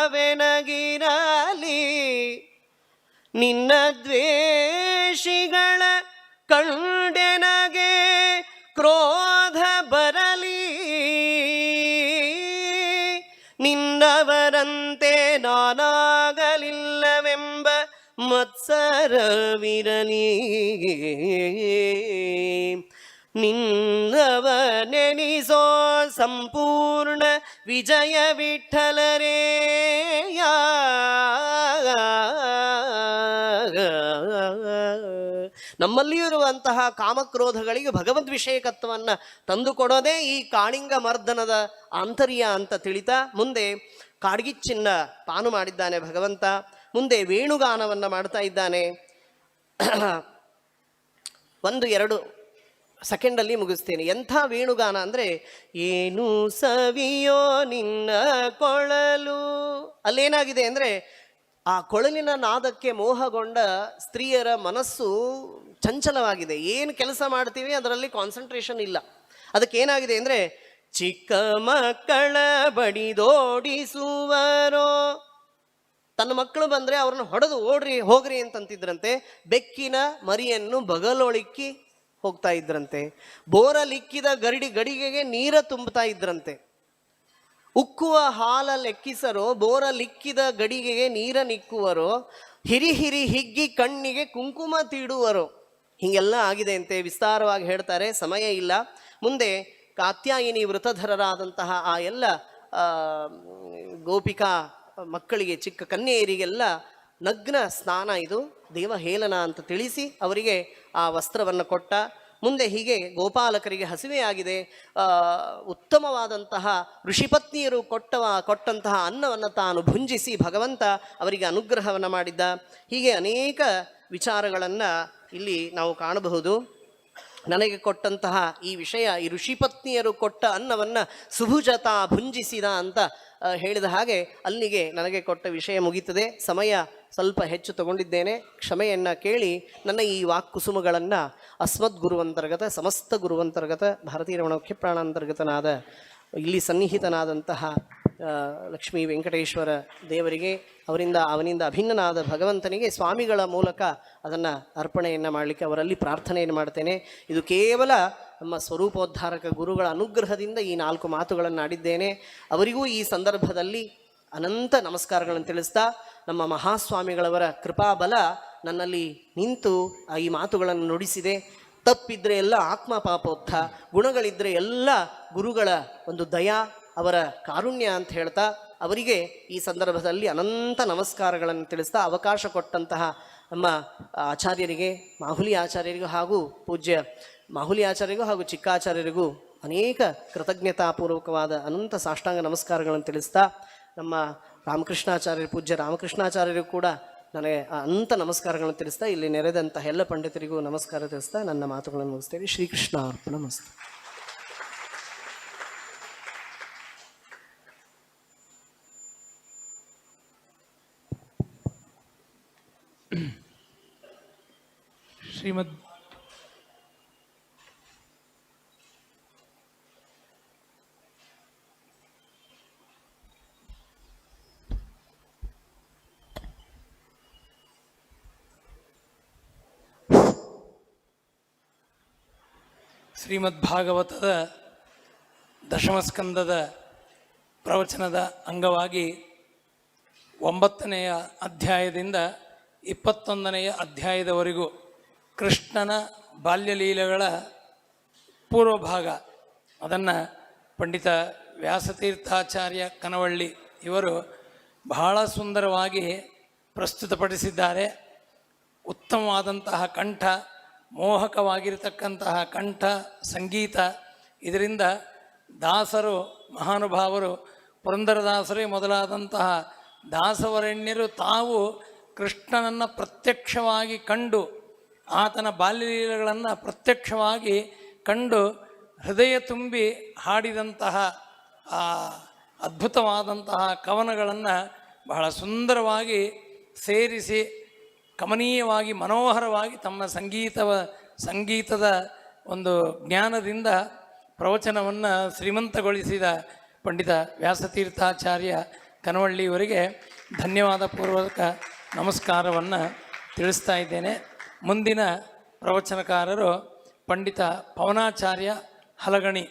ನಿನ್ನ ದ್ವೇಷಿಗಳ ಕಂಡೆನಗೆ ಕ್ರೋಧ ಬರಲಿ, ನಿನ್ನವರಂತೆ ನಾನಾಗಲಿಲ್ಲವೆಂಬ ಮತ್ಸರವಿರಲಿ, ನಿನ್ನವನೆನಿಸೋ ಸಂಪೂರ್ಣ ವಿಜಯ ವಿಠಲರೇಯ. ನಮ್ಮಲ್ಲಿಯೂ ಇರುವಂತಹ ಕಾಮಕ್ರೋಧಗಳಿಗೆ ಭಗವದ್ವಿಷಯಕತ್ವವನ್ನು ತಂದುಕೊಡೋದೇ ಈ ಕಾಳಿಂಗ ಮರ್ದನದ ಆಂತರ್ಯ ಅಂತ ತಿಳಿತಾ ಮುಂದೆ ಕಾಡ್ಗಿಚ್ಚಿನ ಪಾನು ಮಾಡಿದ್ದಾನೆ ಭಗವಂತ. ಮುಂದೆ ವೇಣುಗಾನವನ್ನು ಮಾಡ್ತಾ ಇದ್ದಾನೆ. 1-2 ಸೆಕೆಂಡಲ್ಲಿ ಮುಗಿಸ್ತೇನೆ. ಎಂಥ ವೇಣುಗಾನ ಅಂದರೆ, ಏನು ಸವಿಯೋ ನಿನ್ನ ಕೊಳಲು. ಅಲ್ಲೇನಾಗಿದೆ ಅಂದರೆ, ಆ ಕೊಳಲಿನ ನಾದಕ್ಕೆ ಮೋಹಗೊಂಡ ಸ್ತ್ರೀಯರ ಮನಸ್ಸು ಚಂಚಲವಾಗಿದೆ. ಏನು ಕೆಲಸ ಮಾಡ್ತೀವಿ ಅದರಲ್ಲಿ ಕಾನ್ಸಂಟ್ರೇಷನ್ ಇಲ್ಲ. ಅದಕ್ಕೇನಾಗಿದೆ ಅಂದರೆ, ಚಿಕ್ಕ ಮಕ್ಕಳ ಬಡಿದೋಡಿಸುವರೋ, ತನ್ನ ಮಕ್ಕಳು ಬಂದರೆ ಅವ್ರನ್ನ ಹೊಡೆದು ಓಡ್ರಿ ಹೋಗ್ರಿ ಅಂತಂತಿದ್ರಂತೆ. ಬೆಕ್ಕಿನ ಮರಿಯನ್ನು ಬಗಲೊಳಿಕ್ಕಿ ಹೋಗ್ತಾ ಇದ್ರಂತೆ. ಬೋರಲಿಕ್ಕಿದ ಗಡಿಗೆಗೆ ನೀರ ತುಂಬುತ್ತಾ ಇದ್ರಂತೆ. ಉಕ್ಕುವ ಹಾಲ ಲೆಕ್ಕಿಸರೋ, ಬೋರಲಿಕ್ಕಿದ ಗಡಿಗೆಗೆ ನೀರ ನಿಕ್ಕುವರೋ, ಹಿರಿ ಹಿಗ್ಗಿ ಕಣ್ಣಿಗೆ ಕುಂಕುಮ ತೀಡುವರೋ. ಹೀಗೆಲ್ಲ ಆಗಿದೆ ಅಂತೆ. ವಿಸ್ತಾರವಾಗಿ ಹೇಳ್ತಾರೆ, ಸಮಯ ಇಲ್ಲ. ಮುಂದೆ ಕಾತ್ಯಾಯಿನಿ ವೃತಧರರಾದಂತಹ ಆ ಎಲ್ಲ ಗೋಪಿಕಾ ಮಕ್ಕಳಿಗೆ, ಚಿಕ್ಕ ಕನ್ಯೆಯರಿಗೆಲ್ಲ ನಗ್ನ ಸ್ನಾನ ಇದು ದೇವಹೇಳನ ಅಂತ ತಿಳಿಸಿ ಅವರಿಗೆ ಆ ವಸ್ತ್ರವನ್ನು ಕೊಟ್ಟ. ಮುಂದೆ ಹೀಗೆ ಗೋಪಾಲಕರಿಗೆ ಹಸಿವೆಯಾಗಿದೆ, ಉತ್ತಮವಾದಂತಹ ಋಷಿಪತ್ನಿಯರು ಕೊಟ್ಟಂತಹ ಅನ್ನವನ್ನು ತಾನು ಭುಂಜಿಸಿ ಭಗವಂತ ಅವರಿಗೆ ಅನುಗ್ರಹವನ್ನು ಮಾಡಿದ್ದ. ಹೀಗೆ ಅನೇಕ ವಿಚಾರಗಳನ್ನು ಇಲ್ಲಿ ನಾವು ಕಾಣಬಹುದು. ನನಗೆ ಕೊಟ್ಟಂತಹ ಈ ವಿಷಯ, ಈ ಋಷಿಪತ್ನಿಯರು ಕೊಟ್ಟ ಅನ್ನವನ್ನು ಸುಭುಜತಾ ಭುಂಜಿಸಿದ ಅಂತ ಹೇಳಿದ ಹಾಗೆ ಅಲ್ಲಿಗೆ ನನಗೆ ಕೊಟ್ಟ ವಿಷಯ ಮುಗೀತದೆ. ಸಮಯ ಸ್ವಲ್ಪ ಹೆಚ್ಚು ತಗೊಂಡಿದ್ದೇನೆ, ಕ್ಷಮೆಯನ್ನು ಕೇಳಿ. ನನ್ನ ಈ ವಾಕ್ಕುಸುಮಗಳನ್ನು ಅಸ್ಮದ್ ಗುರುವಂತರ್ಗತ, ಸಮಸ್ತ ಗುರುವಂತರ್ಗತ, ಭಾರತೀಯ ರಮಣ ಮುಖ್ಯ ಪ್ರಾಣಾಂತರ್ಗತನಾದ ಇಲ್ಲಿ ಸನ್ನಿಹಿತನಾದಂತಹ ಲಕ್ಷ್ಮೀ ವೆಂಕಟೇಶ್ವರ ದೇವರಿಗೆ, ಅವನಿಂದ ಅಭಿನ್ನನಾದ ಭಗವಂತನಿಗೆ ಸ್ವಾಮಿಗಳ ಮೂಲಕ ಅದನ್ನು ಅರ್ಪಣೆಯನ್ನು ಮಾಡಲಿಕ್ಕೆ ಅವರಲ್ಲಿ ಪ್ರಾರ್ಥನೆಯನ್ನು ಮಾಡ್ತೇನೆ. ಇದು ಕೇವಲ ನಮ್ಮ ಸ್ವರೂಪೋದ್ಧಾರಕ ಗುರುಗಳ ಅನುಗ್ರಹದಿಂದ ಈ 4 ಮಾತುಗಳನ್ನು ಆಡಿದ್ದೇನೆ. ಅವರಿಗೂ ಈ ಸಂದರ್ಭದಲ್ಲಿ ಅನಂತ ನಮಸ್ಕಾರಗಳನ್ನು ತಿಳಿಸ್ತಾ, ನಮ್ಮ ಮಹಾಸ್ವಾಮಿಗಳವರ ಕೃಪಾಬಲ ನನ್ನಲ್ಲಿ ನಿಂತು ಈ ಮಾತುಗಳನ್ನು ನುಡಿಸಿದೆ. ತಪ್ಪಿದ್ರೆ ಎಲ್ಲ ಆತ್ಮ ಪಾಪೋತ್ಥ, ಗುಣಗಳಿದ್ದರೆ ಎಲ್ಲ ಗುರುಗಳ ಒಂದು ದಯಾ, ಅವರ ಕಾರುಣ್ಯ ಅಂತ ಹೇಳ್ತಾ ಅವರಿಗೆ ಈ ಸಂದರ್ಭದಲ್ಲಿ ಅನಂತ ನಮಸ್ಕಾರಗಳನ್ನು ತಿಳಿಸ್ತಾ, ಅವಕಾಶ ಕೊಟ್ಟಂತಹ ನಮ್ಮ ಆಚಾರ್ಯರಿಗೆ, ಮಾಹುಲಿ ಆಚಾರ್ಯರಿಗೂ ಹಾಗೂ ಪೂಜ್ಯ ಮಾಹುಲಿ ಆಚಾರ್ಯರಿಗೂ ಹಾಗೂ ಚಿಕ್ಕಾಚಾರ್ಯರಿಗೂ ಅನೇಕ ಕೃತಜ್ಞತಾಪೂರ್ವಕವಾದ ಅನಂತ ಸಾಷ್ಟಾಂಗ ನಮಸ್ಕಾರಗಳನ್ನು ತಿಳಿಸ್ತಾ, ನಮ್ಮ ರಾಮಕೃಷ್ಣಾಚಾರ್ಯರು, ಪೂಜ್ಯ ರಾಮಕೃಷ್ಣಾಚಾರ್ಯರಿಗೂ ಕೂಡ ನನಗೆ ಅನಂತ ನಮಸ್ಕಾರಗಳನ್ನು ತಿಳಿಸ್ತಾ, ಇಲ್ಲಿ ನೆರೆದಂತಹ ಎಲ್ಲ ಪಂಡಿತರಿಗೂ ನಮಸ್ಕಾರ ತಿಳಿಸ್ತಾ ನನ್ನ ಮಾತುಗಳನ್ನು ಮುಗಿಸ್ತೇವೆ. ಶ್ರೀಕೃಷ್ಣ ಅರ್ಪಣ ಮಸ್ತು. ಶ್ರೀಮದ್ ಶ್ರೀಮದ್ಭಾಗವತದ ದಶಮಸ್ಕಂದದ ಪ್ರವಚನದ ಅಂಗವಾಗಿ 9ನೆಯ ಅಧ್ಯಾಯದಿಂದ 21ನೆಯ ಅಧ್ಯಾಯದವರೆಗೂ ಕೃಷ್ಣನ ಬಾಲ್ಯಲೀಲೆಗಳ ಪೂರ್ವಭಾಗ ಅದನ್ನು ಪಂಡಿತ ವ್ಯಾಸತೀರ್ಥಾಚಾರ್ಯ ಕನವಳ್ಳಿ ಇವರು ಬಹಳ ಸುಂದರವಾಗಿ ಪ್ರಸ್ತುತಪಡಿಸಿದ್ದಾರೆ. ಉತ್ತಮವಾದಂತಹ ಕಂಠ, ಮೋಹಕವಾಗಿರತಕ್ಕಂತಹ ಕಂಠ, ಸಂಗೀತ. ಇದರಿಂದ ದಾಸರು, ಮಹಾನುಭಾವರು, ಪುರಂದರದಾಸರೇ ಮೊದಲಾದಂತಹ ದಾಸವರೆಣ್ಯರು ತಾವು ಕೃಷ್ಣನನ್ನು ಪ್ರತ್ಯಕ್ಷವಾಗಿ ಕಂಡು, ಆತನ ಬಾಲ್ಯಲೀಲೆಗಳನ್ನು ಪ್ರತ್ಯಕ್ಷವಾಗಿ ಕಂಡು ಹೃದಯ ತುಂಬಿ ಹಾಡಿದಂತಹ ಆ ಅದ್ಭುತವಾದಂತಹ ಕವನಗಳನ್ನು ಬಹಳ ಸುಂದರವಾಗಿ ಸೇರಿಸಿ ಕಮನೀಯವಾಗಿ ಮನೋಹರವಾಗಿ ತಮ್ಮ ಸಂಗೀತದ ಒಂದು ಜ್ಞಾನದಿಂದ ಪ್ರವಚನವನ್ನು ಶ್ರೀಮಂತಗೊಳಿಸಿದ ಪಂಡಿತ ವ್ಯಾಸತೀರ್ಥಾಚಾರ್ಯ ಕನವಳ್ಳಿಯವರಿಗೆ ಧನ್ಯವಾದ ಪೂರ್ವಕ ನಮಸ್ಕಾರವನ್ನು ತಿಳಿಸ್ತಾ ಇದ್ದೇನೆ. ಮುಂದಿನ ಪ್ರವಚನಕಾರರು ಪಂಡಿತ ಪವನಾಚಾರ್ಯ ಹಲಗಣಿ.